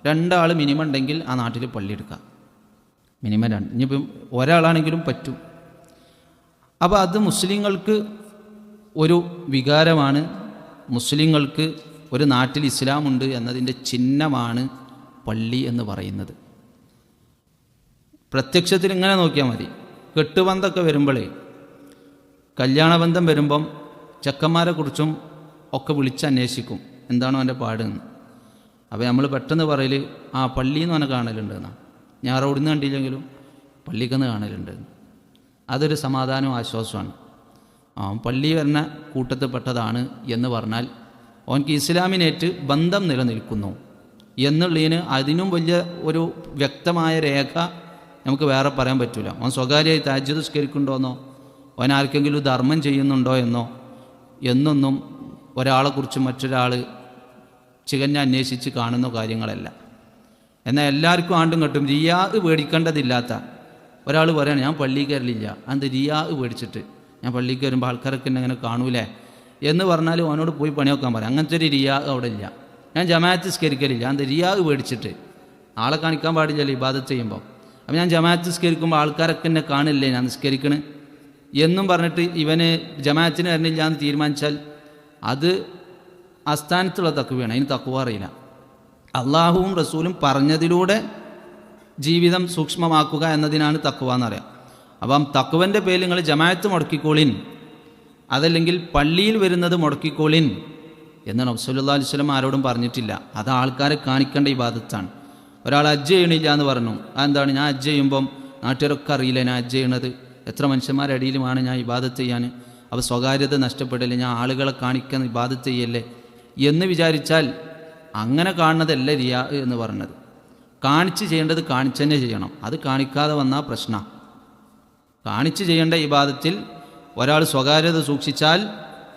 2 ആൾ minimum ഉണ്ടെങ്കിൽ ആ നാട്ടിൽ പള്ളി എടുക്കാം. മിനിമം 2. ഇനിയിപ്പം ഒരാളാണെങ്കിലും പറ്റും. അപ്പോൾ അത് മുസ്ലിങ്ങൾക്ക് ഒരു വികാരമാണ്. മുസ്ലിങ്ങൾക്ക് ഒരു നാട്ടിൽ ഇസ്ലാമുണ്ട് എന്നതിൻ്റെ ചിഹ്നമാണ് പള്ളി എന്ന് പറയുന്നത്. പ്രത്യക്ഷത്തിൽ ഇങ്ങനെ നോക്കിയാൽ മതി. കെട്ടുബന്ധമൊക്കെ വരുമ്പോഴേ, കല്യാണബന്ധം വരുമ്പം ചെക്കന്മാരെക്കുറിച്ചും ഒക്കെ വിളിച്ചന്വേഷിക്കും, എന്താണോ അവൻ്റെ പാടെന്ന്. അപ്പോൾ നമ്മൾ പെട്ടെന്ന് പറയൽ ആ പള്ളിയിൽ നിന്ന് അവനെ കാണലുണ്ട് എന്നാണ്. ഞാൻ റോഡിൽ നിന്ന് കണ്ടില്ലെങ്കിലും പള്ളിക്കെന്ന് കാണലുണ്ട്. അതൊരു സമാധാനവും ആശ്വാസമാണ്. പള്ളി വരുന്ന കൂട്ടത്തിൽപ്പെട്ടതാണ് എന്ന് പറഞ്ഞാൽ അവനക്ക് ഇസ്ലാമിനേറ്റ് ബന്ധം നിലനിൽക്കുന്നു എന്നുള്ളതിന് അതിനും വലിയ ഒരു വ്യക്തമായ രേഖ നമുക്ക് വേറെ പറയാൻ പറ്റില്ല. അവൻ സ്വകാര്യമായി തഹജ്ജുദ് നിസ്കരിക്കുന്നുണ്ടോയെന്നോ അവൻ ആർക്കെങ്കിലും ധർമ്മം ചെയ്യുന്നുണ്ടോ എന്നൊന്നും ഒരാളെക്കുറിച്ച് മറ്റൊരാൾ ചികഞ്ഞ് അന്വേഷിച്ച് കാണുന്ന കാര്യങ്ങളല്ല. എന്നാൽ എല്ലാവർക്കും ആണ്ടും കെട്ടും റിയാ പേടിക്കേണ്ടതില്ലാത്ത ഒരാൾ പറയാണ് ഞാൻ പള്ളിയിൽ കയറലില്ല, അത് റിയാ പേടിച്ചിട്ട് ഞാൻ പള്ളിയിൽ കയറുമ്പോൾ ആൾക്കാരൊക്കെ എന്നെ കാണൂലേ എന്ന് പറഞ്ഞാൽ അവനോട് പോയി പണിയൊക്കാൻ പറയാം. അങ്ങനത്തെ ഒരു റിയാ അവിടെ ഇല്ല. ഞാൻ ജമാഅത്ത് നിസ്കരിക്കലില്ല, അത് റിയാ പേടിച്ചിട്ട് ആളെ കാണിക്കാൻ പാടില്ലല്ലോ ഇബാദത്ത് ചെയ്യുമ്പോൾ. അപ്പം ഞാൻ ജമാഅത്ത് നിസ്കരിക്കുമ്പോൾ ആൾക്കാരൊക്കെ എന്നെ കാണില്ലേ ഞാൻ നിസ്കരിക്കണ് എന്നും പറഞ്ഞിട്ട് ഇവന് ജമാഅത്തിന് വരണില്ല എന്ന് തീരുമാനിച്ചാൽ അത് അസ്ഥാനത്തുള്ള തഖ്വയാണ്. അതിന് തഖ്വ അറിയില്ല. അള്ളാഹുവും റസൂലും പറഞ്ഞതിലൂടെ ജീവിതം സൂക്ഷ്മമാക്കുക എന്നതിനാണ് തഖ്വ എന്നറിയാം. അപ്പം തഖ്വൻ്റെ പേരിൽ നിങ്ങൾ ജമാഅത്ത് മുടക്കിക്കോളിൻ, അതല്ലെങ്കിൽ പള്ളിയിൽ വരുന്നത് മുടക്കിക്കോളിൻ എന്ന് നബി സല്ലല്ലാഹു അലൈഹി വസല്ലം ആരോടും പറഞ്ഞിട്ടില്ല. അത് ആൾക്കാരെ കാണിക്കേണ്ട ഇബാദത്താണ്. ഒരാൾ ഹജ്ജ് ചെയ്യണില്ല എന്ന് പറഞ്ഞു. അതെന്താണ്? ഞാൻ ഹജ്ജ് ചെയ്യുമ്പം നാട്ടുകാരൊക്കെ അറിയില്ല ഞാൻ ഹജ്ജ് ചെയ്യണത്, എത്ര മനുഷ്യന്മാരുടെ ഇടയിലുമാണ് ഞാൻ ഇബാദത്ത് ചെയ്യാൻ, അപ്പോൾ സ്വകാര്യത നഷ്ടപ്പെടില്ല, ഞാൻ ആളുകളെ കാണിക്കാൻ ഇബാദത്ത് ചെയ്യല്ലേ എന്ന് വിചാരിച്ചാൽ അങ്ങനെ കാണുന്നതല്ല റിയാ എന്ന് പറഞ്ഞത്. കാണിച്ച് ചെയ്യേണ്ടത് കാണിച്ച് തന്നെ ചെയ്യണം. അത് കാണിക്കാതെ വന്നാൽ പ്രശ്നമാണ്. കാണിച്ച് ചെയ്യേണ്ട ഇബാദത്തിൽ ഒരാൾ സ്വകാര്യത സൂക്ഷിച്ചാൽ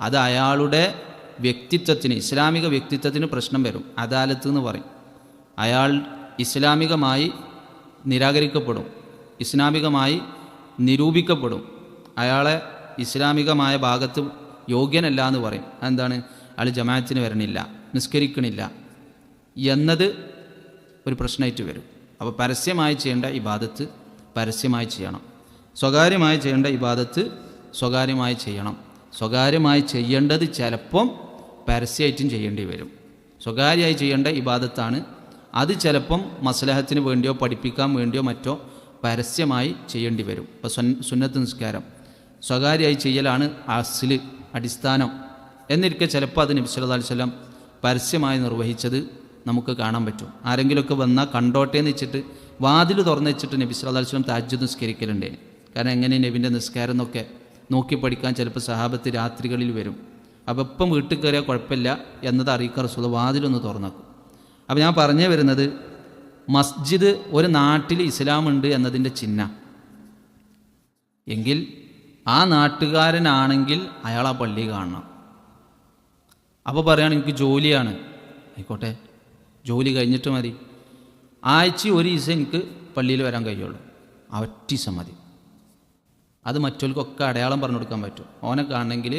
അത് അയാളുടെ വ്യക്തിത്വത്തിന്, ഇസ്ലാമിക വ്യക്തിത്വത്തിന് പ്രശ്നം വരും. അദാലത്ത് എന്ന് പറയും. അയാൾ ഇസ്ലാമികമായി നിരാകരിക്കപ്പെടും, ഇസ്ലാമികമായി നിരൂപിക്കപ്പെടും. അയാളെ ഇസ്ലാമികമായ ഭാഗത്ത് യോഗ്യനല്ല എന്ന് പറയും. എന്താണ്? അയാൾ ജമാഅത്തിന് വരണില്ല, നിസ്കരിക്കണില്ല എന്നത് ഒരു പ്രശ്നമായിട്ട് വരും. അപ്പോൾ പരസ്യമായി ചെയ്യേണ്ട ഇബാദത്ത് പരസ്യമായി ചെയ്യണം, സ്വകാര്യമായി ചെയ്യേണ്ട ഇബാദത്ത് സ്വകാര്യമായി ചെയ്യണം. സ്വകാര്യമായി ചെയ്യേണ്ടത് ചിലപ്പം പരസ്യമായിട്ടും ചെയ്യേണ്ടി വരും. സ്വകാര്യമായി ചെയ്യേണ്ട ഇബാദത്താണ്, അത് ചിലപ്പം മസ്ലഹത്തിന് വേണ്ടിയോ പഠിപ്പിക്കാൻ വേണ്ടിയോ മറ്റോ പരസ്യമായി ചെയ്യേണ്ടി വരും. ഇപ്പോൾ സുന്നത്ത് നിസ്കാരം സ്വകാര്യമായി ചെയ്യലാണ് അസ്ല്, അടിസ്ഥാനം. എന്നിരിക്കെ ചിലപ്പോൾ അത് നബി സല്ലല്ലാഹു അലൈഹി വസല്ലം പരസ്യമായി നിർവഹിച്ചത് നമുക്ക് കാണാൻ പറ്റും. ആരെങ്കിലുമൊക്കെ വന്നാൽ കണ്ടോട്ടെ എന്ന് വെച്ചിട്ട് വാതിൽ തുറന്ന് വെച്ചിട്ട് നബി സല്ലല്ലാഹു അലൈഹി വസല്ലം തഹജ്ജുദ് നിസ്കരിക്കലുണ്ടേ. കാരണം എങ്ങനെ നബിൻ്റെ നിസ്കാരം എന്നൊക്കെ നോക്കി പഠിക്കാൻ ചിലപ്പോൾ സഹാബത്ത് രാത്രികളിൽ വരും. അപ്പോൾ ഇപ്പം വീട്ടിൽ കയറിയാൽ കുഴപ്പമില്ല എന്നത് അറിയിക്കാൻ റസൂൽ വാതിലൊന്ന് തുറന്നേക്കും. അപ്പോൾ ഞാൻ പറഞ്ഞു വരുന്നത്, മസ്ജിദ് ഒരു നാട്ടിൽ ഇസ്ലാമുണ്ട് എന്നതിൻ്റെ ചിഹ്നം എങ്കിൽ ആ നാട്ടുകാരനാണെങ്കിൽ അയാൾ ആ പള്ളി കാണണം. അപ്പോൾ പറയുകയാണ് എനിക്ക് ജോലിയാണ്, ആയിക്കോട്ടെ ജോലി കഴിഞ്ഞിട്ട് മതി, ആഴ്ച ഒരു ദിവസം എനിക്ക് പള്ളിയിൽ വരാൻ കഴിയുള്ളൂ, ആ ഒറ്റ ദിവസം മതി. അത് മറ്റവർക്കൊക്കെ അടയാളം പറഞ്ഞു കൊടുക്കാൻ പറ്റും. ഓനെ കാണണമെങ്കിൽ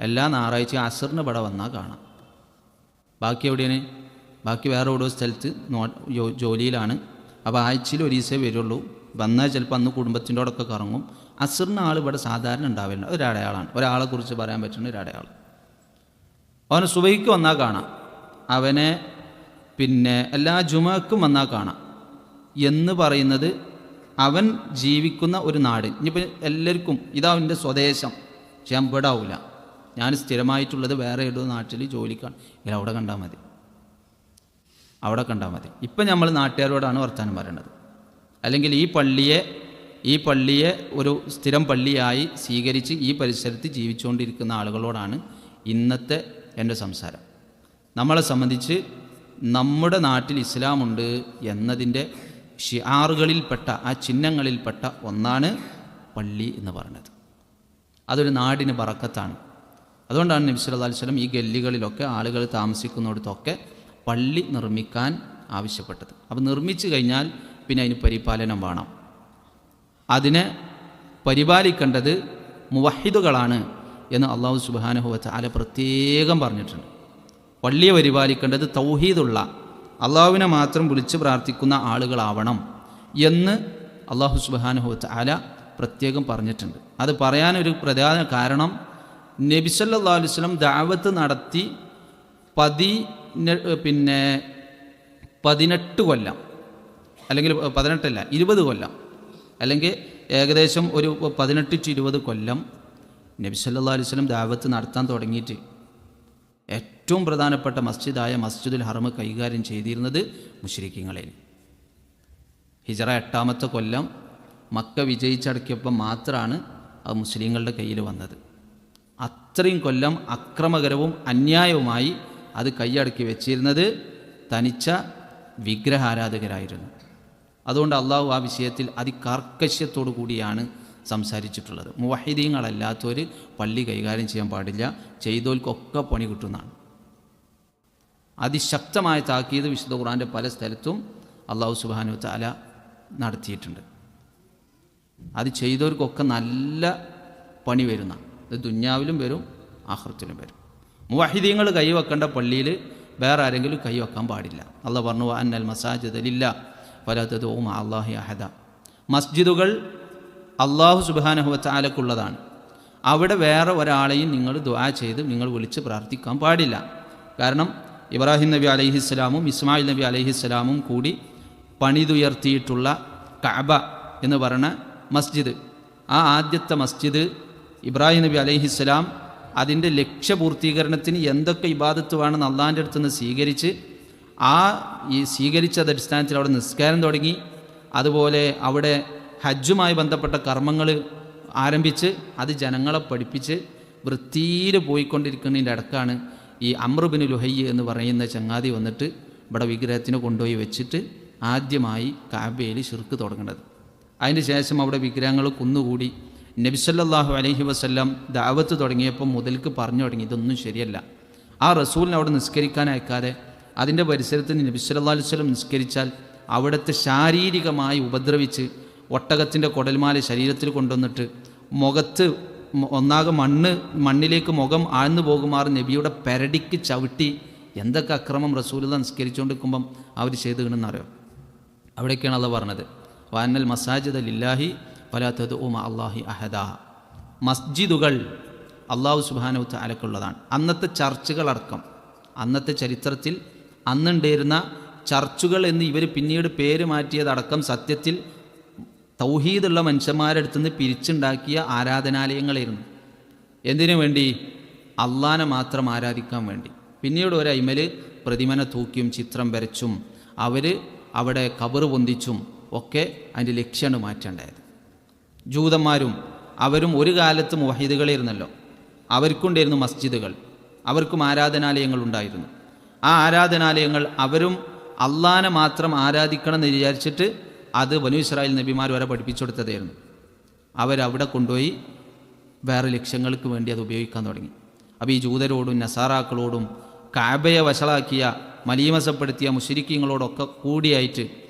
എല്ലാ ഞായറാഴ്ച അസറിന് ഇവിടെ വന്നാൽ കാണാം. ബാക്കി എവിടെയാണ്? ബാക്കി വേറെ ഓരോ സ്ഥലത്ത് ജോലിയിലാണ്. അപ്പോൾ ആഴ്ചയിൽ ഒരു ദിവസമേ വരുള്ളൂ. വന്നാൽ ചിലപ്പോൾ അന്ന് കുടുംബത്തിൻ്റെ കൂടെയൊക്കെ കറങ്ങും. അസറിന് ആൾ ഇവിടെ സാധാരണ ഉണ്ടാവില്ല. ഒരടയാളാണ്, ഒരാളെ കുറിച്ച് പറയാൻ പറ്റുന്ന ഒരു അടയാളം. അവന് സുബഹിക്ക് വന്നാൽ കാണാം, അവനെ പിന്നെ എല്ലാ ജുമക്കും വന്നാൽ കാണാം എന്ന് പറയുന്നത് അവൻ ജീവിക്കുന്ന ഒരു നാട്. ഇനിയിപ്പോൾ എല്ലാവർക്കും ഇതാ അവൻ്റെ സ്വദേശം, പക്ഷെ ഞാൻ ഇവിടെ ആവില്ല, ഞാൻ സ്ഥിരമായിട്ടുള്ളത് വേറെ ഏതോ നാട്ടിൽ ജോലിക്കാണ്, ഇല്ല അവിടെ കണ്ടാൽ മതി, അവിടെ കണ്ടാൽ മതി. ഇപ്പം നമ്മൾ നാട്ടുകാരോടാണ് വർത്തമാനം പറയേണ്ടത്. അല്ലെങ്കിൽ ഈ പള്ളിയെ ഒരു സ്ഥിരം പള്ളിയായി സ്വീകരിച്ച് ഈ പരിസരത്ത് ജീവിച്ചുകൊണ്ടിരിക്കുന്ന ആളുകളോടാണ് ഇന്നത്തെ എൻ്റെ സംസാരം. നമ്മളെ സംബന്ധിച്ച് നമ്മുടെ നാട്ടിൽ ഇസ്ലാമുണ്ട് എന്നതിൻ്റെ ഷിആറുകളിൽപ്പെട്ട, ആ ചിഹ്നങ്ങളിൽപ്പെട്ട ഒന്നാണ് പള്ളി എന്ന് പറയുന്നത്. അതൊരു നാടിന് ബറക്കത്താണ്. അതുകൊണ്ടാണ് നബി സല്ലല്ലാഹു അലൈഹി വസല്ലം ഈ ഗല്ലികളിലൊക്കെ ആളുകൾ താമസിക്കുന്നിടത്തൊക്കെ പള്ളി നിർമ്മിക്കാൻ ആവശ്യപ്പെട്ടത്. അപ്പോൾ നിർമ്മിച്ചു കഴിഞ്ഞാൽ പിന്നെ അതിന് പരിപാലനം വേണം. അതിനെ പരിപാലിക്കേണ്ടത് മുവഹിദുകളാണ് എന്ന് അല്ലാഹു സുബ്ഹാനഹു വ തആല പ്രത്യേകം പറഞ്ഞിട്ടുണ്ട്. പള്ളിയെ പരിപാലിക്കേണ്ടത് തൗഹീദുള്ള അള്ളാഹുവിനെ മാത്രം വിളിച്ച് പ്രാർത്ഥിക്കുന്ന ആളുകളാവണം എന്ന് അള്ളാഹു സുബ്ഹാനഹു വ തആല പ്രത്യേകം പറഞ്ഞിട്ടുണ്ട്. അത് പറയാനൊരു പ്രധാന കാരണം നബി സല്ലല്ലാഹു അലൈഹി വസല്ലം ദഅവത്ത് നടത്തി 18 കൊല്ലം, അല്ലെങ്കിൽ 18 അല്ല 20 കൊല്ലം, അല്ലെങ്കിൽ ഏകദേശം ഒരു 18 to 20 കൊല്ലം നബി സല്ലല്ലാഹു അലൈഹി വസല്ലം ദഅവത്ത് നടത്താൻ തുടങ്ങിയിട്ട് ഏറ്റവും പ്രധാനപ്പെട്ട മസ്ജിദായ മസ്ജിദുൽ ഹറം കൈകാര്യം ചെയ്തിരുന്നത് മുശ്രിക്കീങ്ങളിൽ. ഹിജറ 8ാമത്തെ കൊല്ലം മക്ക വിജയിച്ചടക്കിയപ്പോൾ മാത്രമാണ് അത് മുസ്ലിങ്ങളുടെ കയ്യിൽ വന്നത്. അത്രയും കൊല്ലം അക്രമകരവും അന്യായവുമായി അത് കൈയടക്കി വെച്ചിരുന്നത് തനിച്ച വിഗ്രഹാരാധകരായിരുന്നു. അതുകൊണ്ട് അള്ളാഹു ആ വിഷയത്തിൽ അതികാർക്കശ്യത്തോടു കൂടിയാണ് സംസാരിച്ചിട്ടുള്ളത്. മുവഹിദീങ്ങളല്ലാത്തവർ പള്ളി കൈകാര്യം ചെയ്യാൻ പാടില്ല, ചെയ്തോൽക്കൊക്കെ പണി കിട്ടുന്നതാണ്. അതിശക്തമായ താക്കീത് വിശുദ്ധ ഖുർആൻ്റെ പല സ്ഥലത്തും അള്ളാഹു സുബ്ഹാനഹു വ തആല നടത്തിയിട്ടുണ്ട്. അത് ചെയ്തവർക്കൊക്കെ നല്ല പണി വരുന്ന, ഇത് ദുന്യാവിലും വരും ആഖിറത്തിലും വരും. മുവഹിദീങ്ങൾ കൈവെക്കേണ്ട പള്ളിയിൽ വേറെ ആരെങ്കിലും കൈവെക്കാൻ പാടില്ല. അള്ളാഹ് പറഞ്ഞു അന്നൽ മസാജിദ ലില്ലാഹ് ഫലാ തദ്ഉ മഅ അല്ലാഹി അഹദ. മസ്ജിദുകൾ അള്ളാഹു സുബ്ഹാനഹു വ തആലക്കുള്ളതാണ്. അവിടെ വേറെ ഒരാളെയും നിങ്ങൾ ദുആ ചെയ്ത് നിങ്ങൾ വിളിച്ച് പ്രാർത്ഥിക്കാൻ പാടില്ല. കാരണം ഇബ്രാഹിം നബി അലൈഹിസ്സലാമും ഇസ്മായിൽ നബി അലൈഹിസ്സലാമും കൂടി പണിതുയർത്തിയിട്ടുള്ള കഅബ എന്ന് പറയുന്ന മസ്ജിദ്, ആ ആദ്യത്തെ മസ്ജിദ് ഇബ്രാഹിം നബി അലൈഹിസ്സലാം അതിൻ്റെ ലക്ഷ്യപൂർത്തീകരണത്തിന് എന്തൊക്കെ ഇബാദത്ത് വേണമെന്ന് അള്ളാഹിൻ്റെ അടുത്ത് നിന്ന് സ്വീകരിച്ച് ഈ സ്വീകരിച്ചത് അടിസ്ഥാനത്തിൽ അവിടെ നിസ്കാരം തുടങ്ങി. അതുപോലെ അവിടെ ഹജ്ജുമായി ബന്ധപ്പെട്ട കർമ്മങ്ങൾ ആരംഭിച്ച് അത് ജനങ്ങളെ പഠിപ്പിച്ച് വൃത്തിയിൽ പോയിക്കൊണ്ടിരിക്കുന്നതിൻ്റെ ഇടക്കാണ് ഈ അംർ ബിൻ ലുഹയ്യ് എന്ന് പറയുന്ന ചങ്ങാതി വന്നിട്ട് ഇവിടെ വിഗ്രഹത്തിന് കൊണ്ടുപോയി വെച്ചിട്ട് ആദ്യമായി കഅബയിൽ ശിർക്ക് തുടങ്ങുന്നത്. അതിന് ശേഷം അവിടെ വിഗ്രഹങ്ങൾ കുന്നുകൂടി. നബി സല്ലല്ലാഹു അലൈഹി വസല്ലം ദഅവത്ത് തുടങ്ങിയപ്പോൾ മുതൽക്ക് പറഞ്ഞു തുടങ്ങി ഇതൊന്നും ശരിയല്ല. ആ റസൂലിനെ അവിടെ നിസ്കരിക്കാൻ അയക്കാതെ അതിൻ്റെ പരിസരത്ത് നബി സല്ലല്ലാഹു അലൈഹി വസല്ലം നിസ്കരിച്ചാൽ അവിടുത്തെ ശാരീരികമായി ഉപദ്രവിച്ച് ഒട്ടകത്തിൻ്റെ കുടൽമാല ശരീരത്തിൽ കൊണ്ടുവന്നിട്ട് മുഖത്ത് ഒന്നാകെ മണ്ണിലേക്ക് മുഖം ആഴ്ന്നു പോകുമാറ് നബിയുടെ പെരടിക്ക് ചവിട്ടി എന്തൊക്കെ അക്രമം റസൂലുള്ളാഹി നിസ്കരിച്ചുകൊണ്ടിരിക്കുമ്പം അവർ ചെയ്തു കിണെന്നറിയോ? അവിടേക്കാണ് അള്ളാഹ് പറഞ്ഞത് വഅന്നൽ മസാജിദ ലില്ലാഹി ഫലാ തദ്ഉ മഅ അല്ലാഹി അഹദ. മസ്ജിദുകൾ അള്ളാഹു സുബ്ഹാനഹു വ തആലക്കുള്ളതാണ്. അന്നത്തെ ചർച്ചുകളടക്കം, അന്നത്തെ ചരിത്രത്തിൽ അന്നുണ്ടായിരുന്ന ചർച്ചുകൾ എന്ന് ഇവർ പിന്നീട് പേര് മാറ്റിയതടക്കം സത്യത്തിൽ തൗഹീദുള്ള മനുഷ്യന്മാരുടെ അടുത്ത് നിന്ന് പിരിച്ചുണ്ടാക്കിയ ആരാധനാലയങ്ങളായിരുന്നു. എന്തിനു വേണ്ടി? അള്ളാനെ മാത്രം ആരാധിക്കാൻ വേണ്ടി. പിന്നീട് ഒരു അയിമൽ പ്രതിമനെ തൂക്കിയും ചിത്രം വരച്ചും അവർ അവിടെ ഖബർ പൊന്തിച്ചും ഒക്കെ അതിൻ്റെ ലക്ഷ്യമാണ് മാറ്റേണ്ടത്. ജൂതന്മാരും അവരും ഒരു കാലത്ത് മുവഹിദുകളായിരുന്നല്ലോ, അവർക്കുണ്ടായിരുന്നു മസ്ജിദുകൾ, അവർക്കും ആരാധനാലയങ്ങളുണ്ടായിരുന്നു. ആ ആരാധനാലയങ്ങൾ അവരും അള്ളാനെ മാത്രം ആരാധിക്കണം എന്ന് വിചാരിച്ചിട്ട് അത് ബനൂ ഇസ്രായേൽ നബിമാർ വരെ പഠിപ്പിച്ചു കൊടുത്തതായിരുന്നു. അവരവിടെ കൊണ്ടുപോയി വേറെ ലക്ഷ്യങ്ങൾക്ക് വേണ്ടി അത് ഉപയോഗിക്കാൻ തുടങ്ങി. അപ്പോൾ ഈ ജൂതരോടും നസാറാക്കളോടും കഅബയെ വശളാക്കിയ മലീമസപ്പെടുത്തിയ മുശ്രിക്കീങ്ങളോടൊക്കെ കൂടിയായിട്ട്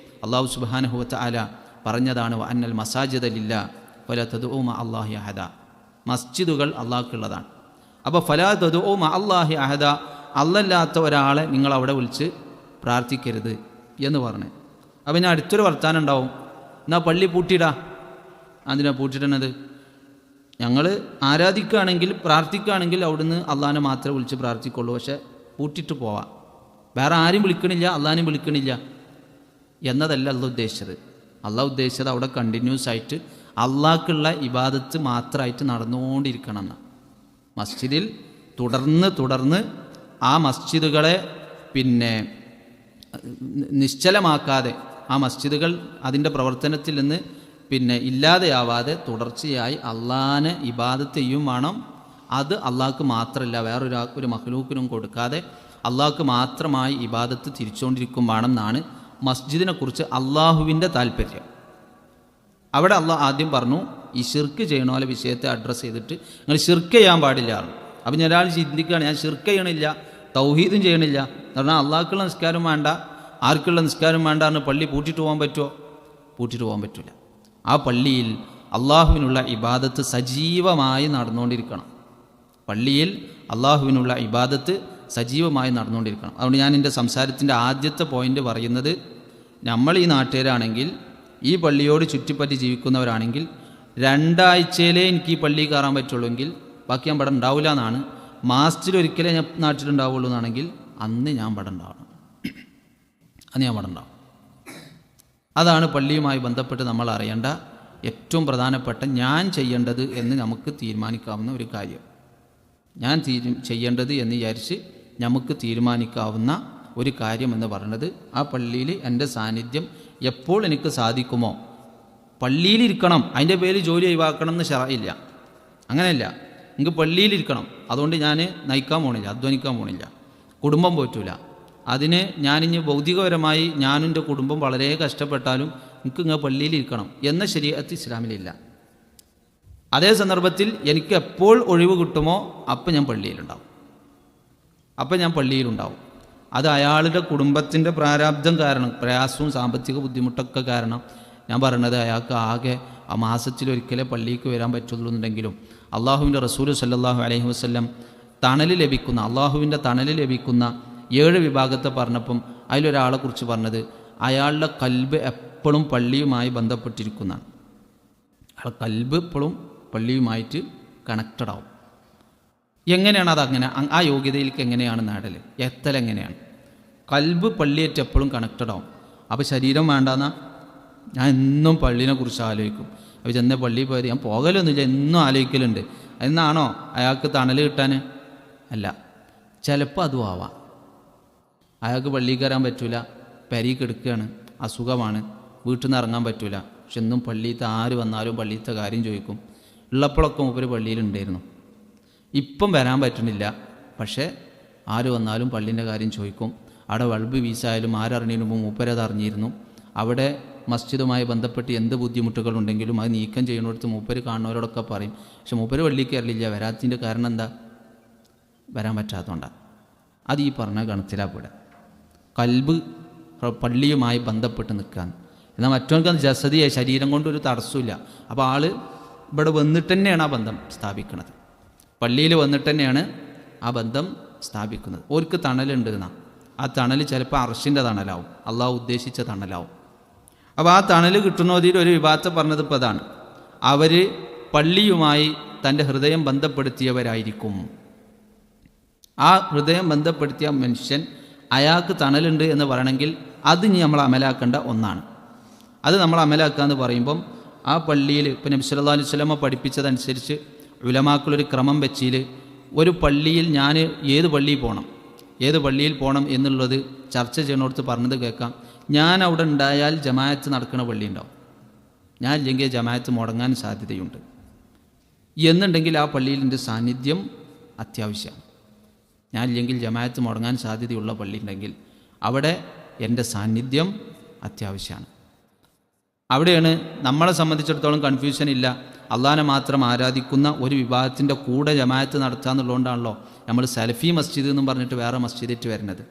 അല്ലാഹു സുബ്ഹാനഹു വ തആല പറഞ്ഞതാണ് വഅന്നൽ മസാജിദ ലില്ലാഹി ഫലാ തദ്ഉ മഅ അല്ലാഹി അഹദ. മസ്ജിദുകൾ അള്ളാഹ്ക്കുള്ളതാണ്. അപ്പോൾ ഫലാ തദ്ഉ മഅ അല്ലാഹി അഹദ, അല്ലാത്ത ഒരാളെ നിങ്ങൾ അവിടെ വിളിച്ച് പ്രാർത്ഥിക്കരുത് എന്ന് പറഞ്ഞു. അപ്പം ഇനി അടുത്തൊരു വർത്താനം ഉണ്ടാവും, എന്നാൽ പള്ളി പൂട്ടിയിടാ. അതിനാ പൂട്ടിയിടണത്? ഞങ്ങൾ ആരാധിക്കുകയാണെങ്കിൽ പ്രാർത്ഥിക്കുകയാണെങ്കിൽ അവിടുന്ന് അള്ളാഹിനെ മാത്രമേ വിളിച്ച് പ്രാർത്ഥിക്കുള്ളൂ, പക്ഷെ പൂട്ടിയിട്ട് പോവാം, വേറെ ആരും വിളിക്കണില്ല, അള്ളാഹിനെയും വിളിക്കണില്ല എന്നതല്ല അള്ളാഹ് ഉദ്ദേശിച്ചത്. അള്ളാഹ് ഉദ്ദേശിച്ചത് അവിടെ കണ്ടിന്യൂസ് ആയിട്ട് അള്ളാഹ്ക്കുള്ള ഇബാദത്ത് മാത്രമായിട്ട് നടന്നുകൊണ്ടിരിക്കണം എന്നാണ്. മസ്ജിദിൽ തുടർന്ന് ആ മസ്ജിദുകളെ നിശ്ചലമാക്കാതെ, ആ മസ്ജിദുകൾ അതിൻ്റെ പ്രവർത്തനത്തിൽ നിന്ന് ഇല്ലാതെയാവാതെ തുടർച്ചയായി അള്ളാഹിനെ ഇബാദത്ത് ചെയ്യും വേണം. അത് അള്ളാഹ്ക്ക് മാത്രമല്ല വേറൊരു മഖ്ലൂക്കിനും കൊടുക്കാതെ അള്ളാഹ്ക്ക് മാത്രമായി ഇബാദത്ത് തിരിച്ചുകൊണ്ടിരിക്കും വേണം എന്നാണ് മസ്ജിദിനെ കുറിച്ച് അള്ളാഹുവിൻ്റെ താല്പര്യം. അവിടെ അള്ളാഹ് ആദ്യം പറഞ്ഞു ഈ ശിർക്ക് ചെയ്യണ പോലെ വിഷയത്തെ അഡ്രസ്സ് ചെയ്തിട്ട് നിങ്ങൾ ശിർക്ക് ചെയ്യാൻ പാടില്ല. അപ്പം ഞാൻ ഒരാൾ ചിന്തിക്കുകയാണ് ഞാൻ ശിർക്ക് ചെയ്യണില്ല, തൗഹീദും ചെയ്യണില്ല എന്ന് പറഞ്ഞാൽ അള്ളാഹ്ക്കുള്ള നിസ്കാരം വേണ്ട, ആർക്കുള്ള നിസ്കാരം വേണ്ട എന്ന് പള്ളി പൂട്ടിയിട്ട് പോകാൻ പറ്റുമോ? പൂട്ടിയിട്ട് പോകാൻ പറ്റില്ല. ആ പള്ളിയിൽ അള്ളാഹുവിനുള്ള ഇബാദത്ത് സജീവമായി നടന്നുകൊണ്ടിരിക്കണം. പള്ളിയിൽ അള്ളാഹുവിനുള്ള ഇബാദത്ത് സജീവമായി നടന്നുകൊണ്ടിരിക്കണം. അതുകൊണ്ട് ഞാൻ എൻ്റെ സംസാരത്തിൻ്റെ ആദ്യത്തെ പോയിൻ്റ് പറയുന്നത്, നമ്മൾ ഈ നാട്ടുകാരാണെങ്കിൽ, ഈ പള്ളിയോട് ചുറ്റിപ്പറ്റി ജീവിക്കുന്നവരാണെങ്കിൽ 2 ആഴ്ചയിലേ എനിക്ക് ഈ പള്ളിയിൽ കയറാൻ പറ്റുള്ളൂ, ബാക്കി ഞാൻ ഇവിടെ ഉണ്ടാവില്ല എന്നാണ്. മാസത്തിലൊരിക്കലേ ഞാൻ നാട്ടിലുണ്ടാവുള്ളൂ എന്നാണെങ്കിൽ അന്ന് ഞാൻ ഇവിടെ ഉണ്ടാവണം, അന്ന് ഞാൻ ഇവിടെ ഉണ്ടാവും. അതാണ് പള്ളിയുമായി ബന്ധപ്പെട്ട് നമ്മൾ അറിയേണ്ട ഏറ്റവും പ്രധാനപ്പെട്ട ഞാൻ ചെയ്യേണ്ടത് എന്ന് നമുക്ക് തീരുമാനിക്കാവുന്ന ഒരു കാര്യം. ഞാൻ ചെയ്യേണ്ടത് എന്ന് വിചാരിച്ച് നമുക്ക് തീരുമാനിക്കാവുന്ന ഒരു കാര്യം എന്ന് പറയുന്നത്, ആ പള്ളിയിൽ എൻ്റെ സാന്നിധ്യം എപ്പോൾ എനിക്ക് സാധിക്കുമോ, പള്ളിയിലിരിക്കണം, അതിൻ്റെ പേര് ജോലി ഒഴിവാക്കണം എന്ന് ശറഇല്ല. അങ്ങനെയല്ല, എനിക്ക് പള്ളിയിലിരിക്കണം, അതുകൊണ്ട് ഞാൻ നയിക്കാൻ പോണില്ല, അധ്വാനിക്കാൻ പോണില്ല, കുടുംബം പോറ്റൂല, അതിന് ഞാനിഞ്ഞ് ഭൗതികപരമായി ഞാനും എൻ്റെ കുടുംബം വളരെ കഷ്ടപ്പെട്ടാലും എനിക്ക് ഇങ്ങനെ പള്ളിയിലിരിക്കണം എന്ന ശരീഅത്ത് ഇസ്ലാമിലില്ല. അതേ സന്ദർഭത്തിൽ എനിക്ക് എപ്പോൾ ഒഴിവ് കിട്ടുമോ അപ്പം ഞാൻ പള്ളിയിലുണ്ടാവും. അത് അയാളുടെ കുടുംബത്തിൻ്റെ പ്രാരാബ്ദം കാരണം, പ്രയാസവും സാമ്പത്തിക ബുദ്ധിമുട്ടൊക്കെ കാരണം ഞാൻ പറയണത്, അയാൾക്ക് ആകെ ആ മാസത്തിലൊരിക്കലേ പള്ളിക്ക് വരാൻ പറ്റുള്ളൂ എന്നുണ്ടെങ്കിലും അള്ളാഹുവിൻ്റെ റസൂൽ സല്ലല്ലാഹു അലൈഹി വസല്ലം അള്ളാഹുവിൻ്റെ തണൽ ലഭിക്കുന്ന 7 വിഭാഗത്തെ പറഞ്ഞപ്പം അതിലൊരാളെക്കുറിച്ച് പറഞ്ഞത്, അയാളുടെ കൽബ് എപ്പോഴും പള്ളിയുമായി ബന്ധപ്പെട്ടിരിക്കുന്നതാണ്. അയാളുടെ കൽബ് എപ്പോഴും പള്ളിയുമായിട്ട് കണക്റ്റഡ് ആവും. എങ്ങനെയാണ് അതങ്ങനെ? ആ യോഗ്യതയിലേക്ക് എങ്ങനെയാണ് നേടൽ, എത്തലെങ്ങനെയാണ്? കൽബ് പള്ളിയായിട്ട് എപ്പോഴും കണക്റ്റഡ് ആവും. അപ്പോൾ ശരീരം വേണ്ടാന്നാ, ഞാൻ എന്നും പള്ളീനെക്കുറിച്ച് ആലോചിക്കും. അപ്പോൾ ചെന്ന പള്ളിയിൽ പോയത് ഞാൻ പോകലൊന്നുമില്ല, എന്നും ആലോചിക്കലുണ്ട്. എന്നാണോ അയാൾക്ക് തണൽ കിട്ടാൻ? അല്ല, ചിലപ്പോൾ അതും ആവാം. അയാൾക്ക് പള്ളിയിൽ കയറാൻ പറ്റൂല, പെരയിൽ കിടക്കുകയാണ്, അസുഖമാണ്, വീട്ടിൽ നിന്ന് ഇറങ്ങാൻ പറ്റൂല, പക്ഷെ എന്നും പള്ളിയിലത്തെ ആര് വന്നാലും പള്ളിയിലത്തെ കാര്യം ചോദിക്കും. ഉള്ളപ്പോഴൊക്കെ മൂപ്പര് പള്ളിയിലുണ്ടായിരുന്നു, ഇപ്പം വരാൻ പറ്റുന്നില്ല, പക്ഷേ ആര് വന്നാലും പള്ളീൻ്റെ കാര്യം ചോദിക്കും. അവിടെ ബൾബ് വീസായാലും ആരറിഞ്ഞതിന് മുമ്പ് മൂപ്പരത് അറിഞ്ഞിരുന്നു. അവിടെ മസ്ജിദുമായി ബന്ധപ്പെട്ട് എന്ത് ബുദ്ധിമുട്ടുകളുണ്ടെങ്കിലും അത് നീക്കം ചെയ്യുന്നിടത്ത് മൂപ്പര് കാണുന്നവരോടൊക്കെ പറയും. പക്ഷെ മൂപ്പര് പള്ളിയിൽ കയറില്ല. വരാത്തതിൻ്റെ കാരണം എന്താ? വരാൻ പറ്റാത്തതുകൊണ്ടാണ്. അത് ഈ പറഞ്ഞ ഗണത്തിലാപ്പെടുക. കൽബ് പള്ളിയുമായി ബന്ധപ്പെട്ട് നിൽക്കാൻ. എന്നാൽ മറ്റവർക്ക് ജസദിയെ ശരീരം കൊണ്ടൊരു തടസ്സമില്ല. അപ്പോൾ ആൾ ഇവിടെ വന്നിട്ട് തന്നെയാണ് ആ ബന്ധം സ്ഥാപിക്കുന്നത്, പള്ളിയിൽ വന്നിട്ട് തന്നെയാണ് ആ ബന്ധം സ്ഥാപിക്കുന്നത്. ഓർക്ക് തണലുണ്ട് എന്നാ, ആ തണൽ ചിലപ്പോൾ അർശിൻ്റെ തണലാവും, അള്ളാഹു ഉദ്ദേശിച്ച തണലാവും. അപ്പോൾ ആ തണൽ കിട്ടുന്നതിൽ ഒരു വിഭാഗത്തെ പറഞ്ഞത് ഇപ്പോൾ അതാണ്, അവർ പള്ളിയുമായി തൻ്റെ ഹൃദയം ബന്ധപ്പെടുത്തിയവരായിരിക്കും. ആ ഹൃദയം ബന്ധപ്പെടുത്തിയ മനുഷ്യൻ, അയാൾക്ക് തണലുണ്ട് എന്ന് പറയണമെങ്കിൽ അത് ഇനി നമ്മൾ അമലാക്കേണ്ട ഒന്നാണ്. അത് നമ്മൾ അമലാക്കുക എന്ന് പറയുമ്പം ആ പള്ളിയിൽ ഇപ്പം നബി സല്ലല്ലാഹു അലൈഹി വസല്ലമ പഠിപ്പിച്ചതനുസരിച്ച് ഉലമാക്കളൊരു ക്രമം വെച്ചിൽ ഒരു പള്ളിയിൽ ഞാൻ ഏത് പള്ളിയിൽ പോകണം എന്നുള്ളത് ചർച്ച ചെയ്യണോടത്ത് പറഞ്ഞത് കേൾക്കാം. ഞാൻ അവിടെ ഉണ്ടായാൽ ജമാഅത്ത് നടക്കുന്ന പള്ളി ഉണ്ടാവും, ഞാൻ ഇല്ലെങ്കിൽ ജമാഅത്ത് മുടങ്ങാൻ സാധ്യതയുണ്ട് എന്നുണ്ടെങ്കിൽ ആ പള്ളിയിൽ എൻ്റെ സാന്നിധ്യം അത്യാവശ്യമാണ്. ഞാൻ ഇല്ലെങ്കിൽ ജമാഅത്ത് മുടങ്ങാൻ സാധ്യതയുള്ള പള്ളി ഉണ്ടെങ്കിൽ അവിടെ എൻ്റെ സാന്നിധ്യം അത്യാവശ്യമാണ്. അവിടെയാണ് നമ്മളെ സംബന്ധിച്ചിടത്തോളം കൺഫ്യൂഷൻ ഇല്ല. അള്ളാഹനെ മാത്രം ആരാധിക്കുന്ന ഒരു വിഭാഗത്തിൻ്റെ കൂടെ ജമാഅത്ത് നടത്തുക എന്നുള്ളതുകൊണ്ടാണല്ലോ നമ്മൾ സലഫി മസ്ജിദ് എന്നും പറഞ്ഞിട്ട് വേറെ മസ്ജിദിറ്റ് വരുന്നത്.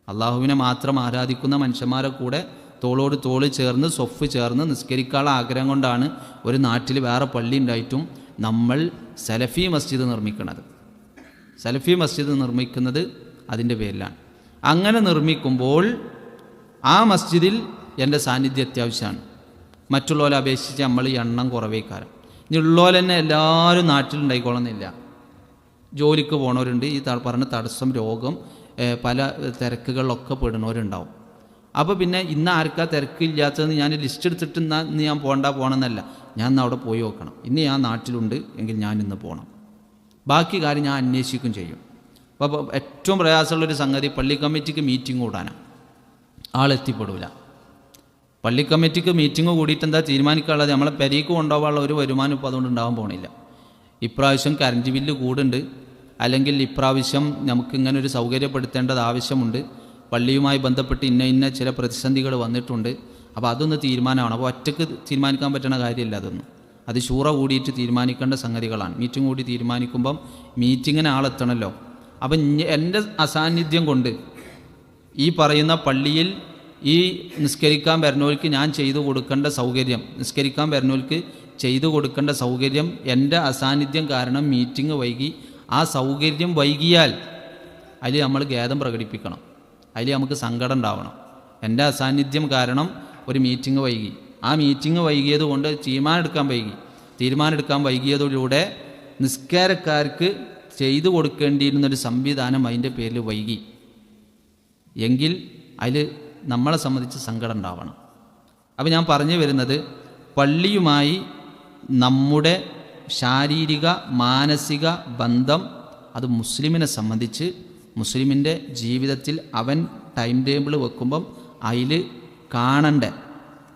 അള്ളാഹുവിനെ മാത്രം ആരാധിക്കുന്ന മനുഷ്യന്മാരെ കൂടെ തോളോട് തോള് ചേർന്ന് സ്വഫ് ചേർന്ന് നിസ്കരിക്കാനുള്ള ആഗ്രഹം കൊണ്ടാണ് ഒരു നാട്ടിൽ വേറെ പള്ളി ഉണ്ടായിട്ടും നമ്മൾ സലഫി മസ്ജിദ് നിർമ്മിക്കുന്നത് അതിൻ്റെ പേരിലാണ്. അങ്ങനെ നിർമ്മിക്കുമ്പോൾ ആ മസ്ജിദിൽ എൻ്റെ സാന്നിധ്യം അത്യാവശ്യമാണ്. മറ്റുള്ളവരെ അപേക്ഷിച്ച് നമ്മൾ ഈ എണ്ണം കുറവേക്കാരം. ഇനി ഉള്ളവരെ തന്നെ എല്ലാവരും നാട്ടിലുണ്ടായിക്കോളുന്നില്ല. ജോലിക്ക് പോണവരുണ്ട്, ഈ പറഞ്ഞ തടസ്സം, രോഗം, പല തിരക്കുകളിലൊക്കെ പെടുന്നവരുണ്ടാവും. അപ്പോൾ പിന്നെ ഇന്ന് ആർക്കാ തിരക്കില്ലാത്തതെന്ന് ഞാൻ ലിസ്റ്റ് എടുത്തിട്ട് ഇന്ന് ഞാൻ പോകണമെന്നല്ല, ഞാൻ ഇന്ന് അവിടെ പോയി നോക്കണം, ഇന്ന് ഞാൻ നാട്ടിലുണ്ട് എങ്കിൽ ഞാൻ ഇന്ന് പോകണം, ബാക്കി കാര്യം ഞാൻ അന്വേഷിക്കും ചെയ്യും. അപ്പോൾ ഏറ്റവും പ്രയാസമുള്ളൊരു സംഗതി പള്ളി കമ്മിറ്റിക്ക് മീറ്റിംഗ് കൂടാനാണ്. ആളെത്തിപ്പെടില്ല. പള്ളി കമ്മിറ്റിക്ക് മീറ്റിംഗ് കൂടിയിട്ട് എന്താ തീരുമാനിക്കാനുള്ളത്? നമ്മളെ പെരീക്ക് കൊണ്ടുപോകാനുള്ള ഒരു വരുമാനം ഇപ്പോൾ അതുകൊണ്ട് ഉണ്ടാകാൻ പോകണില്ല. ഇപ്രാവശ്യം കറണ്ട് ബില്ല് കൂടുണ്ട്, അല്ലെങ്കിൽ ഇപ്രാവശ്യം നമുക്കിങ്ങനെ ഒരു സൗകര്യപ്പെടുത്തേണ്ടത് ആവശ്യമുണ്ട്, പള്ളിയുമായി ബന്ധപ്പെട്ട് ഇന്ന ചില പ്രതിസന്ധികൾ വന്നിട്ടുണ്ട്, അപ്പോൾ അതൊന്ന് തീരുമാനമാണ്. അപ്പോൾ ഒറ്റയ്ക്ക് തീരുമാനിക്കാൻ പറ്റുന്ന കാര്യമില്ല അതൊന്നും. അത് ശൂറ കൂടിയിട്ട് തീരുമാനിക്കേണ്ട സംഗതികളാണ്. മീറ്റിംഗ് കൂടി തീരുമാനിക്കുമ്പം മീറ്റിങ്ങിന് ആളെത്തണമല്ലോ. അപ്പം എൻ്റെ അസാന്നിധ്യം കൊണ്ട് ഈ പറയുന്ന പള്ളിയിൽ ഈ നിസ്കരിക്കാൻ വരുന്നവർക്ക് ഞാൻ ചെയ്തു കൊടുക്കേണ്ട സൗകര്യം, നിസ്കരിക്കാൻ വരുന്നവർക്ക് ചെയ്തു കൊടുക്കേണ്ട സൗകര്യം എൻ്റെ അസാന്നിധ്യം കാരണം മീറ്റിംഗ് വൈകി, ആ സൗകര്യം വൈകിയാൽ അതിൽ നമ്മൾ ഖേദം പ്രകടിപ്പിക്കണം, അതിൽ നമുക്ക് സങ്കടം ഉണ്ടാവണം. എൻ്റെ അസാന്നിധ്യം കാരണം ഒരു മീറ്റിംഗ് വൈകി, ആ മീറ്റിംഗ് വൈകിയത് കൊണ്ട് തീരുമാനമെടുക്കാൻ വൈകിയതിലൂടെ നിസ്കാരക്കാർക്ക് ചെയ്തു കൊടുക്കേണ്ടിയിരുന്നൊരു സംവിധാനം അതിൻ്റെ പേരിൽ വൈകി എങ്കിൽ അതിൽ നമ്മളെ സംബന്ധിച്ച് സങ്കടം ഉണ്ടാവണം. അപ്പോൾ ഞാൻ പറഞ്ഞു വരുന്നത്, പള്ളിയുമായി നമ്മുടെ ശാരീരിക മാനസിക ബന്ധം അത് മുസ്ലിമിനെ സംബന്ധിച്ച് മുസ്ലിമിൻ്റെ ജീവിതത്തിൽ അവൻ ടൈം ടേബിൾ വെക്കുമ്പം അതിൽ കാണണ്ട,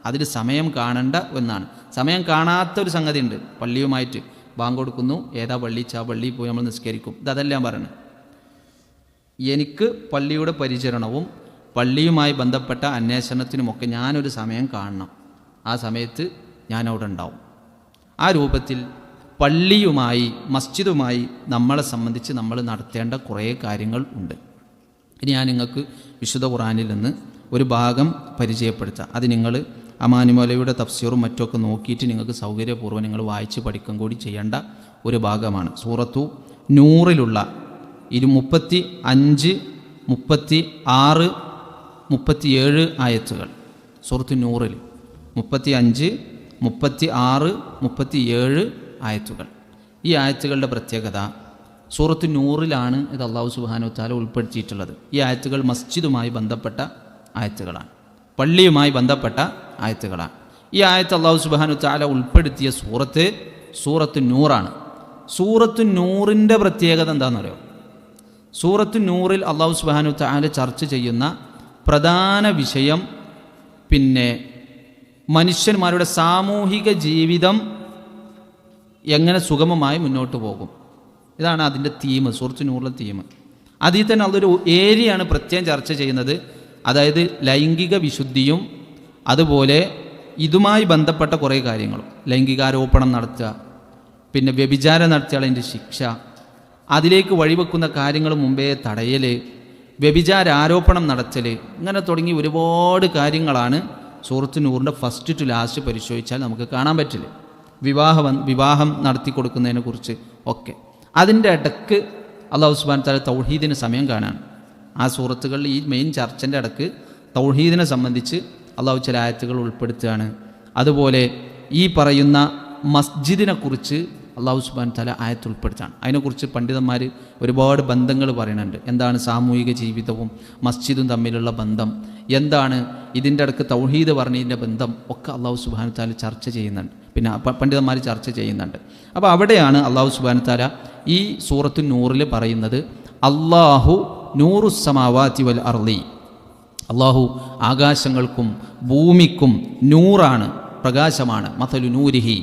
അതിൽ സമയം കാണേണ്ട ഒന്നാണ്. സമയം കാണാത്തൊരു സംഗതി ഉണ്ട്. പള്ളിയുമായിട്ട് ബാങ്ക് കൊടുക്കുന്നു, ഏതാ പള്ളിയിൽ പോയി നമ്മൾ നിസ്കരിക്കും. ഇതല്ല ഞാൻ പറയുന്നത്. എനിക്ക് പള്ളിയുടെ പരിചരണവും പള്ളിയുമായി ബന്ധപ്പെട്ട അന്വേഷണത്തിനുമൊക്കെ ഞാനൊരു സമയം കാണണം, ആ സമയത്ത് ഞാനവിടെ ഉണ്ടാവും. ആ രൂപത്തിൽ പള്ളിയുമായി മസ്ജിദുമായി നമ്മളെ സംബന്ധിച്ച് നമ്മൾ നടത്തേണ്ട കുറേ കാര്യങ്ങൾ ഉണ്ട്. ഇനി ഞാൻ നിങ്ങൾക്ക് വിശുദ്ധ ഖുർആനിൽ നിന്ന് ഒരു ഭാഗം പരിചയപ്പെടുത്താം. അത് നിങ്ങൾ അമാനി മൗലവിയുടെ തഫ്സീറും മറ്റൊക്കെ നോക്കിയിട്ട് നിങ്ങൾക്ക് സൗകര്യപൂർവ്വം നിങ്ങൾ വായിച്ച് പഠിക്കും കൂടി ചെയ്യേണ്ട ഒരു ഭാഗമാണ്. സൂറത്തു നൂറിലുള്ള 35, 36, 37 ആയത്തുകൾ. സൂറത്തു നൂറിൽ 35, 36, 37 ആയത്തുകൾ. ഈ ആയത്തുകളുടെ പ്രത്യേകത, സൂറത്തു നൂറിലാണ് ഇത് അല്ലാഹു സുബ്ഹാനഹു വ തആല ഉൾപ്പെടുത്തിയിട്ടുള്ളത്. ഈ ആയത്തുകൾ മസ്ജിദുമായി ബന്ധപ്പെട്ട ആയത്തുകളാണ്, പള്ളിയുമായി ബന്ധപ്പെട്ട ആയത്തുകളാണ്. ഈ ആയത്ത് അല്ലാഹു സുബ്ഹാനഹു വ തആല ഉൾപ്പെടുത്തിയ സൂറത്തു നൂറാണ്. സൂറത്തു നൂറിൻ്റെ പ്രത്യേകത എന്താണെന്നറിയോ? സൂറത്തു നൂറിൽ അല്ലാഹു സുബ്ഹാനഹു വ തആല ചർച്ച ചെയ്യുന്ന പ്രധാന വിഷയം മനുഷ്യന്മാരുടെ സാമൂഹിക ജീവിതം എങ്ങനെ സുഗമമായി മുന്നോട്ട് പോകും. ഇതാണ് അതിൻ്റെ തീം, സൂറത്തു നൂറിലെ തീം. അതിൽ തന്നെ അതൊരു ഏരിയയാണ് പ്രത്യേകം ചർച്ച ചെയ്യുന്നത്. അതായത് ലൈംഗിക വിശുദ്ധിയും അതുപോലെ ഇതുമായി ബന്ധപ്പെട്ട കുറേ കാര്യങ്ങളും. ലൈംഗികാരോപണം നടത്തുക, വ്യഭിചാരം നടത്തിയാലതിൻ്റെ ശിക്ഷ, അതിലേക്ക് വഴിവെക്കുന്ന കാര്യങ്ങൾ മുമ്പേ തടയൽ, വ്യഭിചാരാരോപണം നടത്തൽ, ഇങ്ങനെ തുടങ്ങി ഒരുപാട് കാര്യങ്ങളാണ് സൂറത്തു നൂറിൻ്റെ ഫസ്റ്റ് ടു ലാസ്റ്റ് പരിശോധിച്ചാൽ നമുക്ക് കാണാൻ പറ്റില്ല. വിവാഹം നടത്തി കൊടുക്കുന്നതിനെക്കുറിച്ച് ഒക്കെ. അതിൻ്റെ ഇടക്ക് അല്ലാഹു സുബ്ഹാനഹു വ തആല തൗഹീദിന് സമയം കാണാണ്. ആ സൂറത്തുകളിൽ ഈ മെയിൻ ചർച്ചൻ്റെ ഇടക്ക് തൗഹീദിനെ സംബന്ധിച്ച് അല്ലാഹു ചില ആയത്തുകൾ ഉൾപ്പെടുത്തുകയാണ്. അതുപോലെ ഈ പറയുന്ന മസ്ജിദിനെക്കുറിച്ച് അല്ലാഹു സുബ്ഹാനഹു വ തആല ആയത്ത് ഉൾപ്പെടുത്താണ്. അതിനെക്കുറിച്ച് പണ്ഡിതന്മാർ ഒരുപാട് ബന്ധങ്ങൾ പറയുന്നുണ്ട്. എന്താണ് സാമൂഹിക ജീവിതവും മസ്ജിദും തമ്മിലുള്ള ബന്ധം, എന്താണ് ഇതിൻ്റെ ഇടക്ക് തൗഹീദ് പറഞ്ഞതിൻ്റെ ബന്ധം ഒക്കെ അല്ലാഹു സുബ്ഹാനഹു വ തആല ചർച്ച ചെയ്യുന്നുണ്ട്, പണ്ഡിതന്മാർ ചർച്ച ചെയ്യുന്നുണ്ട്. അപ്പോൾ അവിടെയാണ് അല്ലാഹു സുബ്ഹാനഹു വ തആല ഈ സൂറത്തു നൂറിൽ പറയുന്നത്, അല്ലാഹു നൂറുസ് സമാവാതി വൽ അർളി, അല്ലാഹു ആകാശങ്ങൾക്കും ഭൂമിക്കും നൂറാണ്, പ്രകാശമാണ്. മഥലു നൂരിഹി,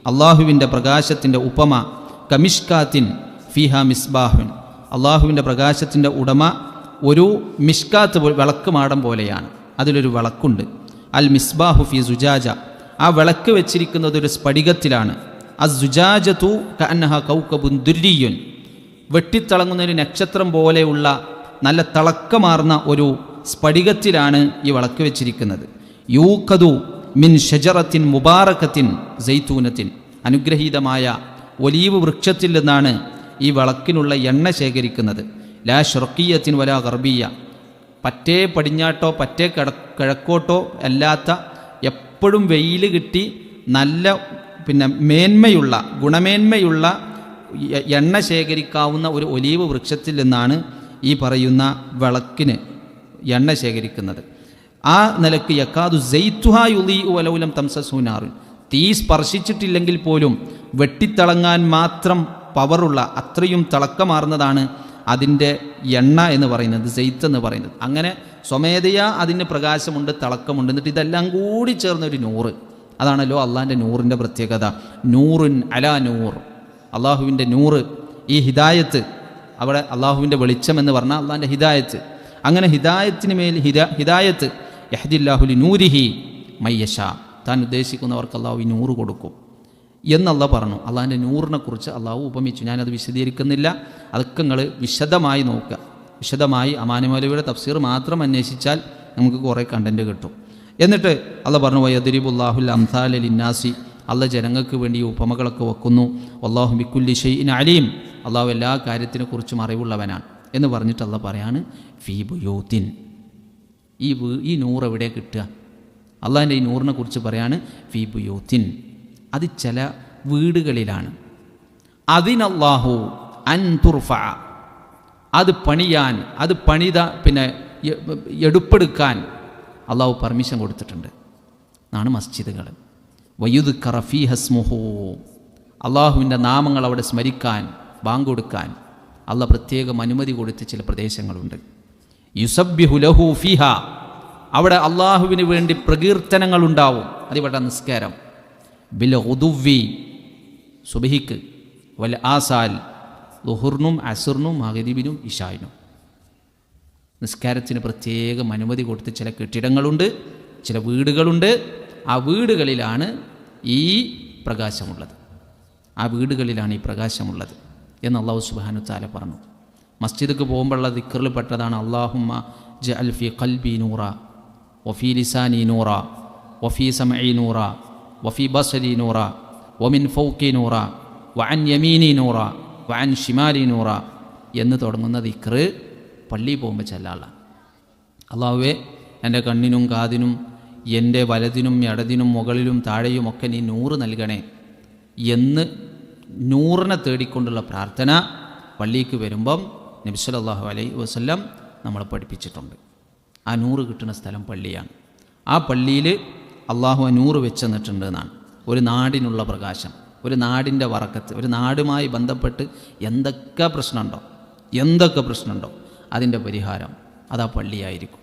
അള്ളാഹുവിൻ്റെ പ്രകാശത്തിൻ്റെ ഉപമ കമിഷ്കാത്തിൻ ഫിഹ മിസ്ബാഹുൻ, അള്ളാഹുവിൻ്റെ പ്രകാശത്തിൻ്റെ ഉടമ ഒരു മിഷ്കാത്ത് വിളക്ക് മാടം പോലെയാണ്, അതിലൊരു വിളക്കുണ്ട്. അൽ മിസ്ബാഹു ഫി സുജാജ, ആ വിളക്ക് വെച്ചിരിക്കുന്നത് ഒരു സ്ഫടികത്തിലാണ്. അസ്സുജാജതു കഅന്നഹ കൗകബുൻ ദുർരിയുൻ, വെട്ടിത്തിളങ്ങുന്ന ഒരു നക്ഷത്രം പോലെയുള്ള നല്ല തിളക്കമാർന്ന ഒരു സ്ഫടികത്തിലാണ് ഈ വിളക്ക് വെച്ചിരിക്കുന്നത്. യൂഖദു മിൻ ഷജറത്തിൻ മുബാറക്കത്തിൻ സൈത്തൂനത്തിൻ, അനുഗ്രഹീതമായ ഒലീവ് വൃക്ഷത്തിൽ നിന്നാണ് ഈ വിളക്കിനുള്ള എണ്ണ ശേഖരിക്കുന്നത്. ലാ ഷർഖിയത്തിൻ വലാ ഗർബിയ, പറ്റേ പടിഞ്ഞാട്ടോ പറ്റേ കിഴക്കോട്ടോ അല്ലാത്ത, എപ്പോഴും വെയിൽ കിട്ടി നല്ല മേന്മയുള്ള ഗുണമേന്മയുള്ള എണ്ണ ശേഖരിക്കാവുന്ന ഒരു ഒലീവ് വൃക്ഷത്തിൽ നിന്നാണ് ഈ പറയുന്ന വിളക്കിന് എണ്ണ ശേഖരിക്കുന്നത്. ആ നിലക്ക് യക്കാദു സൈത്തുഹാ യുളീഉ വലൗലം തംസസ്ഹു നാറുൻ, തീ സ്പർശിച്ചിട്ടില്ലെങ്കിൽ പോലും വെട്ടിത്തിളങ്ങാൻ മാത്രം പവറുള്ള, അത്രയും തിളക്കമാർന്നതാണ് അതിൻ്റെ എണ്ണ എന്ന് പറയുന്നത്, സൈത്ത് എന്ന് പറയുന്നത്. അങ്ങനെ സ്വമേധയാ അതിന് പ്രകാശമുണ്ട്, തിളക്കമുണ്ട്. എന്നിട്ട് ഇതെല്ലാം കൂടി ചേർന്നൊരു നൂറ്. അതാണല്ലോ അള്ളാഹിൻ്റെ നൂറിൻ്റെ പ്രത്യേകത. നൂറുൻ അലാ നൂർ, അള്ളാഹുവിൻ്റെ നൂറ്, ഈ ഹിദായത്ത്, അവിടെ അള്ളാഹുവിൻ്റെ വെളിച്ചം എന്ന് പറഞ്ഞാൽ അള്ളാഹിൻ്റെ ഹിദായത്ത്. അങ്ങനെ ഹിദായത്തിന് മേൽ ഹിദായത്ത് യഹ്ദില്ലാഹു ലിനൂരിഹി മയ്യശ, താൻ ഉദ്ദേശിക്കുന്നവർക്ക് അള്ളാഹു ഈ നൂറ് കൊടുക്കും എന്നല്ല പറഞ്ഞു. അള്ളാഹിൻ്റെ നൂറിനെ കുറിച്ച് അള്ളാഹു ഉപമിച്ചു. ഞാനത് വിശദീകരിക്കുന്നില്ല, അതൊക്കെ നിങ്ങൾ വിശദമായി നോക്കുക. വിശദമായി അമാനി മൗലവിയുടെ തഫ്സീർ മാത്രം അന്വേഷിച്ചാൽ നമുക്ക് കുറേ കണ്ടൻറ്റ് കിട്ടും. എന്നിട്ട് അള്ളാഹ് പറഞ്ഞു, വയദ്രിബുല്ലാഹുൽ അംസാല ലിന്നാസി, അള്ളാഹ് ജനങ്ങൾക്ക് വേണ്ടി ഉപമകളൊക്കെ വെക്കുന്നു. വല്ലാഹു ബിക്കുല്ലി ഷൈഇൻ അലീം, അള്ളാഹു എല്ലാ കാര്യത്തിനെക്കുറിച്ചും അറിവുള്ളവനാണ്. എന്ന് പറഞ്ഞിട്ട് അള്ളാഹ് പറയാണ് ഫീ ബുയൂത്തിൻ. ഈ നൂറ് എവിടെ കിട്ടുക? അള്ളാഹിൻ്റെ ഈ നൂറിനെ കുറിച്ച് പറയാണ് ഫീ ബുയൂത്തിൻ, അത് ചില വീടുകളിലാണ്. അതിനല്ലാഹു അൻ തുർഫ, അത് പണിയാൻ, അത് എടുപ്പെടുക്കാൻ അള്ളാഹു പെർമിഷൻ കൊടുത്തിട്ടുണ്ട് എന്നാണ് മസ്ജിദുകൾ. വയുദ്കറ ഫീഹ സ്മുഹു, അള്ളാഹുവിൻ്റെ നാമങ്ങൾ അവിടെ സ്മരിക്കാൻ, ബാങ്ക് കൊടുക്കാൻ അള്ളാഹ് പ്രത്യേകം അനുമതി കൊടുത്ത ചില പ്രദേശങ്ങളുണ്ട്. യുസബ്ബിഹു ലഹു ഫീഹ, അവിടെ അള്ളാഹുവിന് വേണ്ടി പ്രകീർത്തനങ്ങൾ ഉണ്ടാവും. അതിവിടെ നിസ്കാരം. ബിൽ ഗുദുവ്വി, സുബ്ഹിക്ക്, വൽ ആസാൽ, ളുഹുറിനും അസുറിനും മഗ്രിബിനും ഇശായിനും നിസ്കാരത്തിന് പ്രത്യേകം അനുമതി കൊടുത്ത് ചില കെട്ടിടങ്ങളുണ്ട്, ചില വീടുകളുണ്ട്. ആ വീടുകളിലാണ് ഈ പ്രകാശമുള്ളത്, എന്ന് അല്ലാഹു സുബ്ഹാനഹു വ തആല പറഞ്ഞു. മസ്ജിദിക്ക് പോകുമ്പോഴുള്ള ദിക്റിൽ പെട്ടതാണ് അല്ലാഹുമ്മ ജഅൽ ഫീ ഖൽബി നൂറ വഫീ ലിസാനി നൂറ വഫീ സമഇ നൂറ വഫീ ബസരി നൂറ വമിൻ ഫൗഖി നൂറ വഅൻ യമീനി നൂറ വഅൻ ഷിമാലി നൂറ എന്ന് തുടങ്ങുന്ന ദിക്ർ പള്ളിയിൽ പോകുമ്പോൾ ചെല്ലാനുള്ള. അല്ലാഹുവേ, എൻ്റെ കണ്ണിനും കാതിനും എൻ്റെ വലതിനും ഇടതിനും മുകളിലും താഴെയും ഒക്കെ നീ നൂറ് നൽകണേ എന്ന് നൂറിനെ തേടിക്കൊണ്ടുള്ള പ്രാർത്ഥന പള്ളിക്ക് വരുമ്പം നബി സല്ലല്ലാഹു അലൈഹി വസല്ലം നമ്മളെ പഠിപ്പിച്ചിട്ടുണ്ട്. ആ നൂറ് കിട്ടുന്ന സ്ഥലം പള്ളിയാണ്. ആ പള്ളിയിൽ അള്ളാഹു ആ നൂറ് വെച്ച് തന്നിട്ടുണ്ട് എന്നാണ്. ഒരു നാടിനുള്ള പ്രകാശം, ഒരു നാടിൻ്റെ വറക്കത്ത്, ഒരു നാടുമായി ബന്ധപ്പെട്ട് എന്തൊക്കെ പ്രശ്നമുണ്ടോ അതിൻ്റെ പരിഹാരം അതാ പള്ളിയായിരിക്കും.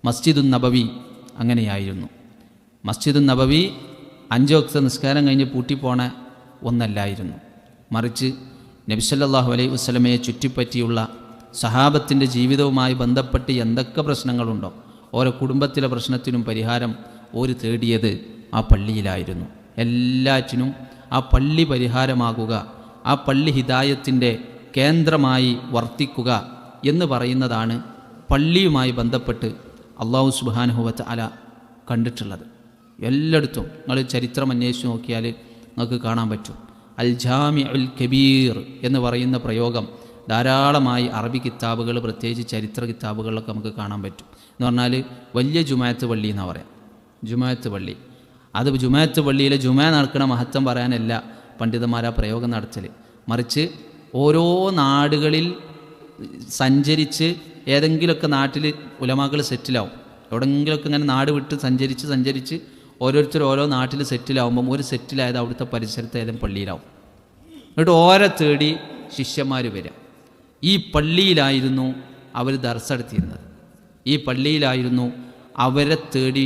മസ്ജിദുൻ നബവി അങ്ങനെയായിരുന്നു. മസ്ജിദുൻ നബവി 5 വക്ത നിസ്കാരം കഴിഞ്ഞ് പൂട്ടിപ്പോണ ഒന്നല്ലായിരുന്നു. മറിച്ച് നബി സല്ലല്ലാഹു അലൈഹി വസല്ലമയെ ചുറ്റിപ്പറ്റിയുള്ള സഹാബത്തിൻ്റെ ജീവിതവുമായി ബന്ധപ്പെട്ട് എന്തൊക്കെ പ്രശ്നങ്ങളുണ്ടോ ഓരോ കുടുംബത്തിലെ പ്രശ്നത്തിനും പരിഹാരം ഓര് തേടിയത് ആ പള്ളിയിലായിരുന്നു. എല്ലാറ്റിനും ആ പള്ളി പരിഹാരമാകുക, ആ പള്ളി ഹിദായത്തിൻ്റെ കേന്ദ്രമായി വർത്തിക്കുക എന്ന് പറയുന്നതാണ് പള്ളിയുമായി ബന്ധപ്പെട്ട് അല്ലാഹു സുബ്ഹാനഹു വ തആല കണ്ടിട്ടുള്ളത്. എല്ലായിടത്തും നിങ്ങൾ ചരിത്രം അന്വേഷിച്ച് നോക്കിയാൽ നിങ്ങൾക്ക് കാണാൻ പറ്റും. അൽ ജാമിഉൽ കബീർ എന്ന് പറയുന്ന പ്രയോഗം ധാരാളമായി അറബി കിതാബുകൾ, പ്രത്യേകിച്ച് ചരിത്ര കിതാബുകളിലൊക്കെ നമുക്ക് കാണാൻ പറ്റും. എന്ന് പറഞ്ഞാൽ വലിയ ജുമാഅത്ത് പള്ളി എന്നാണ് പറയാം. ജുമാഅത്ത് പള്ളി, അത് ജുമാഅത്ത് പള്ളിയിലെ ജുമാ നടക്കുന്ന മഹത്വം പറയാനല്ല പണ്ഡിതന്മാർ ആ പ്രയോഗം നടത്തൽ. മറിച്ച് ഓരോ നാടുകളിൽ സഞ്ചരിച്ച് ഏതെങ്കിലുമൊക്കെ നാട്ടിൽ ഉലമാക്കൾ സെറ്റിലാവും. എവിടെയെങ്കിലുമൊക്കെ ഇങ്ങനെ നാട് വിട്ട് സഞ്ചരിച്ച് ഓരോരുത്തർ ഓരോ നാട്ടിൽ സെറ്റിലാവുമ്പം ഒരു സെറ്റിലായത് അവിടുത്തെ പരിസരത്ത് ഏതെങ്കിലും പള്ളിയിലാവും. എന്നിട്ട് ഓരോ തേടി ശിഷ്യന്മാർ വരിക. ഈ പള്ളിയിലായിരുന്നു അവർ ദർസ് നടത്തിയിരുന്നത്. ഈ പള്ളിയിലായിരുന്നു അവരെ തേടി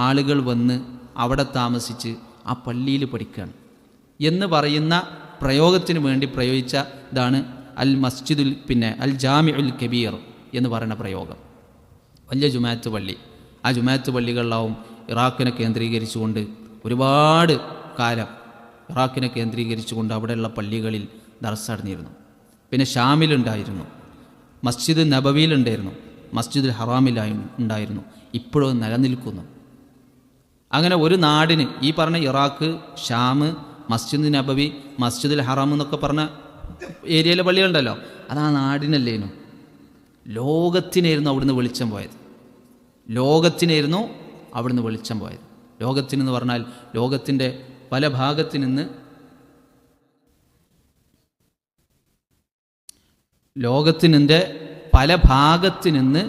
ആളുകൾ വന്ന് അവിടെ താമസിച്ച് ആ പള്ളിയിൽ പഠിക്കുകയാണ് എന്ന് പറയുന്ന പ്രയോഗത്തിന് വേണ്ടി പ്രയോഗിച്ച ഇതാണ് അൽ മസ്ജിദുൽ അൽ ജാമിഉൽ കബീർ എന്ന് പറയുന്ന പ്രയോഗം. വലിയ ജുമാഅത്ത് പള്ളി. ആ ജുമാഅത്ത് പള്ളികളിലാവും ഇറാഖിനെ കേന്ദ്രീകരിച്ചുകൊണ്ട് ഒരുപാട് കാലം ഇറാഖിനെ കേന്ദ്രീകരിച്ചുകൊണ്ട് അവിടെയുള്ള പള്ളികളിൽ ദർസ് നടന്നിരുന്നു. പിന്നെ ഷാമിലുണ്ടായിരുന്നു, മസ്ജിദ് നബവിയിലുണ്ടായിരുന്നു, മസ്ജിദുൽ ഹറാമിലായി ഉണ്ടായിരുന്നു. ഇപ്പോഴും നിലനിൽക്കുന്നു. അങ്ങനെ ഒരു നാടിന് ഈ പറഞ്ഞ ഇറാഖ്, ഷാം, മസ്ജിദ് നബവി, മസ്ജിദുൽ ഹറാം എന്നൊക്കെ പറഞ്ഞ ഏരിയയിലെ പള്ളികളുണ്ടല്ലോ, അത് ആ നാടിനല്ലേനു. ലോകത്തിനായിരുന്നു അവിടുന്ന് വെളിച്ചം പോയത്. ലോകത്തിനെന്ന് പറഞ്ഞാൽ ലോകത്തിൻ്റെ പല ഭാഗത്തു നിന്ന്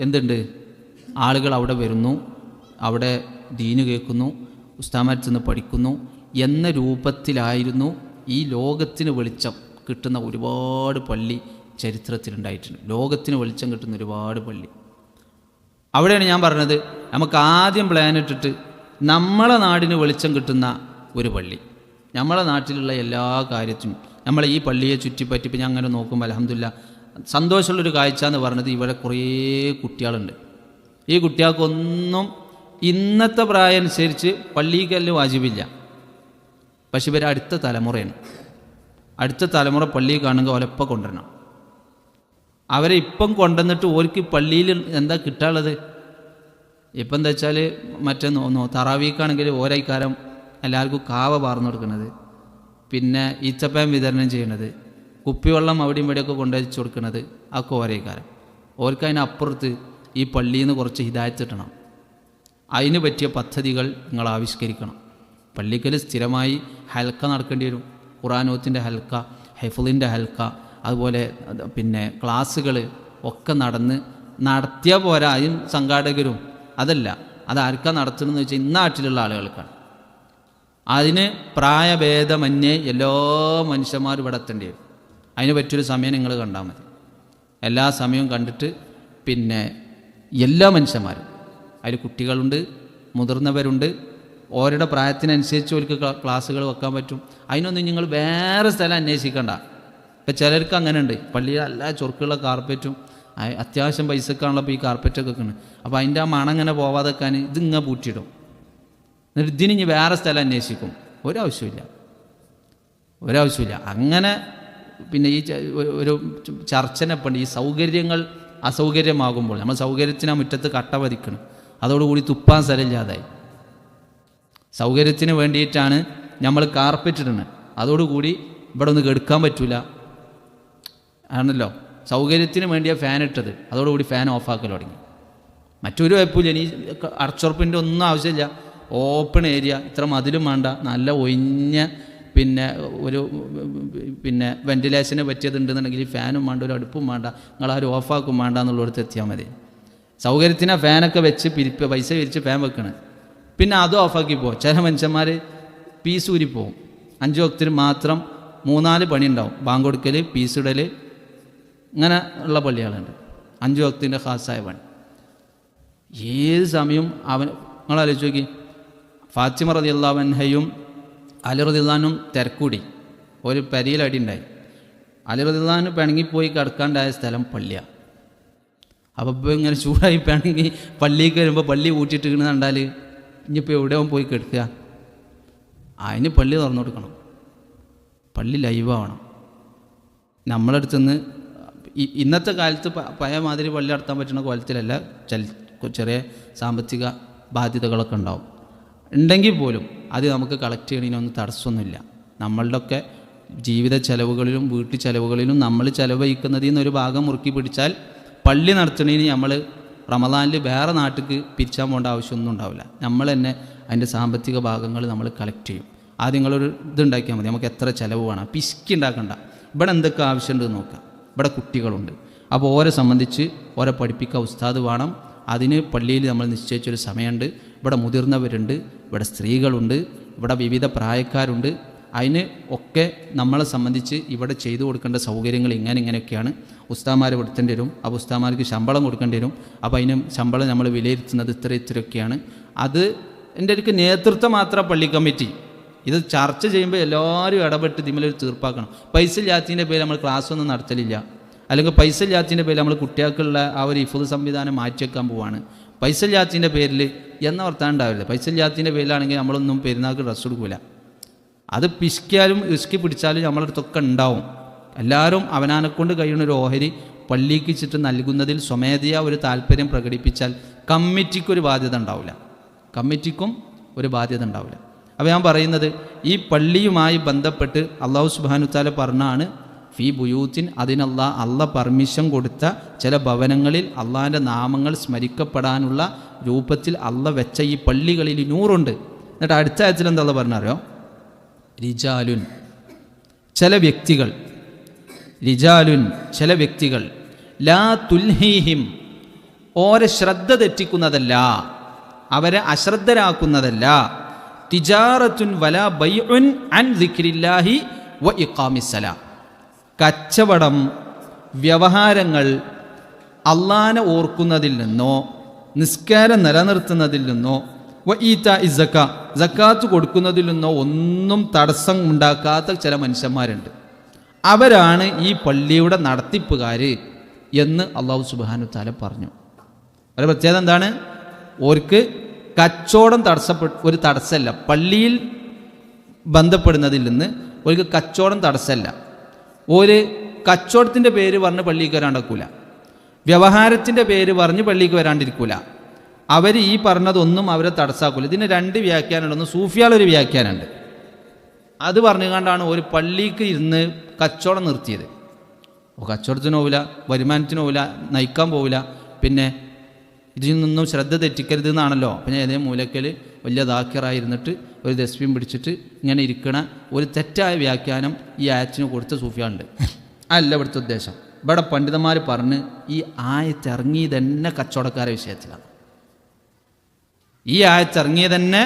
എന്തുണ്ട്, ആളുകൾ അവിടെ വരുന്നു, അവിടെ ദീന് കേൾക്കുന്നു, ഉസ്താദന്മാരിൽ നിന്ന് പഠിക്കുന്നു എന്ന രൂപത്തിലായിരുന്നു ഈ ലോകത്തിന് വെളിച്ചം കിട്ടുന്ന ഒരുപാട് പള്ളി ചരിത്രത്തിലുണ്ടായിട്ടുണ്ട്. ലോകത്തിന് വെളിച്ചം കിട്ടുന്ന ഒരുപാട് പള്ളി. അവിടെയാണ് ഞാൻ പറഞ്ഞത്, നമുക്ക് ആദ്യം പ്ലാൻ ഇട്ടിട്ട് നമ്മളെ നാടിന് വെളിച്ചം കിട്ടുന്ന ഒരു പള്ളി, നമ്മളെ നാട്ടിലുള്ള എല്ലാ കാര്യത്തിനും നമ്മളെ ഈ പള്ളിയെ ചുറ്റിപ്പറ്റിപ്പോൾ ഞാൻ അങ്ങനെ നോക്കുമ്പോൾ അൽഹംദുലില്ലാ സന്തോഷമുള്ളൊരു കാഴ്ച എന്ന് പറഞ്ഞത് ഇവിടെ കുറേ കുട്ടികളുണ്ട്. ഈ കുട്ടികൾക്കൊന്നും ഇന്നത്തെ പ്രായം അനുസരിച്ച് പള്ളിക്കല്ല് വാജിബില്ല. പക്ഷെ ഇവർ അടുത്ത തലമുറയാണ്. അടുത്ത തലമുറ പള്ളിയിൽ കാണുമ്പോൾ ഓലപ്പം കൊണ്ടുവരണം. അവരെ ഇപ്പം കൊണ്ടുവന്നിട്ട് ഓർക്ക് പള്ളിയിൽ എന്താ കിട്ടാനുള്ളത്? ഇപ്പം എന്താ വെച്ചാൽ മറ്റേ തറാവീക്കാണെങ്കിൽ ഓരൈക്കാരം എല്ലാവർക്കും കാവ പാർന്നു കൊടുക്കുന്നത്, പിന്നെ ഈച്ചപ്പയം വിതരണം ചെയ്യണത്, കുപ്പിവെള്ളം അവിടെയും ഇവിടെയൊക്കെ കൊണ്ടുവച്ച് കൊടുക്കുന്നത്, അതൊക്കെ ഓരോ കാര്യം. ഓർക്ക് അതിനപ്പുറത്ത് ഈ പള്ളിയിൽ നിന്ന് കുറച്ച് ഹിദായത്ത് കിട്ടണം. അതിന് പറ്റിയ പദ്ധതികൾ നിങ്ങൾ ആവിഷ്കരിക്കണം. പള്ളിക്കൽ സ്ഥിരമായി ഹൽക്ക നടക്കേണ്ടി വരും. ഖുർആനോത്തിൻ്റെ ഹൽക്ക, ഹെഫ്ളിൻ്റെ ഹൽക്ക, അതുപോലെ പിന്നെ ക്ലാസ്സുകൾ ഒക്കെ നടത്തിയാൽ പോരാ. അതിന് സംഘാടകരും അതല്ല, അതാർക്കാണ് നടത്തണമെന്ന് വെച്ചാൽ ഇന്നാട്ടിലുള്ള ആളുകൾക്കാണ്. അതിന് പ്രായഭേദമന്യേ എല്ലാ മനുഷ്യന്മാരും ഇവിടെ എത്തേണ്ടി വരും. അതിന് പറ്റിയൊരു സമയം നിങ്ങൾ കണ്ടാൽ മതി. എല്ലാ സമയവും കണ്ടിട്ട് പിന്നെ എല്ലാ മനുഷ്യന്മാരും, അതിൽ കുട്ടികളുണ്ട്, മുതിർന്നവരുണ്ട്, ഓരുടെ പ്രായത്തിനനുസരിച്ച് അവർക്ക് ക്ലാസ്സുകൾ വെക്കാൻ പറ്റും. അതിനൊന്നും നിങ്ങൾ വേറെ സ്ഥലം അന്വേഷിക്കണ്ട. ഇപ്പം ചിലർക്ക് അങ്ങനെ ഉണ്ട്, പള്ളിയിൽ എല്ലാ ചൊറുക്കുള്ള കാർപ്പറ്റും അത്യാവശ്യം പൈസക്കാണല്ലോ ഇപ്പോൾ ഈ കാർപ്പറ്റൊക്കെ വെക്കുന്നത്. അപ്പോൾ അതിൻ്റെ ആ മണം ഇങ്ങനെ പോവാതെ വെക്കാൻ ഇതിങ്ങനെ പൂട്ടിയിടും. എന്നിട്ട് ഇതിന് ഇനി വേറെ സ്ഥലം അന്വേഷിക്കും. ഒരാവശ്യമില്ല. അങ്ങനെ പിന്നെ ഈ ഒരു ചർച്ചനെപ്പണ്ട് ഈ സൗകര്യങ്ങൾ അസൗകര്യമാകുമ്പോൾ നമ്മൾ സൗകര്യത്തിന് ആ മുറ്റത്ത് കട്ട പതിക്കണം, അതോടുകൂടി തുപ്പാൻ സ്ഥലമില്ലാതായി. സൗകര്യത്തിന് വേണ്ടിയിട്ടാണ് നമ്മൾ കാർപ്പറ്റ് ഇടുന്നത്, അതോടുകൂടി ഇവിടെ ഒന്ന് കെടുക്കാൻ പറ്റില്ല ആണല്ലോ. സൗകര്യത്തിന് വേണ്ടിയാണ് ഫാൻ ഇട്ടത്, അതോടുകൂടി ഫാൻ ഓഫാക്കൽ തുടങ്ങി. മറ്റൊരു കുഴപ്പമില്ല, ഇനി അടച്ചുറപ്പിൻ്റെ ഒന്നും ആവശ്യമില്ല. ഓപ്പൺ ഏരിയ, ഇത്ര മതിലും വേണ്ട, നല്ല ഒഴിഞ്ഞ പിന്നെ വെന്റിലേഷന് പറ്റിയതുണ്ടെന്നുണ്ടെങ്കിൽ ഫാനും വേണ്ട, ഒരു അടുപ്പും വേണ്ട, നിങ്ങളാരും ഓഫാക്കും വേണ്ട എന്നുള്ളിടത്ത് എത്തിയാൽ മതി. സൗകര്യത്തിന് ഫാനൊക്കെ വെച്ച് പൈസ പിരിച്ച് ഫാൻ വെക്കണം, പിന്നെ അതും ഓഫാക്കി പോകും. ചില മനുഷ്യന്മാർ പീസൂരിപ്പോവും. 5 വക്തിന് മാത്രം 3-4 പണി ഉണ്ടാവും. ബാങ്ക് കൊടുക്കൽ, പീസിടൽ, ഇങ്ങനെ ഉള്ള പള്ളികളുണ്ട്. 5 വക്തിൻ്റെ ഖാസായ പണി. ഏത് സമയം നിങ്ങൾ ആലോചിച്ച് നോക്കി, ഫാത്തിമ റളിയല്ലാഹു അൻഹയും അലി റളിയല്ലാഹു അൻഹും തിരക്കൂടി, ഒരു പരിയിലടി ഉണ്ടായി. അലി റളിയല്ലാഹു അൻഹു പിണങ്ങിപ്പോയി കിടക്കാണ്ടായ സ്ഥലം പള്ളിയാണ്. അപ്പോൾ ഇപ്പോൾ ഇങ്ങനെ ചൂടായി പിണങ്ങി പള്ളിയിൽ കയറുമ്പോൾ പള്ളി കൂട്ടിയിട്ട് കണ്ടാൽ ഇനിയിപ്പോൾ എവിടെ പോയി കിടക്കുക? അതിന് പള്ളി തുറന്നു കൊടുക്കണം, പള്ളി ലൈവാവണം. നമ്മളടുത്തുനിന്ന് ഇന്നത്തെ കാലത്ത് പഴയ മാതിരി പള്ളി നടത്താൻ പറ്റുന്ന കോലത്തിലല്ല. ചെറിയ സാമ്പത്തിക ബാധ്യതകളൊക്കെ ഉണ്ടാവും. ഉണ്ടെങ്കിൽ പോലും അത് നമുക്ക് കളക്ട് ചെയ്യണതിനൊന്നും തടസ്സമൊന്നുമില്ല. നമ്മളുടെയൊക്കെ ജീവിത ചെലവുകളിലും വീട്ടു ചെലവുകളിലും നമ്മൾ ചെലവഴിക്കുന്നതിൽ നിന്നൊരു ഭാഗം മുറുക്കി പിടിച്ചാൽ പള്ളി നടത്തണതിന് നമ്മൾ റമദാനിൽ വേറെ നാട്ടിലേക്ക് പിരിച്ചാൻ പോകേണ്ട ആവശ്യമൊന്നും ഉണ്ടാവില്ല. നമ്മൾ തന്നെ അതിൻ്റെ സാമ്പത്തിക ഭാഗങ്ങൾ നമ്മൾ കളക്ട് ചെയ്യും. ആദ്യം നിങ്ങളൊരു ഇതുണ്ടാക്കിയാൽ മതി, നമുക്ക് എത്ര ചിലവ് വേണം, പിശുക്കി ഉണ്ടാക്കണ്ട. ഇവിടെ എന്തൊക്കെ ആവശ്യമുണ്ടെന്ന് നോക്കാം. ഇവിടെ കുട്ടികളുണ്ട്, അപ്പോൾ ഓരെ സംബന്ധിച്ച് ഓരെ പഠിപ്പിക്കാൻ ഉസ്താദ് വേണം. അതിന് പള്ളിയിൽ നമ്മൾ നിശ്ചയിച്ചൊരു സമയമുണ്ട്. ഇവിടെ മുതിർന്നവരുണ്ട്, ഇവിടെ സ്ത്രീകളുണ്ട്, ഇവിടെ വിവിധ പ്രായക്കാരുണ്ട്. അതിന് ഒക്കെ നമ്മളെ സംബന്ധിച്ച് ഇവിടെ ചെയ്തു കൊടുക്കേണ്ട സൗകര്യങ്ങൾ ഇങ്ങനെയൊക്കെയാണ്. ഉസ്താദന്മാരെ കൊടുക്കേണ്ടി വരും, അപ്പോൾ ഉസ്താദന്മാർക്ക് ശമ്പളം കൊടുക്കേണ്ടി വരും. അപ്പോൾ അതിന് ശമ്പളം നമ്മൾ വിലയിരുത്തുന്നത് ഇത്രയൊക്കെയാണ്. അത് എൻ്റെ അടുക്ക് നേതൃത്വം മാത്രം പള്ളി കമ്മിറ്റി ഇത് ചർച്ച ചെയ്യുമ്പോൾ എല്ലാവരും ഇടപെട്ട് ഇതിമേലൊരു തീർപ്പാക്കണം. പൈസ ഇല്ലാത്തതിൻ്റെ പേര് നമ്മൾ ക്ലാസ്സൊന്നും നടത്തലില്ല, അല്ലെങ്കിൽ പൈസ ഇല്ലാത്തതിൻ്റെ പേരിൽ നമ്മൾ കുട്ടികൾക്കുള്ള ആ ഒരു ഹിഫ്ള് സംവിധാനം മാറ്റിവെക്കാൻ പോവാണ്. പൈസ ഇല്ലാത്തതിൻ്റെ പേരിൽ എന്ന വർത്താനം ഉണ്ടാവില്ല. പൈസ ഇല്ലാത്തതിൻ്റെ പേരിലാണെങ്കിൽ നമ്മളൊന്നും പെരുന്നാൾക്ക് ഡ്രസ്സ് കൊടുക്കില്ല. അത് പിശിക്കാലും ഇഷ്കി പിടിച്ചാലും നമ്മളെ അടുത്തൊക്കെ ഉണ്ടാവും. എല്ലാവരും അവനാനെക്കൊണ്ട് കഴിയുന്ന ഒരു ഓഹരി പള്ളിക്ക് ചുറ്റും നൽകുന്നതിൽ സ്വമേധയാ ഒരു താല്പര്യം പ്രകടിപ്പിച്ചാൽ കമ്മിറ്റിക്കൊരു ബാധ്യത ഉണ്ടാവില്ല. അപ്പോൾ ഞാൻ പറയുന്നത്, ഈ പള്ളിയുമായി ബന്ധപ്പെട്ട് അള്ളാഹു സുബ്ഹാനഹു വ തആല പറഞ്ഞാണ് ഫീ ബുയൂത്തിൻ, അള്ള പെർമിഷൻ കൊടുത്ത ചില ഭവനങ്ങളിൽ അള്ളാഹിൻ്റെ നാമങ്ങൾ സ്മരിക്കപ്പെടാനുള്ള രൂപത്തിൽ അള്ള വെച്ച ഈ പള്ളികളിൽ നൂറുണ്ട്. എന്നിട്ട് അടുത്ത ആയത്തിൽ എന്താ പറഞ്ഞറിയോ? റിജാലുൻ, ചില വ്യക്തികൾ ലാ തുൽഹീഹിം, ഓരെ ശ്രദ്ധ തെറ്റിക്കുന്നതല്ല, അവരെ അശ്രദ്ധരാക്കുന്നതല്ല. തിജാറത്തുൻ വലാ ബൈഉൻ അൻ ദിക്രില്ലാഹി വ ഇഖാമിസ്സലാ, കച്ചവടം, വ്യവഹാരങ്ങൾ അള്ളാനെ ഓർക്കുന്നതിൽ നിന്നോ നിസ്കാരം നിലനിർത്തുന്നതിൽ നിന്നോ വ ഈതാഇ സക്കാത്ത് കൊടുക്കുന്നതിൽ നിന്നോ ഒന്നും തടസ്സം ഉണ്ടാക്കാത്ത ചില മനുഷ്യന്മാരുണ്ട്. അവരാണ് ഈ പള്ളിയുടെ നടത്തിപ്പുകാർ എന്ന് അള്ളാഹു സുബ്ഹാനഹു വ തആല പറഞ്ഞു. ഒരു പ്രത്യേകത എന്താണ്? ഓർക്ക് കച്ചവടം ഒരു തടസ്സമല്ല. പള്ളിയിൽ ബന്ധപ്പെടുന്നതിൽ നിന്ന് ഓർക്ക് കച്ചവടം തടസ്സമല്ല. ഒരു കച്ചവടത്തിൻ്റെ പേര് പറഞ്ഞ് പള്ളിക്ക് വരാണ്ടിരിക്കൂല, വ്യവഹാരത്തിൻ്റെ പേര് പറഞ്ഞ് പള്ളിക്ക് വരാണ്ടിരിക്കൂല. അവർ ഈ പറഞ്ഞതൊന്നും അവരെ തടസ്സാക്കൂല. ഇതിന് 2 വ്യാഖ്യാനമുണ്ട്. ഒന്ന് സൂഫിയാളൊരു വ്യാഖ്യാനമുണ്ട്. അത് പറഞ്ഞുകൊണ്ടാണ് ഒരു പള്ളിക്ക് ഇരുന്ന് കച്ചവടം നിർത്തിയത്. കച്ചവടത്തിന് പോവില്ല, വരുമാനത്തിന് പോവില്ല, നയിക്കാൻ പോവില്ല. പിന്നെ ഇതിൽ നിന്നും ശ്രദ്ധ തെറ്റിക്കരുത് എന്നാണല്ലോ. പിന്നെ ഏതെങ്കിലും മൂലക്കൽ വലിയ ദാക്കിറായിരുന്നിട്ട് ഒരു ദസ്ബിൻ പിടിച്ചിട്ട് ഇങ്ങനെ ഇരിക്കണ ഒരു തെറ്റായ വ്യാഖ്യാനം ഈ ആയത്തിന് കൊടുത്ത സൂഫിയാളുണ്ട്. അല്ല ഇവിടുത്തെ ഉദ്ദേശം. ഇവിടെ പണ്ഡിതന്മാർ പറഞ്ഞ് ഈ ആയത്തിറങ്ങിയത് തന്നെ കച്ചവടക്കാരുടെ വിഷയത്തിലാണ്. ഈ ആയത്തിറങ്ങിയത് തന്നെ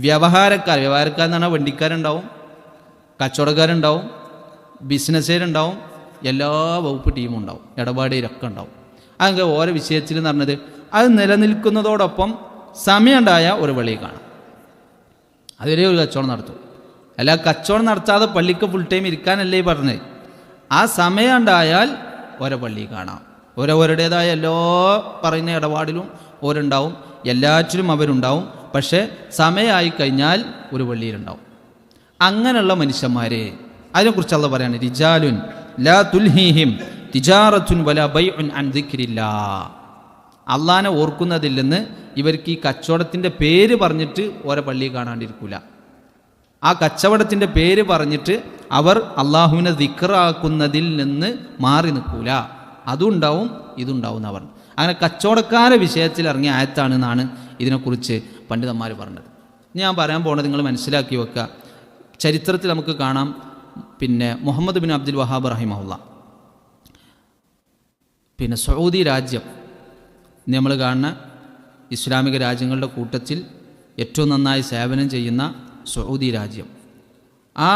വ്യവഹാരക്കാരെന്ന് പറഞ്ഞാൽ വണ്ടിക്കാരുണ്ടാവും, കച്ചവടക്കാരുണ്ടാവും, ബിസിനസ്സുകാരുണ്ടാവും, എല്ലാ വകുപ്പ് ടീമും ഉണ്ടാവും, ഇടപാടിലൊക്കെ ഉണ്ടാവും. അങ്ങനെ ഓരോ വിഷയത്തിൽ എന്ന് പറഞ്ഞത് അത് നിലനിൽക്കുന്നതോടൊപ്പം സമയമുണ്ടായ ഒരു വെളി കാണാം, അതുവരെ ഒരു കച്ചവടം നടത്തും. അല്ല കച്ചവടം നടത്താതെ പള്ളിക്ക് ഫുൾ ടൈം ഇരിക്കാനല്ലേ പറഞ്ഞത്. ആ സമയം ഉണ്ടായാൽ ഓരോ പള്ളി കാണാം. ഓരോരുടേതായ എല്ലാ പറയുന്ന ഇടപാടിലും ഓരുണ്ടാവും, എല്ലാറ്റിലും അവരുണ്ടാവും. പക്ഷേ സമയമായി കഴിഞ്ഞാൽ ഒരു പള്ളിയിലുണ്ടാവും. അങ്ങനെയുള്ള മനുഷ്യന്മാരെ അതിനെക്കുറിച്ച് അള്ളാഹ് പറയാണ്, റിജാലുൻ ലാ തുൽഹീഹിം തിജാറത്തുൻ വലാ ബൈഉൻ അൻ ദിക്രില്ലാഹ്. അള്ളാഹനെ ഓർക്കുന്നതില്ലെന്ന് ഇവർക്ക് ഈ കച്ചവടത്തിൻ്റെ പേര് പറഞ്ഞിട്ട് ഓരോ പള്ളി കാണാണ്ടിരിക്കൂല. ആ കച്ചവടത്തിൻ്റെ പേര് പറഞ്ഞിട്ട് അവർ അള്ളാഹുവിനെ ദിക്റാക്കുന്നതിൽ നിന്ന് മാറി നിൽക്കൂല. അതുണ്ടാവും ഇതുണ്ടാവും എന്ന് പറഞ്ഞു. അങ്ങനെ കച്ചവടക്കാരുടെ വിഷയത്തിൽ ഇറങ്ങിയ ആയത്താണെന്നാണ് ഇതിനെക്കുറിച്ച് പണ്ഡിതന്മാർ പറഞ്ഞത്. ഞാൻ പറയാൻ പോകുന്നത് നിങ്ങൾ മനസ്സിലാക്കി വെക്കുക. ചരിത്രത്തിൽ നമുക്ക് കാണാം, പിന്നെ മുഹമ്മദ് ബിൻ അബ്ദുൽ വഹാബ് റഹിമഹുള്ള, പിന്നെ സൗദി രാജ്യം നമ്മൾ കാണുന്ന ഇസ്ലാമിക രാജ്യങ്ങളുടെ കൂട്ടത്തിൽ ഏറ്റവും നന്നായി സേവനം ചെയ്യുന്ന സൗദി രാജ്യം, ആ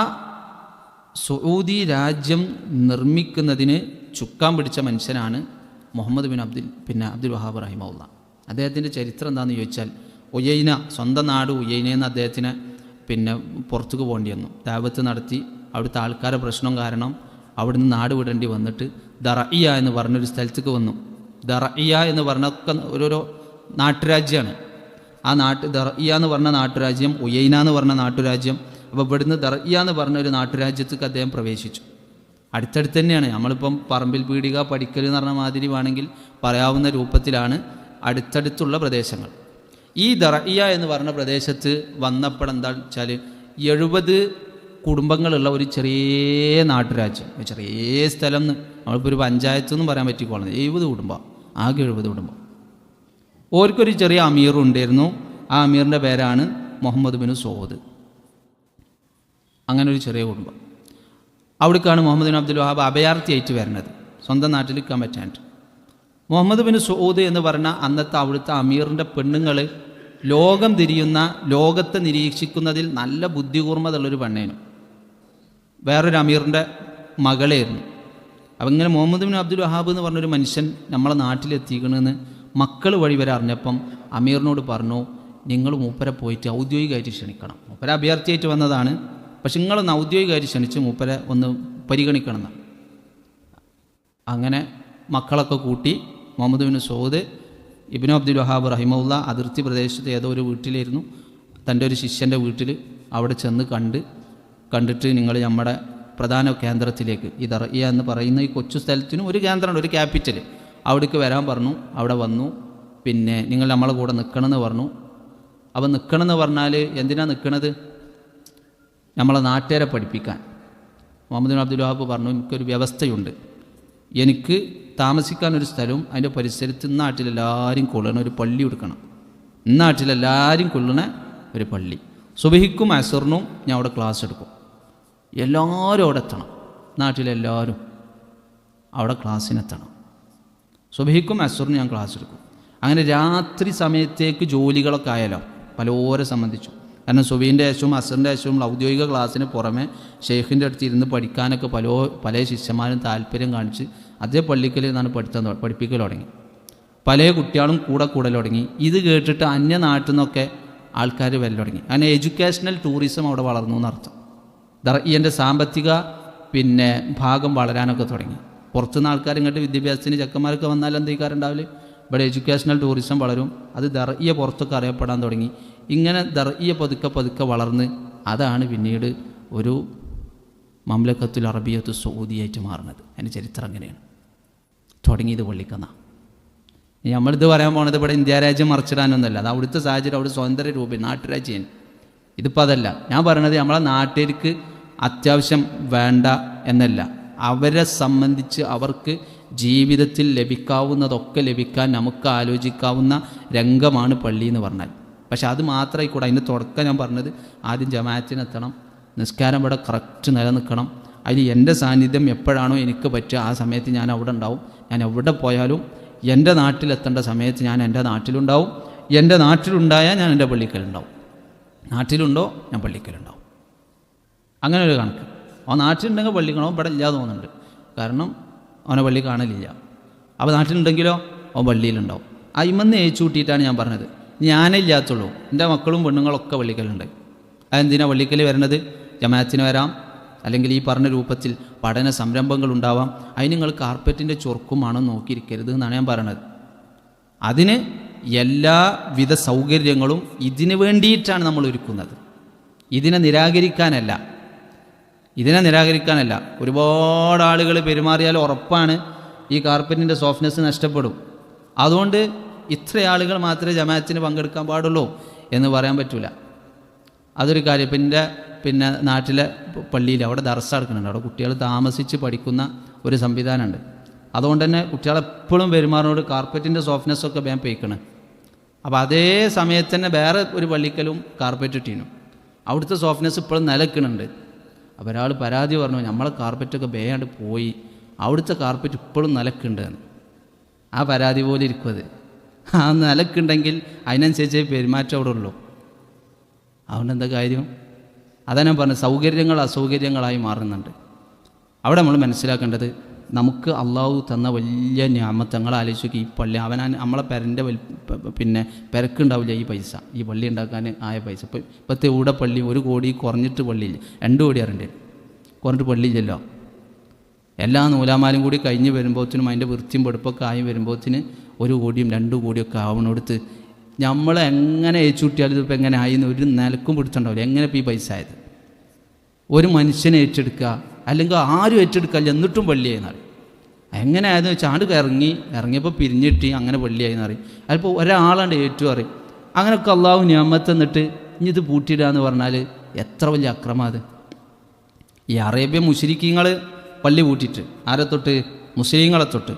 സൗദി രാജ്യം നിർമ്മിക്കുന്നതിന് ചുക്കാൻ പിടിച്ച മനുഷ്യനാണ് മുഹമ്മദ് ബിൻ അബ്ദുൽ വഹാബ് റഹിമഹുള്ള. അദ്ദേഹത്തിൻ്റെ ചരിത്രം എന്താണെന്ന് ചോദിച്ചാൽ, ഉയൈന, സ്വന്തം നാട് ഉയൈനയെന്ന് അദ്ദേഹത്തിന് പിന്നെ പുറത്തേക്ക് പോകേണ്ടി വന്നു. ദഅവത്ത് നടത്തി അവിടുത്തെ ആൾക്കാരുടെ പ്രശ്നം കാരണം അവിടുന്ന് നാട് വിടേണ്ടി വന്നിട്ട് ദറഇയ എന്ന് പറഞ്ഞൊരു സ്ഥലത്തേക്ക് വന്നു. ദറഇയ എന്ന് പറഞ്ഞൊക്കെ ഓരോരോ നാട്ടുരാജ്യമാണ്. ആ ദറഇയ എന്ന് പറഞ്ഞ നാട്ടുരാജ്യം, ഉയൈന എന്ന് പറഞ്ഞ നാട്ടുരാജ്യം. അപ്പോൾ ഇവിടുന്ന് ദറഇയ എന്ന് പറഞ്ഞ ഒരു നാട്ടുരാജ്യത്തേക്ക് അദ്ദേഹം പ്രവേശിച്ചു. അടുത്തടുത്ത് തന്നെയാണ്. നമ്മളിപ്പം പറമ്പിൽ പീടിക പഠിക്കൽ എന്ന് പറഞ്ഞ മാതിരി വേണമെങ്കിൽ പറയാവുന്ന രൂപത്തിലാണ് അടുത്തടുത്തുള്ള പ്രദേശങ്ങൾ. ഈ ദറഇയ എന്ന് പറഞ്ഞ പ്രദേശത്ത് വന്നപ്പോൾ എന്താ വെച്ചാൽ 70 കുടുംബങ്ങളുള്ള ഒരു ചെറിയ നാട്ടുരാജ്യം, ചെറിയ സ്ഥലം. നമ്മളിപ്പോൾ ഒരു പഞ്ചായത്തൊന്നും പറയാൻ പറ്റിക്കോളുന്നത് 70 കുടുംബം, ആകെ 70 കുടുംബം. ഓർക്കൊരു ചെറിയ അമീറും ഉണ്ടായിരുന്നു. ആ അമീറിൻ്റെ പേരാണ് മുഹമ്മദ് ബിൻ സൗദ്. അങ്ങനെ ഒരു ചെറിയ കുടുംബം. അവിടേക്കാണ് മുഹമ്മദ് ബിൻ അബ്ദുൽ വഹാബ് അഭയാർത്ഥിയായിട്ട് വരുന്നത്, സ്വന്തം നാട്ടിൽ നിൽക്കാൻ പറ്റാണ്ട്. മുഹമ്മദ് ബിൻ സൗദ് എന്ന് പറഞ്ഞ അന്നത്തെ അവിടുത്തെ അമീറിൻ്റെ പെണ്ണുങ്ങൾ ലോകം തിരിയുന്ന, ലോകത്തെ നിരീക്ഷിക്കുന്നതിൽ നല്ല ബുദ്ധികൂർമ്മതയുള്ളൊരു പെണ്ണേനു. വേറൊരു അമീറിൻ്റെ മകളായിരുന്നു. അപ്പം ഇങ്ങനെ മുഹമ്മദ് ബിൻ അബ്ദുൽ വഹാബ് എന്ന് പറഞ്ഞൊരു മനുഷ്യൻ നമ്മളെ നാട്ടിലെത്തിക്കണമെന്ന് മക്കൾ വഴി വരെ അറിഞ്ഞപ്പം അമീറിനോട് പറഞ്ഞു, നിങ്ങൾ മൂപ്പരെ പോയിട്ട് ഔദ്യോഗികമായിട്ട് ക്ഷണിക്കണം. മൂപ്പരെ അഭയാർത്ഥിയായിട്ട് വന്നതാണ്, പക്ഷെ നിങ്ങളൊന്ന് ഔദ്യോഗികമായിട്ട് ക്ഷണിച്ച് മൂപ്പരെ ഒന്ന് പരിഗണിക്കണം എന്നാണ്. അങ്ങനെ മക്കളൊക്കെ കൂട്ടി മുഹമ്മദ് ബിൻ സൗദ് ഇബ്നു അബ്ദുൽ വഹാബ് റഹിമഹുള്ള അതിർത്തി പ്രദേശത്ത് ഏതോ ഒരു വീട്ടിലായിരുന്നു, തൻ്റെ ഒരു ശിഷ്യൻ്റെ വീട്ടിൽ. അവിടെ ചെന്ന് കണ്ടിട്ട് നിങ്ങൾ നമ്മുടെ പ്രധാന കേന്ദ്രത്തിലേക്ക്, ഈ ദറഇയ എന്ന് പറയുന്ന ഈ കൊച്ചു സ്ഥലത്തിനും ഒരു കേന്ദ്രമുണ്ട്, ഒരു ക്യാപിറ്റൽ, അവിടേക്ക് വരാൻ പറഞ്ഞു. അവിടെ വന്നു. പിന്നെ നിങ്ങൾ നമ്മളെ കൂടെ നിൽക്കണമെന്ന് പറഞ്ഞു. അപ്പം നിൽക്കണമെന്ന് പറഞ്ഞാൽ എന്തിനാണ് നിൽക്കണത്? നമ്മളെ നാട്ടുകാരെ പഠിപ്പിക്കാൻ. മുഹമ്മദ് ബിൻ അബ്ദുൽ വഹാബ് പറഞ്ഞു, എനിക്കൊരു വ്യവസ്ഥയുണ്ട്. എനിക്ക് താമസിക്കാനൊരു സ്ഥലവും അതിൻ്റെ പരിസരത്ത് നാട്ടിലെല്ലാവരും കൊള്ളണ ഒരു പള്ളി കൊടുക്കണം. നാട്ടിലെല്ലാവരും കൊള്ളണ ഒരു പള്ളി. സുബഹിക്കും അസറിനും ഞാൻ അവിടെ ക്ലാസ് എടുക്കും. എല്ലാവരും അവിടെ എത്തണം, നാട്ടിലെല്ലാവരും അവിടെ ക്ലാസ്സിനെത്തണം. സുബഹിക്കും അസറിനും ഞാൻ ക്ലാസ് എടുക്കും. അങ്ങനെ രാത്രി സമയത്തേക്ക് ജോലികളൊക്കെ ആയാലോ പലരെ സംബന്ധിച്ചു. കാരണം സുബഹിൻ്റെ ശേഷവും അസറിൻ്റെ ശേഷവും ഔദ്യോഗിക ക്ലാസ്സിന് പുറമെ ഷെയ്ഖിൻ്റെ അടുത്ത് ഇരുന്ന് പഠിക്കാനൊക്കെ പല ശിഷ്യന്മാരും താല്പര്യം കാണിച്ച് അതേ പള്ളിക്കൽ നിന്നാണ് പഠിപ്പിക്കൽ തുടങ്ങി. പല കുട്ടികളും കൂടൽ തുടങ്ങി. ഇത് കേട്ടിട്ട് അന്യ നാട്ടിൽ നിന്നൊക്കെ ആൾക്കാർ വരൽ തുടങ്ങി. അങ്ങനെ എഡ്യൂക്കേഷണൽ ടൂറിസം അവിടെ വളർന്നു എന്നർത്ഥം. ദറഇയൻ്റെ സാമ്പത്തിക ഭാഗം വളരാനൊക്കെ തുടങ്ങി. പുറത്തുനിന്ന് ആൾക്കാർ ഇങ്ങോട്ട് വിദ്യാഭ്യാസത്തിന് ചെക്കന്മാരൊക്കെ വന്നാൽ എന്തെയ്ക്കാറുണ്ടാവില്ല, ഇവിടെ എഡ്യൂക്കേഷണൽ ടൂറിസം വളരും. അത് ദറഇയ പുറത്തൊക്കെ അറിയപ്പെടാൻ തുടങ്ങി. ഇങ്ങനെ ദറഇയ പതുക്കെ വളർന്ന് അതാണ് പിന്നീട് ഒരു മംലക്കത്തുൽ അറബിയത്തു സൗദിയായിട്ട് മാറുന്നത്. അതിൻ്റെ ചരിത്രം അങ്ങനെയാണ്. തുടങ്ങിയത് പള്ളിക്കന്ന. നമ്മളിത് പറയാൻ പോണത് ഇവിടെ ഇന്ത്യ രാജ്യം മറിച്ചിടാനൊന്നുമല്ല. അത് അവിടുത്തെ സാഹചര്യം, അവിടെ സ്വതന്ത്ര രൂപം നാട്ടുരാജ്യം. ഇതിപ്പോൾ അതല്ല ഞാൻ പറയണത്. നമ്മളെ നാട്ടിലേക്ക് അത്യാവശ്യം വേണ്ട എന്നല്ല, അവരെ സംബന്ധിച്ച് അവർക്ക് ജീവിതത്തിൽ ലഭിക്കാവുന്നതൊക്കെ ലഭിക്കാൻ നമുക്ക് ആലോചിക്കാവുന്ന രംഗമാണ് പള്ളി എന്ന് പറഞ്ഞാൽ. പക്ഷെ അത് മാത്രമായിക്കൂടെ. അതിൻ്റെ തുടക്കം ഞാൻ പറഞ്ഞത് ആദ്യം ജമാഅത്തിനെത്തണം, നിസ്കാരം ഇവിടെ കറക്റ്റ് നിലനിൽക്കണം. അതിൽ എൻ്റെ സാന്നിധ്യം എപ്പോഴാണോ എനിക്ക് പറ്റുക ആ സമയത്ത് ഞാൻ അവിടെ ഉണ്ടാവും. ഞാൻ എവിടെ പോയാലും എൻ്റെ നാട്ടിലെത്തേണ്ട സമയത്ത് ഞാൻ എൻ്റെ നാട്ടിലുണ്ടാവും. എൻ്റെ നാട്ടിലുണ്ടായാൽ ഞാൻ എൻ്റെ പള്ളിക്കലുണ്ടാവും. നാട്ടിലുണ്ടോ ഞാൻ പള്ളിക്കലുണ്ടാവും. അങ്ങനെ ഒരു കണക്ക്. അവൻ നാട്ടിലുണ്ടെങ്കിൽ പള്ളിക്കണോ ഇവിടെ ഇല്ലാതെ തോന്നുന്നുണ്ട്. കാരണം അവനെ പള്ളി കാണലില്ല. അപ്പോൾ നാട്ടിലുണ്ടെങ്കിലോ അവൻ പള്ളിയിലുണ്ടാവും. അയിമന്ന് ഏച്ചു കൂട്ടിയിട്ടാണ് ഞാൻ പറഞ്ഞത്. ഞാനേ ഇല്ലാത്തുള്ളൂ, എൻ്റെ മക്കളും പെണ്ണുങ്ങളൊക്കെ പള്ളിക്കലുണ്ട്. അതെന്തിനാണ് പള്ളിക്കൽ വരണത്? ജമാഅത്തിന് വരാം, അല്ലെങ്കിൽ ഈ പറഞ്ഞ രൂപത്തിൽ പഠന സംരംഭങ്ങൾ ഉണ്ടാവാം. അതിന് നിങ്ങൾ കാർപ്പറ്റിൻ്റെ ചൊർക്കുമാണോ നോക്കിയിരിക്കരുത് എന്നാണ് ഞാൻ പറയണത്. അതിന് എല്ലാവിധ സൗകര്യങ്ങളും ഇതിനു വേണ്ടിയിട്ടാണ് നമ്മൾ ഒരുക്കുന്നത്. ഇതിനെ നിരാകരിക്കാനല്ല. ഒരുപാട് ആളുകൾ പെരുമാറിയാൽ ഉറപ്പാണ് ഈ കാർപ്പറ്റിൻ്റെ സോഫ്റ്റ്നെസ് നഷ്ടപ്പെടും. അതുകൊണ്ട് ഇത്ര ആളുകൾ മാത്രമേ ജമാഅത്തിന് പങ്കെടുക്കാൻ പാടുള്ളൂ എന്ന് പറയാൻ പറ്റില്ല. അതൊരു കാര്യം. പിന്നെ നാട്ടിലെ പള്ളിയിൽ അവിടെ ദർസ എടുക്കുന്നുണ്ട്. അവിടെ കുട്ടികൾ താമസിച്ച് പഠിക്കുന്ന ഒരു സംവിധാനമുണ്ട്. അതുകൊണ്ട് തന്നെ കുട്ടികളെപ്പോഴും പെരുമാറുന്നോട് കാർപ്പറ്റിൻ്റെ സോഫ്റ്റ്നെസ്സൊക്കെ വേഗം പേയ്ക്കണം. അപ്പോൾ അതേ സമയത്ത് തന്നെ വേറെ ഒരു പള്ളിക്കലും കാർപ്പറ്റ് ഇട്ടീനും അവിടുത്തെ സോഫ്റ്റ്നെസ് ഇപ്പോഴും നിലക്കുന്നുണ്ട്. അപ്പോൾ ഒരാൾ പരാതി പറഞ്ഞു, നമ്മളെ കാർപ്പറ്റൊക്കെ വേഗം പോയി, അവിടുത്തെ കാർപ്പറ്റ് ഇപ്പോഴും നിലക്കുണ്ട് എന്ന്. ആ പരാതി പോലെ ഇരിക്കുമത്. ആ നിലക്കുണ്ടെങ്കിൽ അതിനനുസരിച്ച് പെരുമാറ്റം അവിടെ ഉള്ളൂ. അതുകൊണ്ട് എന്താ കാര്യം? അതാ ഞാൻ പറഞ്ഞത്, സൗകര്യങ്ങൾ അസൗകര്യങ്ങളായി മാറുന്നുണ്ട്. അവിടെ നമ്മൾ മനസ്സിലാക്കേണ്ടത്, നമുക്ക് അള്ളാഹു തന്ന വലിയ ഞാമത്തങ്ങൾ ആലോചിക്കുക. ഈ പള്ളി നമ്മളെ പെരൻ്റെ പെരക്കുണ്ടാവില്ല ഈ പൈസ, ഈ പള്ളി ഉണ്ടാക്കാൻ ആയ പൈസ. ഇപ്പോഴത്തെ ഇവിടെ പള്ളി 1 കോടി കുറഞ്ഞിട്ട് പള്ളിയില്ല, 2 കോടി അറിയണ്ടേ, കുറഞ്ഞിട്ട് പള്ളിയില്ലല്ലോ. എല്ലാ നൂലാമാലും കൂടി കഴിഞ്ഞ് വരുമ്പോഴത്തേനും അതിൻ്റെ വൃത്തിയും വെടുപ്പൊക്കെ ആയി വരുമ്പോഴത്തിന് 1 കോടിയും 2 കോടിയൊക്കെ ആവണോടുത്ത് നമ്മളെങ്ങനെ ഏച്ചുകൂട്ടിയാലും ഇതിപ്പോൾ എങ്ങനെ ആയിന്ന് ഒരു നിലക്കും പിടിച്ചിട്ടുണ്ടാവില്ല. എങ്ങനെ ഇപ്പോൾ ഈ പൈസ ആയത്? ഒരു മനുഷ്യനെ ഏറ്റെടുക്കുക, അല്ലെങ്കിൽ ആരും ഏറ്റെടുക്കില്ല, എന്നിട്ടും പള്ളിയായി എന്നറിയും. എങ്ങനെ ആയെന്ന് വെച്ചാൽ ഇറങ്ങിയപ്പോൾ പിരിഞ്ഞിട്ടി അങ്ങനെ പള്ളിയായി എന്നറിയും. അതിപ്പോൾ ഒരാളാണ്ട് ഏറ്റു അറിയും. അങ്ങനെയൊക്കെ അള്ളാഹു നിയമത്ത് എന്നിട്ട് ഇനി ഇത് പൂട്ടിയിടുക എന്ന് പറഞ്ഞാൽ എത്ര വലിയ അക്രമം അത്. ഈ അറേബ്യൻ മുശ്രിക്കീങ്ങൾ പള്ളി പൂട്ടിയിട്ട് ആരെ തൊട്ട്? മുസ്ലിങ്ങളെ തൊട്ട്.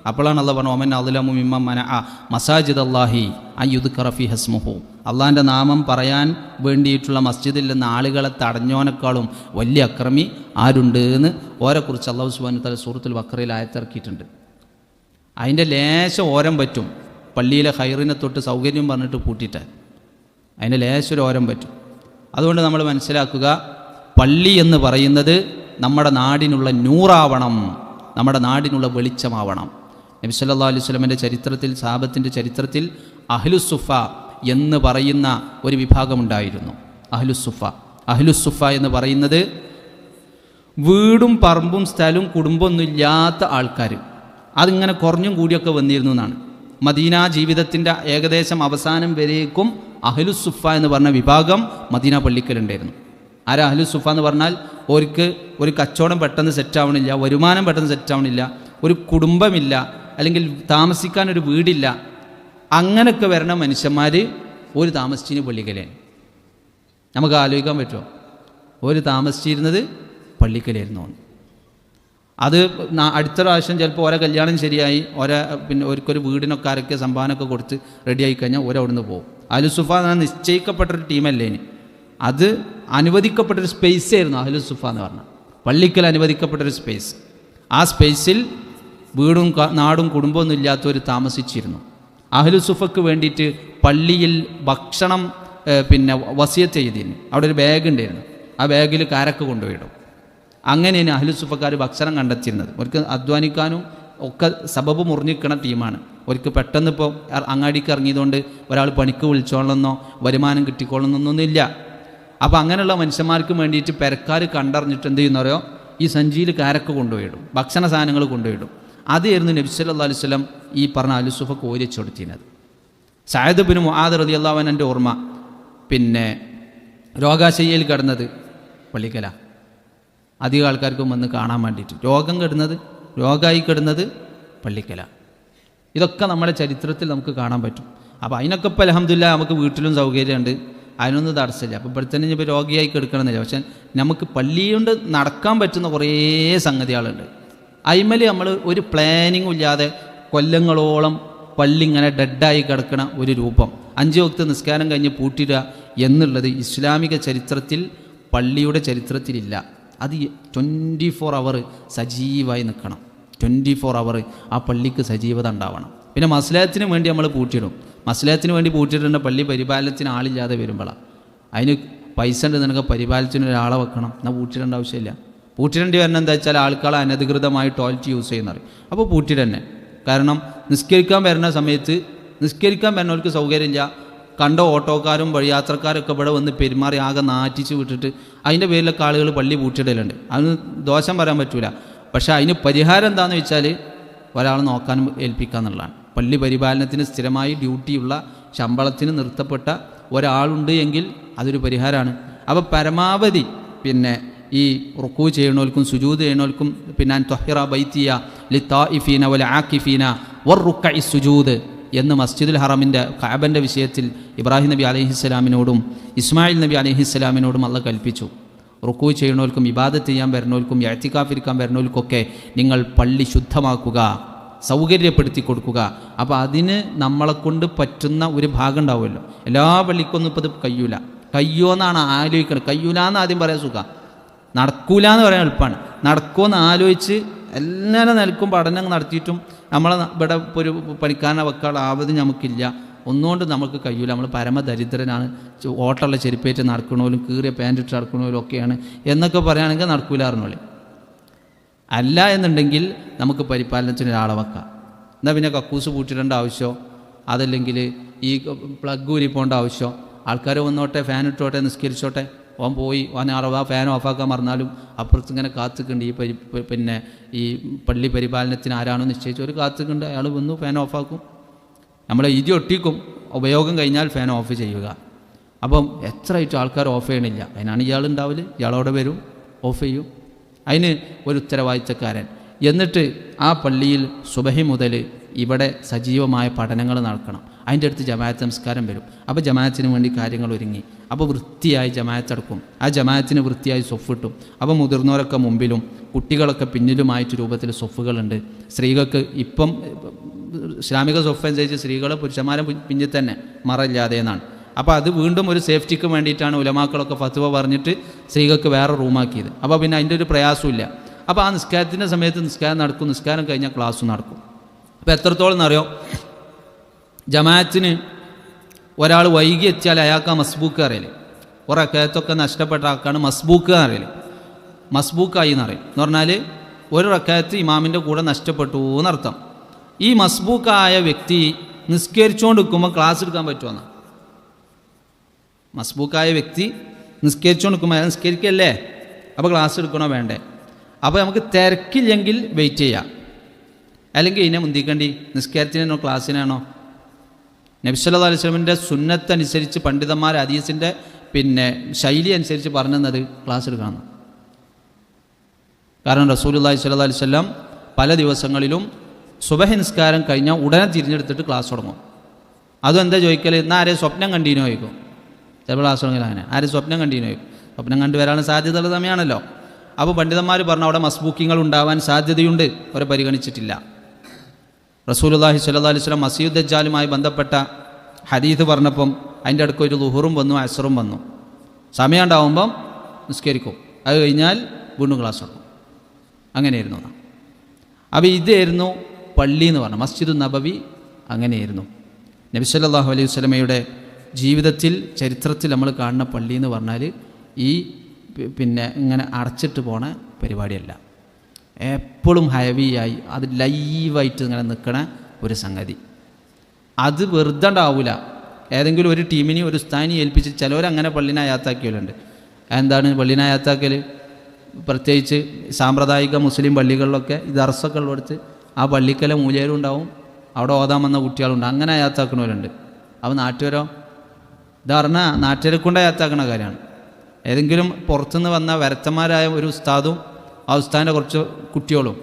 അപ്പോഴാണ് അള്ളാഹ് പറഞ്ഞു, ഒമൻ അദ്ലമു മിമ്മൻ മനഅ മസാജിദ് അല്ലാഹി അൻ യുദ്കറ ഫീഹി ഹസ്മുഹു. അള്ളാഹിൻ്റെ നാമം പറയാൻ വേണ്ടിയിട്ടുള്ള മസ്ജിദിൽ നിന്ന് ആളുകളെ തടഞ്ഞോനേക്കാളും വലിയ അക്രമി ആരുണ്ട് എന്ന് ഓരെക്കുറിച്ച് അള്ളാഹു സുബ്ഹാനഹു വ തആല സൂറത്തുൽ ബഖറയിൽ ആയത്തിറക്കിയിട്ടുണ്ട്. അതിൻ്റെ ലേശം ഓരം പറ്റും. പള്ളിയിലെ ഹൈറിനെ തൊട്ട് സൗകര്യം പറഞ്ഞിട്ട് പൂട്ടിയിട്ട് അതിൻ്റെ ലേശം ഒരു ഓരം പറ്റും. അതുകൊണ്ട് നമ്മൾ മനസ്സിലാക്കുക, പള്ളി എന്ന് പറയുന്നത് നമ്മുടെ നാടിനുള്ള നൂറാവണം, നമ്മുടെ നാടിനുള്ള വെളിച്ചമാവണം. നബി സല്ലല്ലാഹു അലൈഹി വസല്ലമയുടെ ചരിത്രത്തിൽ, സഹാബത്തിൻ്റെ ചരിത്രത്തിൽ അഹ്ലുസ്സുഫ എന്ന് പറയുന്ന ഒരു വിഭാഗമുണ്ടായിരുന്നു. അഹ്ലുസ്സുഫ എന്ന് പറയുന്നത് വീടും പറമ്പും സ്ഥലവും കുടുംബമൊന്നും ഇല്ലാത്ത ആൾക്കാർ. അതിങ്ങനെ കുറഞ്ഞും കൂടിയൊക്കെ വന്നിരുന്നു എന്നാണ്. മദീന ജീവിതത്തിൻ്റെ ഏകദേശം അവസാനം വരേക്കും അഹ്ലുസ്സുഫ എന്ന് പറഞ്ഞ വിഭാഗം മദീന പള്ളിക്കലുണ്ടായിരുന്നു. ആരാ അഹ്ലുസ്സുഫ എന്ന് പറഞ്ഞാൽ? ഒരു കച്ചവടം പെട്ടെന്ന് സെറ്റാവണില്ല, വരുമാനം പെട്ടെന്ന് സെറ്റാവണില്ല, ഒരു കുടുംബമില്ല, അല്ലെങ്കിൽ താമസിക്കാനൊരു വീടില്ല, അങ്ങനെയൊക്കെ വരണ മനുഷ്യന്മാർ ഒരു താമസിച്ചിന് പള്ളിക്കലാണ്. നമുക്ക് ആലോചിക്കാൻ പറ്റുമോ? ഒരു താമസിച്ചിരുന്നത് പള്ളിക്കലായിരുന്നു. അത് അടുത്ത പ്രാവശ്യം ചിലപ്പോൾ ഓരോ കല്യാണം ശരിയായി, ഒരിക്കൊരു വീടിനൊക്കെ ആരൊക്കെ സംഭാവനയൊക്കെ കൊടുത്ത് റെഡിയായി കഴിഞ്ഞാൽ അവിടുന്ന് പോകും. അഹ്ലുസ്സുഫ എന്നാൽ നിശ്ചയിക്കപ്പെട്ടൊരു ടീമല്ലേന്, അത് അനുവദിക്കപ്പെട്ടൊരു സ്പേസ് ആയിരുന്നു അഹ്ലുസ്സുഫ എന്ന് പറഞ്ഞാൽ. പള്ളിക്കൽ അനുവദിക്കപ്പെട്ടൊരു സ്പേസ്. ആ സ്പേസിൽ വീടും നാടും കുടുംബമൊന്നും ഇല്ലാത്തവർ താമസിച്ചിരുന്നു. അഹ്ലുസ്സുഫക്ക് വേണ്ടിയിട്ട് പള്ളിയിൽ ഭക്ഷണം വസിയത്ത് ചെയ്തിരുന്നു. അവിടെ ഒരു ബാഗ് ഉണ്ടായിരുന്നു, ആ ബാഗിൽ കാരക്ക കൊണ്ടുപോയിടും. അങ്ങനെയാണ് അഹ്ലുസ്സുഫക്കാർ ഭക്ഷണം കണ്ടെത്തിയിരുന്നത്. അവർക്ക് അധ്വാനിക്കാനും ഒക്കെ സബബ് മുറിഞ്ഞിരിക്കണ ടീമാണ്. അവർക്ക് പെട്ടെന്ന് ഇപ്പോൾ അങ്ങാടിക്ക് ഇറങ്ങിയതുകൊണ്ട് ഒരാൾ പണിക്ക് വിളിച്ചോളണമെന്നോ വരുമാനം കിട്ടിക്കോളണമെന്നൊന്നുമില്ല. അപ്പോൾ അങ്ങനെയുള്ള മനുഷ്യന്മാർക്ക് വേണ്ടിയിട്ട് പെരക്കാർ കണ്ടറിഞ്ഞിട്ട് എന്ത് ചെയ്യുന്നവരോ ഈ സഞ്ചിയിൽ കാരക്ക കൊണ്ടുപോയിടും, ഭക്ഷണ സാധനങ്ങൾ കൊണ്ടുപോയിടും. അതായിരുന്നു നബി സല്ലല്ലാഹു അലൈഹി വസല്ലം ഈ പറഞ്ഞ അഹ്ലുസ്സുഫക്ക് ഓരിച്ചു കൊടുത്തിരുന്നത്. സഅദ് ഇബ്നു മുആദ് റളിയല്ലാഹു അൻഹു എൻ്റെ ഓർമ്മ, രോഗാശയ്യയിൽ കിടന്നത് പള്ളിക്കല. അധികം ആൾക്കാർക്കും വന്ന് കാണാൻ വേണ്ടിയിട്ട് രോഗമായി കിടന്നത് പള്ളിക്കല. ഇതൊക്കെ നമ്മുടെ ചരിത്രത്തിൽ നമുക്ക് കാണാൻ പറ്റും. അപ്പോൾ അതിനൊക്കെ ഇപ്പോൾ അൽഹംദുലില്ലാഹ് നമുക്ക് വീട്ടിലും സൗകര്യമുണ്ട്, അതിനൊന്നും തടസ്സമില്ല. അപ്പോൾ ഇവിടെ തന്നെ ഇപ്പോൾ രോഗിയായി കിടക്കണമെന്നില്ല. പക്ഷെ നമുക്ക് പള്ളി കൊണ്ട് നടക്കാൻ പറ്റുന്ന കുറേ സംഗതികളുണ്ട്. അതിന്മേൽ നമ്മൾ ഒരു പ്ലാനിങ്ങും ഇല്ലാതെ കൊല്ലങ്ങളോളം പള്ളി ഇങ്ങനെ ഡെഡായി കിടക്കണ ഒരു രൂപം 5 വക്ത് നിസ്കാരം കഴിഞ്ഞ് പൂട്ടിടുക എന്നുള്ളത് ഇസ്ലാമിക ചരിത്രത്തിൽ, പള്ളിയുടെ ചരിത്രത്തിലില്ല. അത് 24 അവർ സജീവമായി നിൽക്കണം. 24 അവർ ആ പള്ളിക്ക് സജീവത ഉണ്ടാവണം. പിന്നെ മസ്ലഹത്തിന് വേണ്ടി നമ്മൾ പൂട്ടിയിടും. മസ്ലഹത്തിന് വേണ്ടി പൂട്ടിയിട്ടുണ്ട് പള്ളി പരിപാലനത്തിന് ആളില്ലാതെ വരുമ്പോഴാണ്. അതിന് പൈസ ഉണ്ടെന്നുണ്ടെങ്കിൽ പരിപാലനത്തിന് ഒരാളെ വെക്കണം. എന്നാൽ പൂട്ടിയിടേണ്ട ആവശ്യമില്ല. പൂട്ടിടേണ്ടി വരണം എന്താ വെച്ചാൽ ആൾക്കാൾ അനധികൃതമായി ടോയ്ലറ്റ് യൂസ് ചെയ്യുന്നത്. അപ്പോൾ പൂട്ടിടന്നെ. കാരണം നിസ്കരിക്കാൻ വരുന്ന സമയത്ത് നിസ്കരിക്കാൻ വരുന്നവർക്ക് സൗകര്യമില്ല. കണ്ട ഓട്ടോക്കാരും വഴിയാത്രക്കാരൊക്കെ ഇവിടെ വന്ന് പെരുമാറി ആകെ നാറ്റിച്ച് വിട്ടിട്ട് അതിൻ്റെ പേരിലൊക്കെ ആളുകൾ പള്ളി പൂട്ടിയിടലുണ്ട്. അതിന് ദോഷം പറയാൻ പറ്റൂല. പക്ഷേ അതിന് പരിഹാരം എന്താണെന്ന് വെച്ചാൽ ഒരാൾ നോക്കാനും ഏൽപ്പിക്കുക എന്നുള്ളതാണ്. പള്ളി പരിപാലനത്തിന് സ്ഥിരമായി ഡ്യൂട്ടിയുള്ള ശമ്പളത്തിന് നിർത്തപ്പെട്ട ഒരാളുണ്ട് എങ്കിൽ അതൊരു പരിഹാരമാണ്. അപ്പോൾ പരമാവധി പിന്നെ ഈ റുക്കൂ ചെയ്യണോൽക്കും സുജൂദ് ചെയ്യണോൽക്കും പിന്നെ ത്വഹിറ ബൈത്തിയ ലിത്താഇഫീന വൽ ആക്കിഫീന വറുക്കഇ സുജൂദ് എന്ന് മസ്ജിദുൽ ഹറമിൻ്റെ കഅബൻ്റെ വിഷയത്തിൽ ഇബ്രാഹിം നബി അലൈഹിസ്സലാമിനോടും ഇസ്മായിൽ നബി അലൈഹിസ്സലാമിനോടും അള്ളാഹ് കൽപ്പിച്ചു. റുക്കൂ ചെയ്യണോൽക്കും ഇബാദത്ത് ചെയ്യാൻ വരുന്നവർക്കും ഇഅ്തികാഫിരിക്കാൻ വരുന്നവർക്കൊക്കെ നിങ്ങൾ പള്ളി ശുദ്ധമാക്കുക, സൗകര്യപ്പെടുത്തി കൊടുക്കുക. അപ്പോൾ അതിന് നമ്മളെക്കൊണ്ട് പറ്റുന്ന ഒരു ഭാഗം ഉണ്ടാവുമല്ലോ. എല്ലാ പള്ളിക്കൊന്നും ഇപ്പോൾ ഇത് കയ്യോന്നാണ് ആലോചിക്കണം. കയ്യൂലാന്ന് ആദ്യം പറയാൻ സുഖം, നടക്കൂല എന്ന് പറയാൻ എളുപ്പമാണ്. നടക്കുമെന്ന് ആലോചിച്ച് എല്ലാവരും നിലക്കും പഠനം നടത്തിയിട്ടും നമ്മളെ ഇവിടെ ഒരു പണിക്കാരനെ വെക്കാനുള്ള ആവത് നമുക്കില്ല. ഒന്നുകൊണ്ട് നമുക്ക് കഴിയില്ല. നമ്മൾ പരമദരിദ്രനാണ്, ഓട്ടമുള്ള ചെരുപ്പേറ്റ് നടക്കണോലും കീറിയ പാൻറ്റിട്ട് നടക്കണോലും ഒക്കെയാണ് എന്നൊക്കെ പറയുകയാണെങ്കിൽ നടക്കൂല അറിഞ്ഞോളി. അല്ല എന്നുണ്ടെങ്കിൽ നമുക്ക് പരിപാലനത്തിന് ഒരാളെ വെക്കാം. എന്നാൽ പിന്നെ കക്കൂസ് പൂട്ടിടേണ്ട ആവശ്യമോ അതല്ലെങ്കിൽ ഈ പ്ലഗ് ഊരി പോകേണ്ട ആവശ്യമോ, ആൾക്കാർ വന്നോട്ടെ ഫാൻ ഇട്ടോട്ടെ നിസ്കരിച്ചോട്ടെ, ഓൻ പോയി ഓൻ അറവാ ഫാൻ ഓഫാക്കാൻ മറന്നാലും അപ്പുറത്ത് ഇങ്ങനെ കാത്തുക്കുണ്ട്. പിന്നെ ഈ പള്ളി പരിപാലനത്തിന് ആരാണോ നിശ്ചയിച്ചു ഒരു കാത്തുക്കുണ്ട്, അയാൾ വന്നു ഫാൻ ഓഫാക്കും. നമ്മളെ ഇതി ഒട്ടിക്കും, ഉപയോഗം കഴിഞ്ഞാൽ ഫാൻ ഓഫ് ചെയ്യുക. അപ്പം എത്രയായിട്ട് ആൾക്കാർ ഓഫ് ചെയ്യണില്ല. അതിനാണ് ഇയാളുണ്ടാവില്ല, ഇയാളോടെ വരും ഓഫ് ചെയ്യും. അതിന് ഒരു ഉത്തരവാദിത്തക്കാരൻ. എന്നിട്ട് ആ പള്ളിയിൽ സുബഹി മുതൽ ഇവിടെ സജീവമായ പഠനങ്ങൾ നടക്കണം. അതിൻ്റെ അടുത്ത് ജമാഅത്ത് നമസ്കാരം വരും. അപ്പോൾ ജമാഅത്തിന് വേണ്ടി കാര്യങ്ങൾ ഒരുങ്ങി. അപ്പോൾ വൃത്തിയായി ജമാഅത്തെടുക്കും. ആ ജമാഅത്തിന് വൃത്തിയായി സൊഫിട്ടും. അപ്പോൾ മുതിർന്നവരൊക്കെ മുമ്പിലും കുട്ടികളൊക്കെ പിന്നിലുമായിട്ട് രൂപത്തിൽ സൊഫുകളുണ്ട്. സ്ത്രീകൾക്ക് ഇപ്പം ഇസ്ലാമിക സൊഫ് അനുസരിച്ച് സ്ത്രീകൾ പുരുഷന്മാരെ പിന്നിൽ തന്നെ മറയില്ലാതെ എന്നാണ്. അപ്പോൾ അത് വീണ്ടും ഒരു സേഫ്റ്റിക്ക് വേണ്ടിയിട്ടാണ് ഉലമാക്കളൊക്കെ ഫത്വ പറഞ്ഞിട്ട് സ്ത്രീകൾക്ക് വേറെ റൂമാക്കിയത്. അപ്പോൾ പിന്നെ അതിൻ്റെ ഒരു പ്രയാസമില്ല. അപ്പോൾ ആ നിസ്കാരത്തിൻ്റെ സമയത്ത് നിസ്കാരം നടക്കും, നിസ്കാരം കഴിഞ്ഞാൽ ക്ലാസ് നടക്കും. അപ്പോൾ എത്രത്തോളം എന്നറിയോ, ജമാഅത്തിന് ഒരാൾ വൈകി എത്തിയാൽ അയാൾക്ക് ആ മസ്ബൂക്ക് അറിയില്ല. റക്കഅത്തൊക്കെ നഷ്ടപ്പെട്ട ആൾക്കാണ് മസ്ബൂക്ക് എന്നറിയില്ല. മസ്ബൂക്കായി എന്നറിയും എന്ന് പറഞ്ഞാൽ ഒരു റക്കഅത്ത് ഇമാമിൻ്റെ കൂടെ നഷ്ടപ്പെട്ടു എന്നർത്ഥം. ഈ മസ്ബൂക്കായ വ്യക്തി നിസ്കരിച്ചുകൊണ്ട് നിൽക്കുമ്പോൾ ക്ലാസ് എടുക്കാൻ പറ്റുമെന്നാണ്. മസ്ബൂക്കായ വ്യക്തി നിസ്കരിച്ചുകൊണ്ട് നിൽക്കുമ്പോൾ അയാൾ നിസ്കരിക്കല്ലേ, അപ്പോൾ ക്ലാസ് എടുക്കണോ വേണ്ടേ? അപ്പോൾ നമുക്ക് തിരക്കില്ലെങ്കിൽ വെയിറ്റ് ചെയ്യാം. അല്ലെങ്കിൽ ഇതിനെ മുന്തിക്കണ്ടി നിസ്കാരത്തിനാണോ ക്ലാസ്സിനാണോ? നബി സല്ലല്ലാഹു അലൈഹി വസല്ലമിൻ്റെ സുന്നത്തനുസരിച്ച് പണ്ഡിതന്മാർ ഹദീസിൻ്റെ പിന്നെ ശൈലി അനുസരിച്ച് പറഞ്ഞത് ക്ലാസ് എടുക്കണം. കാരണം റസൂലുള്ളാഹി സ്വല്ലല്ലാഹു അലൈഹി വസല്ലം പല ദിവസങ്ങളിലും സുബഹി നിസ്കാരം കഴിഞ്ഞാൽ ഉടനെ തിരിഞ്ഞെടുത്തിട്ട് ക്ലാസ് തുടങ്ങും. അതും എന്താ ചോദിക്കൽ, എന്നാൽ ആരെയും സ്വപ്നം കണ്ടീനോ ചോദിക്കും. ചിലപ്പോൾ ക്ലാസ് തുടങ്ങിയാൽ അങ്ങനെ ആരും സ്വപ്നം കണ്ടീനോ ചോദിക്കും. സ്വപ്നം കണ്ടുവരാനുള്ള സാധ്യതയുള്ള സമയമാണല്ലോ. അപ്പോൾ പണ്ഡിതന്മാർ പറഞ്ഞു അവിടെ മസ്ബൂക്കിങ്ങൾ ഉണ്ടാവാൻ സാധ്യതയുണ്ട്, അവരെ പരിഗണിച്ചിട്ടില്ല. റസൂലുള്ളാഹി സ്വല്ലല്ലാഹു അലൈഹി വസല്ലം മസീഹ് ദജ്ജാലുമായി ബന്ധപ്പെട്ട ഹദീസ് പറഞ്ഞപ്പം അതിൻ്റെ അടുക്ക് ഒരു ളുഹറും വന്നു അസ്റും വന്നു. സമയം ഉണ്ടാവുമ്പം നിസ്കരിക്കും, അത് കഴിഞ്ഞാൽ വീണ്ടും ക്ലാസ് തുടങ്ങും. അങ്ങനെയായിരുന്നു. അപ്പോൾ ഇതായിരുന്നു പള്ളി എന്ന് പറഞ്ഞാൽ മസ്ജിദ് നബവി. അങ്ങനെയായിരുന്നു നബി സല്ലല്ലാഹു അലൈഹി വസല്ലമയുടെ ജീവിതത്തിൽ ചരിത്രത്തിൽ നമ്മൾ കാണുന്ന പള്ളി എന്ന് പറഞ്ഞാൽ ഈ പിന്നെ ഇങ്ങനെ അടച്ചിട്ട് പോണ പരിപാടിയല്ല. എപ്പോഴും ഹെവിയായി അത് ലൈവായിട്ട് ഇങ്ങനെ നിൽക്കണ ഒരു സംഗതി. അത് വെറുതെ ഉണ്ടാവില്ല. ഏതെങ്കിലും ഒരു ടീമിനെ ഒരു സ്ഥാനി ഏൽപ്പിച്ച് ചിലവരങ്ങനെ പള്ളിനെ അയാത്താക്കിയവരുണ്ട്. എന്താണ് പള്ളിനെ അയാത്താക്കൽ? പ്രത്യേകിച്ച് സാമ്പ്രദായിക മുസ്ലിം പള്ളികളിലൊക്കെ ഈ ദർസൊക്കെ ഉള്ളിടത്ത് ആ പള്ളിക്കല മൂലയിലും ഉണ്ടാവും, അവിടെ ഓതാൻ വന്ന കുട്ടികളുണ്ട്. അങ്ങനെ അയാത്താക്കണവരുണ്ട്. അപ്പോൾ നാട്ടുകാരോ ഇതാ പറഞ്ഞാൽ നാട്ടുകാരെ കൊണ്ട് അയാത്താക്കണ കാര്യമാണ്. ഏതെങ്കിലും പുറത്തുനിന്ന് വന്ന വരത്തന്മാരായ ഒരു ഉസ്താദും ആ ഉസ്താദിൻ്റെ കുറച്ച് കുട്ടികളും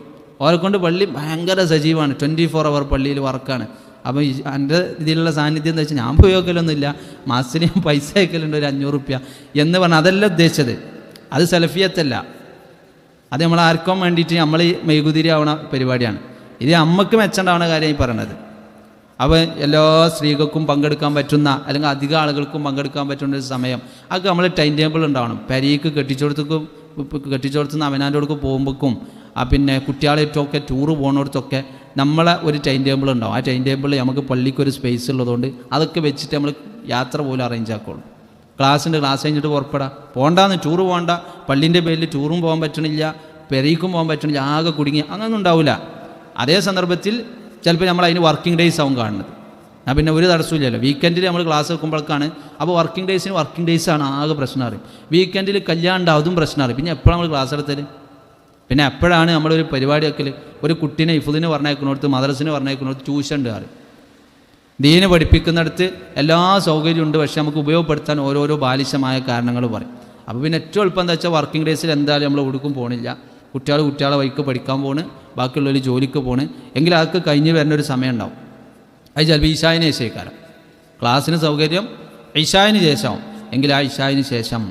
അവരെ കൊണ്ട് പള്ളി ഭയങ്കര സജീവമാണ്. 24 അവർ പള്ളിയിൽ വർക്കാണ്. അപ്പോൾ എൻ്റെ ഇതിലുള്ള സാന്നിധ്യം എന്താ വെച്ചാൽ ഞാൻ പോയി നോക്കലൊന്നുമില്ല, മാസത്തിന് ഞാൻ പൈസ അയക്കലുണ്ട് ഒരു 500 റുപ്യ എന്ന് പറഞ്ഞാൽ അതല്ല ഉദ്ദേശിച്ചത്. അത് സലഫിയത്തല്ല, അത് നമ്മൾ ആർക്കും വേണ്ടിയിട്ട് നമ്മൾ മെഴുകുതിരി ആവണ പരിപാടിയാണ്. ഇത് അമ്മക്ക് മെച്ചണ്ടാവണ കാര്യമായി പറയണത്. അപ്പോൾ എല്ലാ സ്ത്രീകൾക്കും പങ്കെടുക്കാൻ പറ്റുന്ന അല്ലെങ്കിൽ അധികം ആളുകൾക്കും പങ്കെടുക്കാൻ പറ്റുന്ന ഒരു സമയം അതൊക്കെ നമ്മൾ ടൈം ടേബിൾ ഉണ്ടാവണം. പെരീക്ക് കെട്ടിച്ചോടത്തുനിന്ന് അവനാൻ്റെ അടുക്ക് പോകുമ്പോഴേക്കും പിന്നെ കുട്ടികളായിട്ടൊക്കെ ടൂറ് പോകുന്നിടത്തൊക്കെ നമ്മളെ ഒരു ടൈം ടേബിൾ ഉണ്ടാവും. ആ ടൈം ടേബിളിൽ നമുക്ക് പള്ളിക്കൊരു സ്പേസ് ഉള്ളതുകൊണ്ട് അതൊക്കെ വെച്ചിട്ട് നമ്മൾ യാത്ര പോലും അറേഞ്ച് ആക്കുള്ളൂ. ക്ലാസ് കഴിഞ്ഞിട്ട് പുറപ്പെടാം, പോകണ്ടെന്ന് ടൂറ് പോകണ്ട, പള്ളീൻ്റെ പേരിൽ ടൂറും പോകാൻ പറ്റണില്ല, പെരീക്കും പോകാൻ പറ്റണില്ല, ആകെ കുടുങ്ങി, അങ്ങനെയൊന്നും ഉണ്ടാവില്ല. അതേ സന്ദർഭത്തിൽ ചിലപ്പോൾ നമ്മൾ അതിന് വർക്കിംഗ് ഡേയ്സ് ആവും കാണുന്നത്. ഞാൻ പിന്നെ ഒരു തടസ്സമില്ലല്ലോ. വീക്കെൻഡിൽ നമ്മൾ ക്ലാസ് വെക്കുമ്പോഴേക്കാണ്, അപ്പോൾ വർക്കിംഗ് ഡേയ്സാണ് ആകെ പ്രശ്നം അറിയും. വീക്കെൻഡിൽ കല്യാണം ഉണ്ടാവും, അതും പ്രശ്നം അറിയും. പിന്നെ എപ്പോഴാണ് നമ്മൾ ക്ലാസ് എടുത്തത്? പിന്നെ എപ്പോഴാണ് നമ്മളൊരു പരിപാടി വെക്കൽ? ഒരു കുട്ടീനെ ഇഫുദിന് പറഞ്ഞേക്കുന്നിടത്ത്, മദ്രസിന് പറഞ്ഞേക്കുന്നിടത്ത് ട്യൂഷൻ ഉണ്ട് അറിയും. ദീന് പഠിപ്പിക്കുന്നിടത്ത് എല്ലാ സൗകര്യവും ഉണ്ട്, പക്ഷേ നമുക്ക് ഉപയോഗപ്പെടുത്താൻ ഓരോരോ ബാലിശമായ കാരണങ്ങൾ പറയും. അപ്പോൾ പിന്നെ ഏറ്റവും എളുപ്പം എന്താ വെച്ചാൽ വർക്കിംഗ് ഡേയ്സിൽ എന്തായാലും നമ്മൾ എവിടേക്കും പോകണില്ല, കുട്ടികളെ വഴിക്ക് പഠിക്കാൻ പോണ്, ബാക്കിയുള്ളവർ ജോലിക്ക് പോണ്, എങ്കിൽ അതൊക്കെ കഴിഞ്ഞ് വരുന്നൊരു സമയം ഉണ്ടാവും. അത് ചിലപ്പോൾ ഇശായിന് ശേഷിക്കാരം ക്ലാസ്സിന് സൗകര്യം ഇശായിന് ശേഷമാവും. എങ്കിൽ ആ ഇശായിന് ശേഷം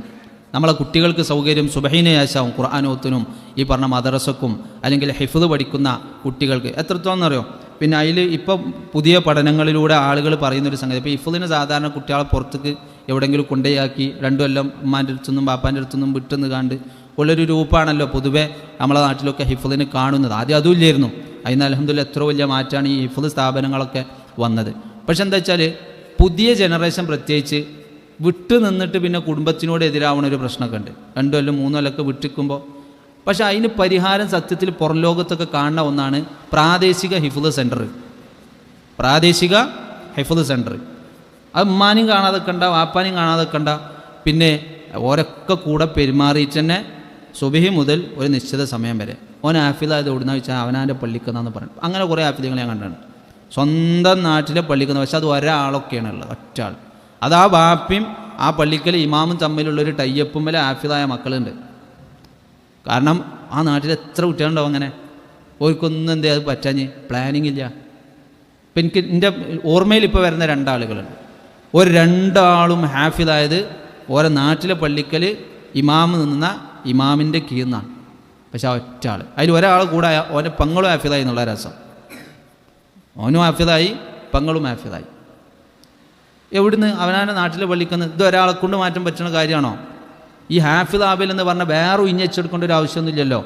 നമ്മളെ കുട്ടികൾക്ക് സൗകര്യം സുബഹീന് ശേഷമാവും. ഖുർആനോത്തിനും ഈ പറഞ്ഞ മദ്രസക്കും അല്ലെങ്കിൽ ഹിഫ്ദ് പഠിക്കുന്ന കുട്ടികൾക്ക് എത്രത്തോളം എന്നറിയോ? പിന്നെ അതിൽ ഇപ്പോൾ പുതിയ പഠനങ്ങളിലൂടെ ആളുകൾ പറയുന്നൊരു സംഗതി, ഇപ്പോൾ ഹിഫ്ദിന് സാധാരണ കുട്ടികളെ പുറത്തേക്ക് എവിടെയെങ്കിലും കൊണ്ടുപോയാക്കി 2 കൊല്ലം ഉമ്മാൻ്റെ അടുത്തുനിന്നും ബാപ്പാൻ്റെ അടുത്തുനിന്നും വിട്ടുനിന്ന് കണ്ട് ഉള്ളൊരു രൂപമാണല്ലോ പൊതുവെ നമ്മളെ നാട്ടിലൊക്കെ ഹിഫ്ദിന് കാണുന്നത്. ആദ്യം അതും ഇല്ലായിരുന്നു. അതിന് അൽഹംദുലില്ലാഹ് എത്ര വലിയ മാറ്റമാണ് ഈ ഹിഫ്ദ് സ്ഥാപനങ്ങളൊക്കെ വന്നത്. പക്ഷെ എന്താ വെച്ചാൽ പുതിയ ജനറേഷൻ പ്രത്യേകിച്ച് വിട്ടു നിന്നിട്ട് പിന്നെ കുടുംബത്തിനോട് എതിരാവുന്ന ഒരു പ്രശ്നമൊക്കെ ഉണ്ട്. 2 കൊല്ലം 3 കൊല്ലമൊക്കെ വിട്ടിരിക്കുമ്പോൾ. പക്ഷെ അതിന് പരിഹാരം സത്യത്തിൽ പുറം ലോകത്തൊക്കെ കാണുന്ന ഒന്നാണ് പ്രാദേശിക ഹിഫ്ദ് സെൻറ്റർ. പ്രാദേശിക ഹിഫ്ദ് സെൻറ്റർ അത് ഉമ്മാനും കാണാതെ കണ്ട, വാപ്പാനും കാണാതെ കണ്ട, പിന്നെ ഓരൊക്കെ കൂടെ പെരുമാറിയിട്ട് തന്നെ സുബഹി മുതൽ ഒരു നിശ്ചിത സമയം വരെ ഓൻ ഹാഫിദായത് ഓടുന്ന വെച്ചാൽ അവനാൻ്റെ പള്ളിക്കുന്നാന്ന് പറയും. അങ്ങനെ കുറേ ഹാഫിദുകൾ ഞാൻ കണ്ടാണ്. സ്വന്തം നാട്ടിലെ പള്ളിക്കുന്ന, പക്ഷെ അത് ഒരാളൊക്കെയാണ് ഉള്ളത്, ഒറ്റ ആൾ. അത് ആ ബാപ്പയും ആ പള്ളിക്കൽ ഇമാമും തമ്മിലുള്ളൊരു ടൈയപ്പും വരെ ഹാഫിദായ മക്കളുണ്ട്. കാരണം ആ നാട്ടിൽ എത്ര കുട്ടികളുണ്ടാവും അങ്ങനെ, ഓർക്കൊന്നും എന്തേ അത് പറ്റാഞ്ഞ് പ്ലാനിങ് ഇല്ല. ഇപ്പം എനിക്ക് എൻ്റെ ഓർമ്മയിൽ ഇപ്പോൾ വരുന്ന 2 ആളുകളുണ്ട്. ഒരു 2 ആളും ഹാഫിദായത് ഓരോ നാട്ടിലെ പള്ളിക്കൽ ഇമാമ് നിന്ന ഇമാമിൻ്റെ കീഴ്ന്നാണ്. പക്ഷെ ആ ഒറ്റ ആൾ, അതിൽ ഒരാൾ കൂടെ ഓൻ്റെ പെങ്ങളും ഹാഫിദായി എന്നുള്ള രസം. ഓനും ഹാഫിദായി, പെങ്ങളും ഹാഫിദായി. എവിടുന്ന്? അവനാൻ്റെ നാട്ടിലെ പള്ളിക്കുന്ന. ഇത് ഒരാളെ കൊണ്ട് മാറ്റാൻ പറ്റുന്ന കാര്യമാണോ? ഈ ഹാഫിദ് ആബിൽ എന്ന് പറഞ്ഞാൽ വേറെ ഇഞ്ഞെടുക്കേണ്ട ഒരു ആവശ്യമൊന്നുമില്ലല്ലോ.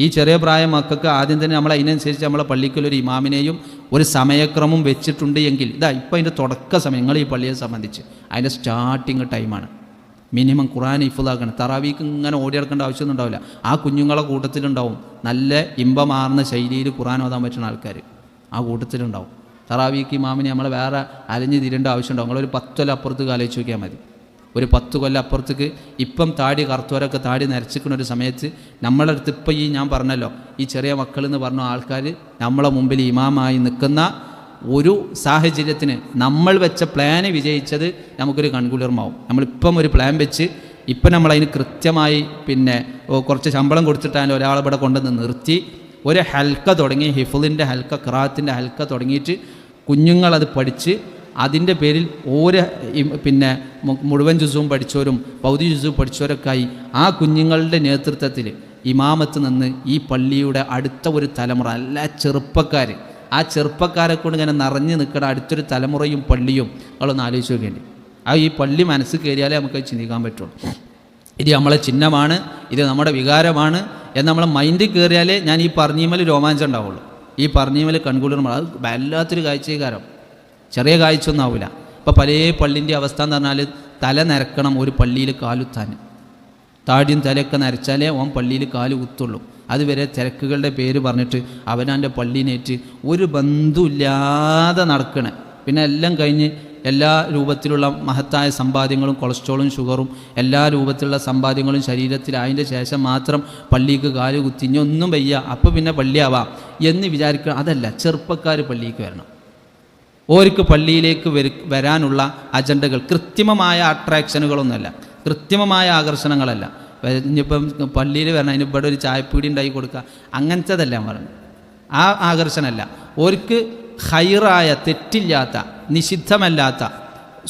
ഈ ചെറിയ പ്രായ മക്കൾക്ക് ആദ്യം തന്നെ നമ്മൾ അതിനനുസരിച്ച് നമ്മളെ പള്ളിക്കൊരു ഇമാമിനെയും ഒരു സമയക്രമം വെച്ചിട്ടുണ്ട് എങ്കിൽ ഇതാ ഇപ്പം അതിൻ്റെ തുടക്ക സമയം. നിങ്ങൾ ഈ പള്ളിയെ സംബന്ധിച്ച് അതിൻ്റെ സ്റ്റാർട്ടിങ് ടൈമാണ്. മിനിമം ഖുർആൻ ഹിഫ്ദാക്കണം. തറാവീക്ക് ഇങ്ങനെ ഓടി നടക്കേണ്ട ആവശ്യമൊന്നും ഉണ്ടാവില്ല. ആ കുഞ്ഞുങ്ങളെ കൂട്ടത്തിലുണ്ടാവും നല്ല ഇമ്പമാർന്ന ശൈലിയിൽ ഖുർആൻ ഓതാൻ പറ്റുന്ന ആൾക്കാർ ആ കൂട്ടത്തിലുണ്ടാവും. തറാവീക്ക് ഇമാമിനെ നമ്മൾ വേറെ അലഞ്ഞ് തിരേണ്ട ആവശ്യമുണ്ടാവും. നിങ്ങളൊരു 10 കൊല്ലം അപ്പുറത്തേക്ക് ആലോചിച്ച് നോക്കിയാൽ മതി. ഒരു 10 കൊല്ലം അപ്പുറത്തേക്ക് ഇപ്പം താടി കറുത്തവരൊക്കെ താടി നരച്ചിക്കുന്ന ഒരു സമയത്ത് നമ്മളെ അടുത്ത് ഇപ്പം ഈ ഞാൻ പറഞ്ഞല്ലോ ഈ ചെറിയ മക്കളെന്ന് പറഞ്ഞ ആൾക്കാർ നമ്മളെ മുമ്പിൽ ഇമാമായി നിൽക്കുന്ന ഒരു സാഹചര്യത്തിന് നമ്മൾ വെച്ച പ്ലാന് വിജയിച്ചത് നമുക്കൊരു കൺകുളിർമാവും. നമ്മളിപ്പം ഒരു പ്ലാൻ വെച്ച് ഇപ്പം നമ്മളതിന് കൃത്യമായി പിന്നെ കുറച്ച് ശമ്പളം കൊടുത്തിട്ടാലും ഒരാളെ ഇവിടെ കൊണ്ടുവന്ന് നിർത്തി ഒരു ഹൽക്ക തുടങ്ങി, ഹിഫ്ളിൻ്റെ ഹൽക്ക, ഖിറാഅത്തിൻ്റെ ഹൽക്ക തുടങ്ങിയിട്ട് കുഞ്ഞുങ്ങളത് പഠിച്ച് അതിൻ്റെ പേരിൽ പിന്നെ മുഴുവൻ ജുസുവും പഠിച്ചവരും പൗതി ജുസുവും പഠിച്ചവരൊക്കെയായി ആ കുഞ്ഞുങ്ങളുടെ നേതൃത്വത്തിൽ ഇമാമത്ത് നിന്ന് ഈ പള്ളിയുടെ അടുത്ത ഒരു തലമുറ, എല്ലാ ചെറുപ്പക്കാർ, ആ ചെറുപ്പക്കാരെ കൊണ്ട് ഇങ്ങനെ നിറഞ്ഞു നിൽക്കുന്ന അടുത്തൊരു തലമുറയും പള്ളിയും അതൊന്ന് ആലോചിച്ച് നോക്കേണ്ടി. ആ ഈ പള്ളി മനസ്സിൽ കയറിയാലേ നമുക്ക് ചിന്തിക്കാൻ പറ്റുള്ളൂ. ഇത് നമ്മളെ ചിഹ്നമാണ്, ഇത് നമ്മുടെ വികാരമാണ് എന്ന് നമ്മളെ മൈൻഡിൽ കയറിയാലേ ഞാൻ ഈ പറഞ്ഞീമൽ രോമാഞ്ചം ഉണ്ടാവുള്ളൂ. ഈ പറഞ്ഞീമൽ കൺകുളിർമ അത് വല്ലാത്തൊരു കാഴ്ചകാരം, ചെറിയ കാഴ്ച ഒന്നും ആവില്ല. ഇപ്പോൾ പല പള്ളിൻ്റെ അവസ്ഥ എന്ന് പറഞ്ഞാൽ തല നരക്കണം ഒരു പള്ളിയിൽ കാലുത്താൻ. താടിയും തലയൊക്കെ നരച്ചാലേ ഓൻ പള്ളിയിൽ കാല് കുത്തുള്ളൂ. അതുവരെ തിരക്കുകളുടെ പേര് പറഞ്ഞിട്ട് അവനാൻ്റെ പള്ളീനേറ്റ് ഒരു ബന്ധമില്ലാതെ നടക്കണേ. പിന്നെ എല്ലാം കഴിഞ്ഞ് എല്ലാ രൂപത്തിലുള്ള മഹത്തായ സമ്പാദ്യങ്ങളും കൊളസ്ട്രോളും ഷുഗറും എല്ലാ രൂപത്തിലുള്ള സമ്പാദ്യങ്ങളും ശരീരത്തിൽ അതിൻ്റെ ശേഷം മാത്രം പള്ളിക്ക് കാല് കുത്തി ഇനി ഒന്നും വയ്യ അപ്പോൾ പിന്നെ പള്ളിയാവാം എന്ന് വിചാരിക്കണം. അതല്ല, ചെറുപ്പക്കാർ പള്ളിക്ക് വരണം. ഓർക്ക് പള്ളിയിലേക്ക് വരാനുള്ള അജണ്ടകൾ കൃത്രിമമായ അട്രാക്ഷനുകളൊന്നുമല്ല, കൃത്രിമമായ ആകർഷണങ്ങളല്ല. ഇനിയിപ്പം പള്ളിയിൽ വരണം, അതിന് ഇവിടെ ഒരു ചായപ്പീടി ഉണ്ടാക്കി കൊടുക്കുക, അങ്ങനത്തേതല്ല ഞാൻ പറഞ്ഞു. ആ ആകർഷണമല്ല. ഓർക്ക് ഖൈറായ, തെറ്റില്ലാത്ത, നിഷിദ്ധമല്ലാത്ത,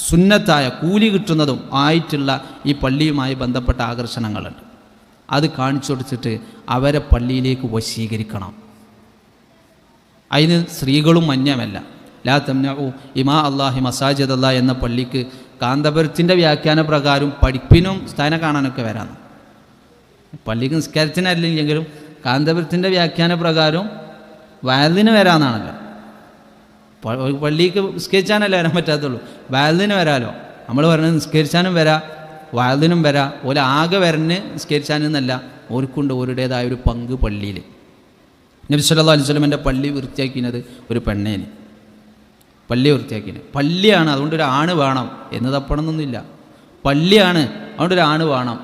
സുന്നത്തായ, കൂലി കിട്ടുന്നതും ആയിട്ടുള്ള ഈ പള്ളിയുമായി ബന്ധപ്പെട്ട ആകർഷണങ്ങളുണ്ട്. അത് കാണിച്ചു കൊടുത്തിട്ട് അവരെ പള്ളിയിലേക്ക് വശീകരിക്കണം. അതിന് സ്ത്രീകളും മന്യമല്ല. ലാ തംനഉ ഇമാ അല്ലാഹി മസാജിദ് അല്ലാഹ് എന്ന പള്ളിക്ക് കാന്തപുരത്തിൻ്റെ വ്യാഖ്യാന പ്രകാരം പഠിപ്പിനും സ്ഥാനം കാണാനൊക്കെ വരാം. പള്ളിക്ക് നിസ്കാരത്തിനല്ലെങ്കിലും കാന്തപുരത്തിൻ്റെ വ്യാഖ്യാന പ്രകാരം വയലിന് വരാമെന്നാണല്ലോ. പള്ളിക്ക് നിസ്കരിച്ചാനല്ലേ വരാൻ പറ്റാത്തുള്ളൂ, വയലിന് വരാമല്ലോ. നമ്മൾ പറഞ്ഞത് നിസ്കരിച്ചാനും വരാം, വയലിനും വരാം. ഓല ആകെ വരന് നിസ്കരിച്ചാനെന്നല്ല, ഓർക്കുണ്ട് ഓരുടേതായ ഒരു പങ്ക് പള്ളിയിൽ. നബി സല്ലല്ലാഹു അലൈഹി വസല്ലമയുടെ പള്ളി വൃത്തിയാക്കിയത് ഒരു പെണ്ണേന്, പള്ളി വൃത്തിയാക്കിന്. പള്ളിയാണ്, അതുകൊണ്ട് ഒരു ആണ് വേണം എന്ന് തപ്പണമെന്നൊന്നുമില്ല. പള്ളിയാണ്, അതുകൊണ്ട് ഒരു ആണ് വേണം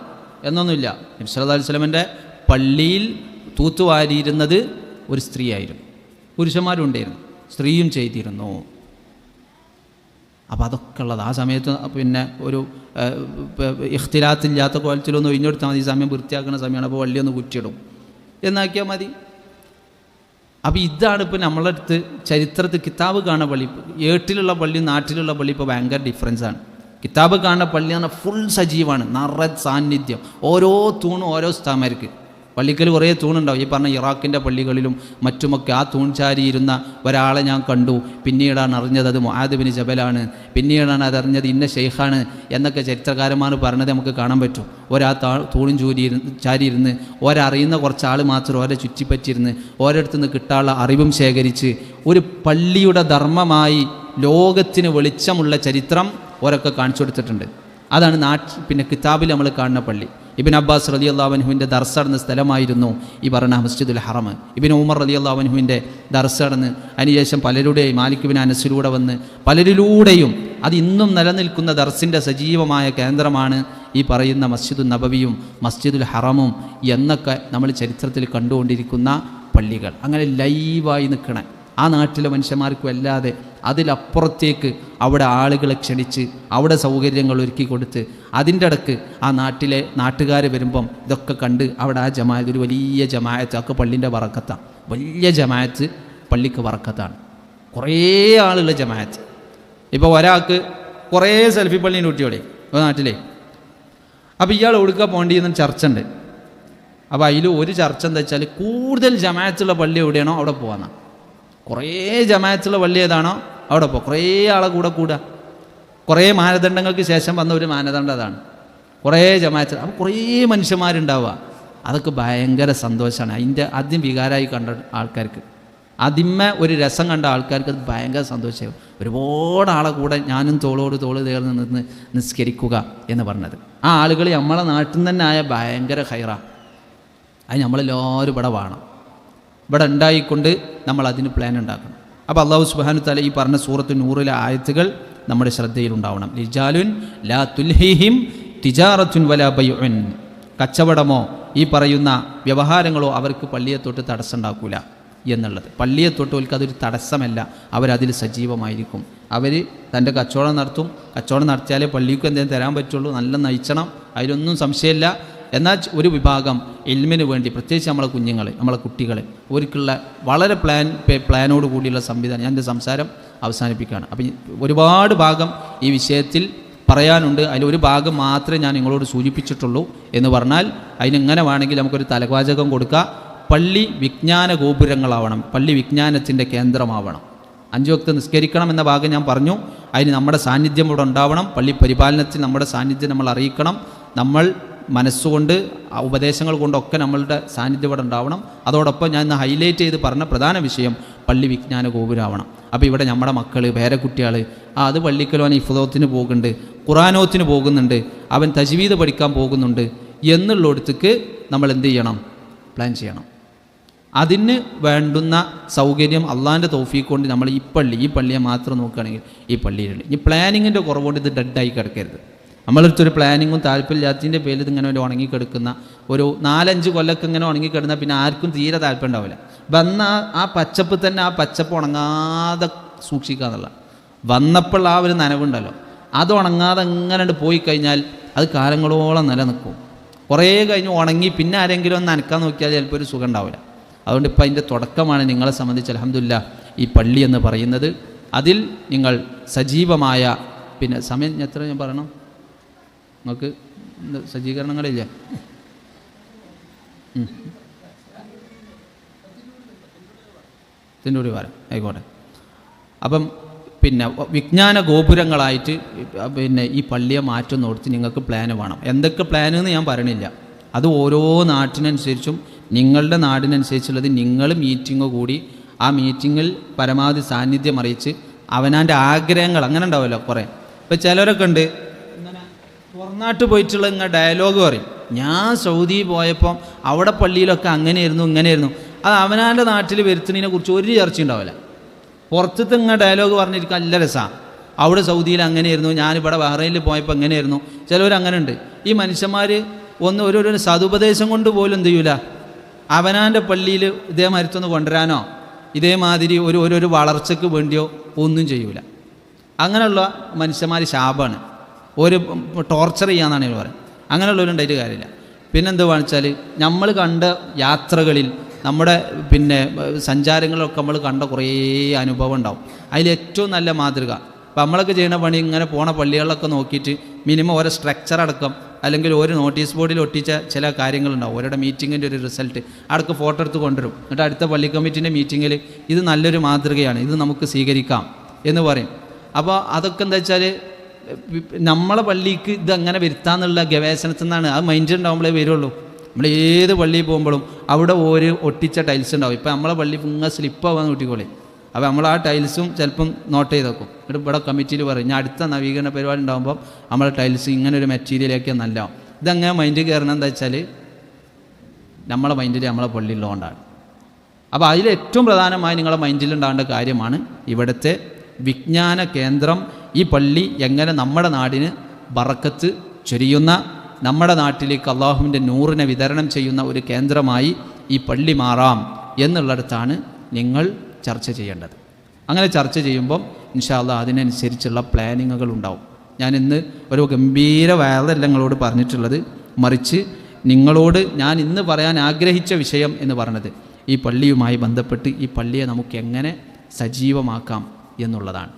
എന്നൊന്നുമില്ല. നബി സല്ലല്ലാഹു അലൈഹി വസല്ലമയുടെ പള്ളിയിൽ തൂത്തുവാരിയിരുന്നത് ഒരു സ്ത്രീയായിരുന്നു. പുരുഷന്മാരും ഉണ്ടായിരുന്നു, സ്ത്രീയും ചെയ്തിരുന്നു. അപ്പോൾ അതൊക്കെ ഉള്ളത് ആ സമയത്ത് പിന്നെ ഒരു ഇഖ്തിലാത്തില്ലാത്ത കോലത്തിലൊന്നും ഒഴിഞ്ഞെടുത്താൽ മതി. ഈ സമയം വൃത്തിയാക്കുന്ന സമയമാണ്, അപ്പോൾ വള്ളിയൊന്ന് കുറ്റിയിടും എന്നാക്കിയാൽ മതി. അപ്പോൾ ഇതാണ് ഇപ്പോൾ നമ്മളെ അടുത്ത് ചരിത്രത്തിൽ കിതാബ് കാണുന്ന പള്ളി. ഏട്ടിലുള്ള പള്ളിയും നാട്ടിലുള്ള പള്ളി ഇപ്പോൾ ഭയങ്കര ഡിഫറൻസാണ്. കിതാബ് കാണുന്ന പള്ളി എന്ന് പറഞ്ഞാൽ ഫുൾ സജീവമാണ്, നിറ സാന്നിധ്യം. ഓരോ തൂണും ഓരോ സ്ഥാനമാർക്ക്. പള്ളിക്കൽ കുറേ തൂണുണ്ടാവും. ഈ പറഞ്ഞ ഇറാഖിൻ്റെ പള്ളികളിലും മറ്റുമൊക്കെ ആ തൂൺ ചാരിയിരുന്ന ഒരാളെ ഞാൻ കണ്ടു. പിന്നീടാണ് അറിഞ്ഞത് അത് മുആദ് ബിൻ ജബലാണ്, പിന്നീടാണ് അതറിഞ്ഞത് ഇന്ന ഷെയ്ഖാണ് എന്നൊക്കെ ചരിത്രകാരന്മാർ പറഞ്ഞത് നമുക്ക് കാണാൻ പറ്റും. തൂണും ചാരിയിരുന്ന് ഓരറിയുന്ന കുറച്ചാൾ മാത്രം ഓരെ ചുറ്റിപ്പറ്റിയിരുന്ന് ഓരോരുത്തുനിന്ന് കിട്ടാനുള്ള അറിവും ശേഖരിച്ച് ഒരു പള്ളിയുടെ ധർമ്മമായി ലോകത്തിന് വെളിച്ചമുള്ള ചരിത്രം ഓരൊക്കെ കാണിച്ചു കൊടുത്തിട്ടുണ്ട്. അതാണ് പിന്നെ കിതാബിൽ നമ്മൾ കാണുന്ന പള്ളി. ഇബ്നു അബ്ബാസ് റളിയല്ലാഹു അൻഹുവിൻ്റെ ദർസ് നടന്ന സ്ഥലമായിരുന്നു ഈ പറഞ്ഞ മസ്ജിദുൽ ഹറം. ഇബ്നു ഉമർ റളിയല്ലാഹു അൻഹുവിൻ്റെ ദർസ് നടന്ന് അതിനുശേഷം പലരുടെയും മാലിക് ബിൻ അനസിലൂടെ വന്ന് പലരിലൂടെയും അത് ഇന്നും നിലനിൽക്കുന്ന ദർസിൻ്റെ സജീവമായ കേന്ദ്രമാണ് ഈ പറയുന്ന മസ്ജിദുൽ നബവിയും മസ്ജിദുൽ ഹറമും എന്നൊക്കെ നമ്മൾ ചരിത്രത്തിൽ കണ്ടുകൊണ്ടിരിക്കുന്ന പള്ളികൾ. അങ്ങനെ ലൈവായി നിൽക്കണേ ആ നാട്ടിലെ മനുഷ്യന്മാർക്കും അല്ലാതെ അതിലപ്പുറത്തേക്ക് അവിടെ ആളുകളെ ക്ഷണിച്ച് അവിടെ സൗകര്യങ്ങൾ ഒരുക്കി കൊടുത്ത് അതിൻ്റെ ഇടക്ക് ആ നാട്ടിലെ നാട്ടുകാർ വരുമ്പം ഇതൊക്കെ കണ്ട് അവിടെ ആ ജമാഅത്ത് ഒരു വലിയ ജമാഅത്ത് ഒക്കെ പള്ളിൻ്റെ വറക്കത്താണ്. വലിയ ജമാഅത്ത് പള്ളിക്ക് വറക്കത്താണ്. കുറേ ആളുള്ള ജമാഅത്ത്. ഇപ്പോൾ ഒരാൾക്ക് കുറേ സെൽഫി പള്ളീൻ്റെ കുട്ടിയോടെ നാട്ടിലെ. അപ്പോൾ ഇയാൾ ഒടുക്കുക പോകേണ്ടിയെന്ന് ചർച്ച ഉണ്ട്. അപ്പോൾ അതിൽ ഒരു ചർച്ച എന്താ വെച്ചാൽ കൂടുതൽ ജമാഅത്തുള്ള പള്ളി എവിടെയാണോ അവിടെ പോകാമെന്നാണ്. കുറേ ജമാഅത്തുള്ള പള്ളി ഏതാണോ അവിടെ പോകും. കുറേ ആളെ കൂടുക. കുറേ മാനദണ്ഡങ്ങൾക്ക് ശേഷം വന്ന ഒരു മാനദണ്ഡം അതാണ്. കുറേ ജമാഅത്ത്, അപ്പോൾ കുറേ മനുഷ്യന്മാരുണ്ടാവുക. അതൊക്കെ ഭയങ്കര സന്തോഷമാണ്. അതിൻ്റെ ആദ്യം വികാരമായി കണ്ട ആൾക്കാർക്ക്, അതിന്മേ ഒരു രസം കണ്ട ആൾക്കാർക്ക് അത് ഭയങ്കര സന്തോഷമാവും. ഒരുപാട് ആളെ കൂടെ ഞാനും തോളോട് തോള് ചേർന്ന് നിന്ന് നിസ്കരിക്കുക എന്ന് പറഞ്ഞത്. ആ ആളുകൾ നമ്മളെ നാട്ടിൽ തന്നെ ആയ ഭയങ്കര ഖൈറാണ്. അത് നമ്മളെല്ലാവരും ഇവിടെ വേണം. ഇവിടെ ഉണ്ടായിക്കൊണ്ട് നമ്മൾ അതിന് പ്ലാൻ ഉണ്ടാക്കണം. അപ്പോൾ അല്ലാഹു സുബ്ഹാനഹു തആല ഈ പറഞ്ഞ സൂറത്ത് നൂറിലെ ആയത്തുകൾ നമ്മുടെ ശ്രദ്ധയിലുണ്ടാവണം. റിജാലുൻ ലാ തുൽഹിഹിം തിജാറത്തുൻ വലാ ബൈഉൻ, കച്ചവടമോ ഈ പറയുന്ന വ്യവഹാരങ്ങളോ അവർക്ക് പള്ളിയെ തൊട്ട് തടസ്സം ഉണ്ടാക്കൂല എന്നുള്ളത്. പള്ളിയെ തൊട്ട് അവർക്ക് അതൊരു തടസ്സമല്ല, അവരതിൽ സജീവമായിരിക്കും. അവർ തൻ്റെ കച്ചവടം നടത്തും. കച്ചവടം നടത്തിയാലേ പള്ളിക്ക് എന്തെങ്കിലും തരാൻ പറ്റുള്ളൂ. നല്ല നയിച്ചണം, അതിലൊന്നും സംശയമില്ല. എന്നാൽ ഒരു വിഭാഗം ഇൽമിന് വേണ്ടി, പ്രത്യേകിച്ച് നമ്മളെ കുഞ്ഞുങ്ങൾ, നമ്മളെ കുട്ടികൾ, അവർക്കുള്ള വളരെ പ്ലാനോട് കൂടിയുള്ള സംവിധാനം. ഞാൻ എൻ്റെ സംസാരം അവസാനിപ്പിക്കുകയാണ്. അപ്പം ഒരുപാട് ഭാഗം ഈ വിഷയത്തിൽ പറയാനുണ്ട്. അതിലൊരു ഭാഗം മാത്രമേ ഞാൻ നിങ്ങളോട് സൂചിപ്പിച്ചിട്ടുള്ളൂ. എന്ന് പറഞ്ഞാൽ അതിനെങ്ങനെ വേണമെങ്കിൽ നമുക്കൊരു തലവാചകം കൊടുക്കുക. പള്ളി വിജ്ഞാന ഗോപുരങ്ങളാവണം, പള്ളി വിജ്ഞാനത്തിൻ്റെ കേന്ദ്രമാവണം. 5 വക്ത് നിസ്കരിക്കണം എന്ന ഭാഗം ഞാൻ പറഞ്ഞു. അതിന് നമ്മുടെ സാന്നിധ്യം ഇവിടെ ഉണ്ടാവണം. പള്ളി പരിപാലനത്തിൽ നമ്മുടെ സാന്നിധ്യം നമ്മൾ അറിയിക്കണം. നമ്മൾ മനസ്സുകൊണ്ട് ഉപദേശങ്ങൾ കൊണ്ടൊക്കെ നമ്മളുടെ സാന്നിധ്യം ഇവിടെ ഉണ്ടാവണം. അതോടൊപ്പം ഞാൻ ഇന്ന് ഹൈലൈറ്റ് ചെയ്ത് പറഞ്ഞ പ്രധാന വിഷയം പള്ളി വിജ്ഞാന ഗോപുരമാവണം. അപ്പോൾ ഇവിടെ നമ്മുടെ മക്കൾ, പേരക്കുട്ടികൾ, അത് പള്ളിക്കലോൻ ഇഫ്ദോത്തിന് പോകുന്നുണ്ട്, ഖുറാനോത്തിന് പോകുന്നുണ്ട്, അവൻ തജ്വീദ് പഠിക്കാൻ പോകുന്നുണ്ട് എന്നുള്ളിടത്തേക്ക് നമ്മൾ എന്ത് ചെയ്യണം? പ്ലാൻ ചെയ്യണം. അതിന് വേണ്ടുന്ന സൗകര്യം അള്ളാഹിൻ്റെ തൗഫീഖ് കൊണ്ട് നമ്മൾ ഈ പള്ളിയെ മാത്രം നോക്കുകയാണെങ്കിൽ ഈ പള്ളിയിലുണ്ട്. ഈ പ്ലാനിങ്ങിൻ്റെ കുറവുകൊണ്ട് ഇത് ഡെഡായി കിടക്കരുത്. നമ്മളടുത്തൊരു പ്ലാനിങ്ങും താല്പര്യമില്ലാത്തതിൻ്റെ പേരിൽ ഇതിങ്ങനെ ഒരു ഉണങ്ങിക്കിടക്കുന്ന ഒരു 4-5 കൊല്ലമൊക്കെ ഇങ്ങനെ ഉണങ്ങിക്കിടന്നാൽ പിന്നെ ആർക്കും തീരെ താല്പര്യം ഉണ്ടാവില്ല. വന്ന ആ പച്ചപ്പ് തന്നെ ആ പച്ചപ്പ് ഉണങ്ങാതെ സൂക്ഷിക്കുക എന്നുള്ള, വന്നപ്പോൾ ആ ഒരു നനവുണ്ടല്ലോ അത് ഉണങ്ങാതെ എങ്ങനെ പോയി കഴിഞ്ഞാൽ അത് കാലങ്ങളോളം നിലനിൽക്കും. കുറേ കഴിഞ്ഞ് ഉണങ്ങി പിന്നെ ആരെങ്കിലും ഒന്ന് നനക്കാൻ നോക്കിയാൽ ചിലപ്പോൾ ഒരു സുഖം ഉണ്ടാവില്ല. അതുകൊണ്ട് ഇപ്പോൾ അതിൻ്റെ തുടക്കമാണ് നിങ്ങളെ സംബന്ധിച്ച് അൽഹംദുലില്ലാഹ് ഈ പള്ളി എന്ന് പറയുന്നത്. അതിൽ നിങ്ങൾ സജീവമായ പിന്നെ സമയം എത്ര ഞാൻ പറയണം, നിങ്ങൾക്ക് സജ്ജീകരണങ്ങളില്ലേ? ഇതിൻ്റെ വരാം, ആയിക്കോട്ടെ. അപ്പം പിന്നെ വിജ്ഞാന ഗോപുരങ്ങളായിട്ട് പിന്നെ ഈ പള്ളിയെ മാറ്റുന്നിടത്ത് നിങ്ങൾക്ക് പ്ലാന് വേണം. എന്തൊക്കെ പ്ലാൻ എന്ന് ഞാൻ പറയണില്ല, അത് ഓരോ നാട്ടിനനുസരിച്ചും നിങ്ങളുടെ നാടിനനുസരിച്ചുള്ളത് നിങ്ങൾ മീറ്റിംഗ് കൂടി ആ മീറ്റിങ്ങിൽ പരമാവധി സാന്നിധ്യം അറിയിച്ച് അവനാൻ്റെ ആഗ്രഹങ്ങൾ അങ്ങനെ ഉണ്ടാവുമല്ലോ കുറേ. ഇപ്പോൾ ചിലരൊക്കെ ഉണ്ട് ഇങ്ങനെ പുറനാട്ട് പോയിട്ടുള്ള ഇങ്ങനെ ഡയലോഗ് പറയും, ഞാൻ സൗദി പോയപ്പം അവിടെ പള്ളിയിലൊക്കെ അങ്ങനെയായിരുന്നു ഇങ്ങനെയായിരുന്നു. അത് അവനാൻ്റെ നാട്ടിൽ വരുത്തുന്നതിനെ കുറിച്ച് ഒരു ചർച്ച ഉണ്ടാവില്ല. പുറത്തത്തെ ഇങ്ങനെ ഡയലോഗ് പറഞ്ഞിരിക്കാൻ നല്ല രസമാണ്. അവിടെ സൗദിയിൽ അങ്ങനെയായിരുന്നു, ഞാനിവിടെ ബഹ്റൈനിൽ പോയപ്പോൾ എങ്ങനെയായിരുന്നു. ചിലവരങ്ങനെ ഉണ്ട്. ഈ മനുഷ്യന്മാർ ഒരു സതുപദേശം കൊണ്ട് പോലും എന്ത് ചെയ്യൂല, അവനാൻ്റെ പള്ളിയിൽ ഇതേ മരുത്തൊന്ന് കൊണ്ടുവരാനോ ഇതേമാതിരി ഒരു വളർച്ചയ്ക്ക് വേണ്ടിയോ ഒന്നും ചെയ്യൂല. അങ്ങനെയുള്ള മനുഷ്യന്മാർ ശാപമാണ്, ഒരു ടോർച്ചർ ചെയ്യാന്നാണ് ഇവർ പറയുന്നത്. അങ്ങനെയുള്ളവരുണ്ടായിട്ട് കാര്യമില്ല. പിന്നെന്തുവാണെന്ന് വെച്ചാൽ നമ്മൾ കണ്ട യാത്രകളിൽ നമ്മുടെ പിന്നെ സഞ്ചാരങ്ങളിലൊക്കെ നമ്മൾ കണ്ട കുറേ അനുഭവം ഉണ്ടാവും. അതിലേറ്റവും നല്ല മാതൃക അപ്പോൾ നമ്മളൊക്കെ ചെയ്യുന്ന പണി ഇങ്ങനെ പോണ പള്ളികളിലൊക്കെ നോക്കിയിട്ട് മിനിമം ഓരോ സ്ട്രക്ചർ അടക്കം അല്ലെങ്കിൽ ഒരു നോട്ടീസ് ബോർഡിൽ ഒട്ടിച്ച ചില കാര്യങ്ങളുണ്ടാവും. ഓരോടെ മീറ്റിങ്ങിൻ്റെ ഒരു റിസൾട്ട് അടക്കം ഫോട്ടോ എടുത്ത് കൊണ്ടുവരും. എന്നിട്ട് അടുത്ത പള്ളി കമ്മിറ്റിൻ്റെ മീറ്റിങ്ങിൽ ഇത് നല്ലൊരു മാതൃകയാണ്, ഇത് നമുക്ക് സ്വീകരിക്കാം എന്ന് പറയും. അപ്പോൾ അതൊക്കെ എന്താ വെച്ചാൽ നമ്മളെ പള്ളിക്ക് ഇതങ്ങനെ വരുത്താന്നുള്ള ഗവേഷണത്തിൽ നിന്നാണ്. അത് മൈൻഡ് ഉണ്ടാകുമ്പോഴേ വരുള്ളൂ. നമ്മൾ ഏത് പള്ളിയിൽ പോകുമ്പോഴും അവിടെ ഒരു ഒട്ടിച്ച ടൈൽസ് ഉണ്ടാവും. ഇപ്പോൾ നമ്മളെ പള്ളി ഇങ്ങനെ സ്ലിപ്പാവാന്ന് കുട്ടിക്കോളെ. അപ്പോൾ നമ്മൾ ആ ടൈൽസും ചിലപ്പം നോട്ട് ചെയ്ത് വെക്കും. എന്നിട്ട് ഇവിടെ കമ്മിറ്റിയിൽ പറയും ഞാൻ അടുത്ത നവീകരണ പരിപാടി ഉണ്ടാകുമ്പോൾ നമ്മളെ ടൈൽസ് ഇങ്ങനെ ഒരു മെറ്റീരിയലൊക്കെ നല്ലതാവും. ഇതങ്ങനെ മൈൻഡിൽ കയറണം എന്താ വെച്ചാൽ നമ്മളെ മൈൻഡിൽ നമ്മളെ പള്ളിയിലുള്ളതുകൊണ്ടാണ്. അപ്പോൾ അതിലേറ്റവും പ്രധാനമായി നിങ്ങളെ മൈൻഡിലുണ്ടാകേണ്ട കാര്യമാണ് ഇവിടുത്തെ വിജ്ഞാന കേന്ദ്രം. ഈ പള്ളി എങ്ങനെ നമ്മുടെ നാടിന് ബറക്കത്ത് ചൊരിയുന്ന, നമ്മുടെ നാട്ടിലേക്ക് അള്ളാഹുവിൻ്റെ നൂറിനെ വിതരണം ചെയ്യുന്ന ഒരു കേന്ദ്രമായി ഈ പള്ളി മാറാം എന്നുള്ളിടത്താണ് നിങ്ങൾ ചർച്ച ചെയ്യേണ്ടത്. അങ്ങനെ ചർച്ച ചെയ്യുമ്പം ഇൻഷാ അല്ലാഹ് അതിനനുസരിച്ചുള്ള പ്ലാനിങ്ങുകൾ ഉണ്ടാവും. ഞാൻ ഇന്ന് ഒരു ഗംഭീര വയറല്ല നിങ്ങളോട് പറഞ്ഞിട്ടുള്ളത്, മറിച്ച് നിങ്ങളോട് ഞാൻ ഇന്ന് പറയാൻ ആഗ്രഹിച്ച വിഷയം എന്ന് പറഞ്ഞത് ഈ പള്ളിയുമായി ബന്ധപ്പെട്ട് ഈ പള്ളിയെ നമുക്ക് എങ്ങനെ സജീവമാക്കാം എന്നുള്ളതാണ്.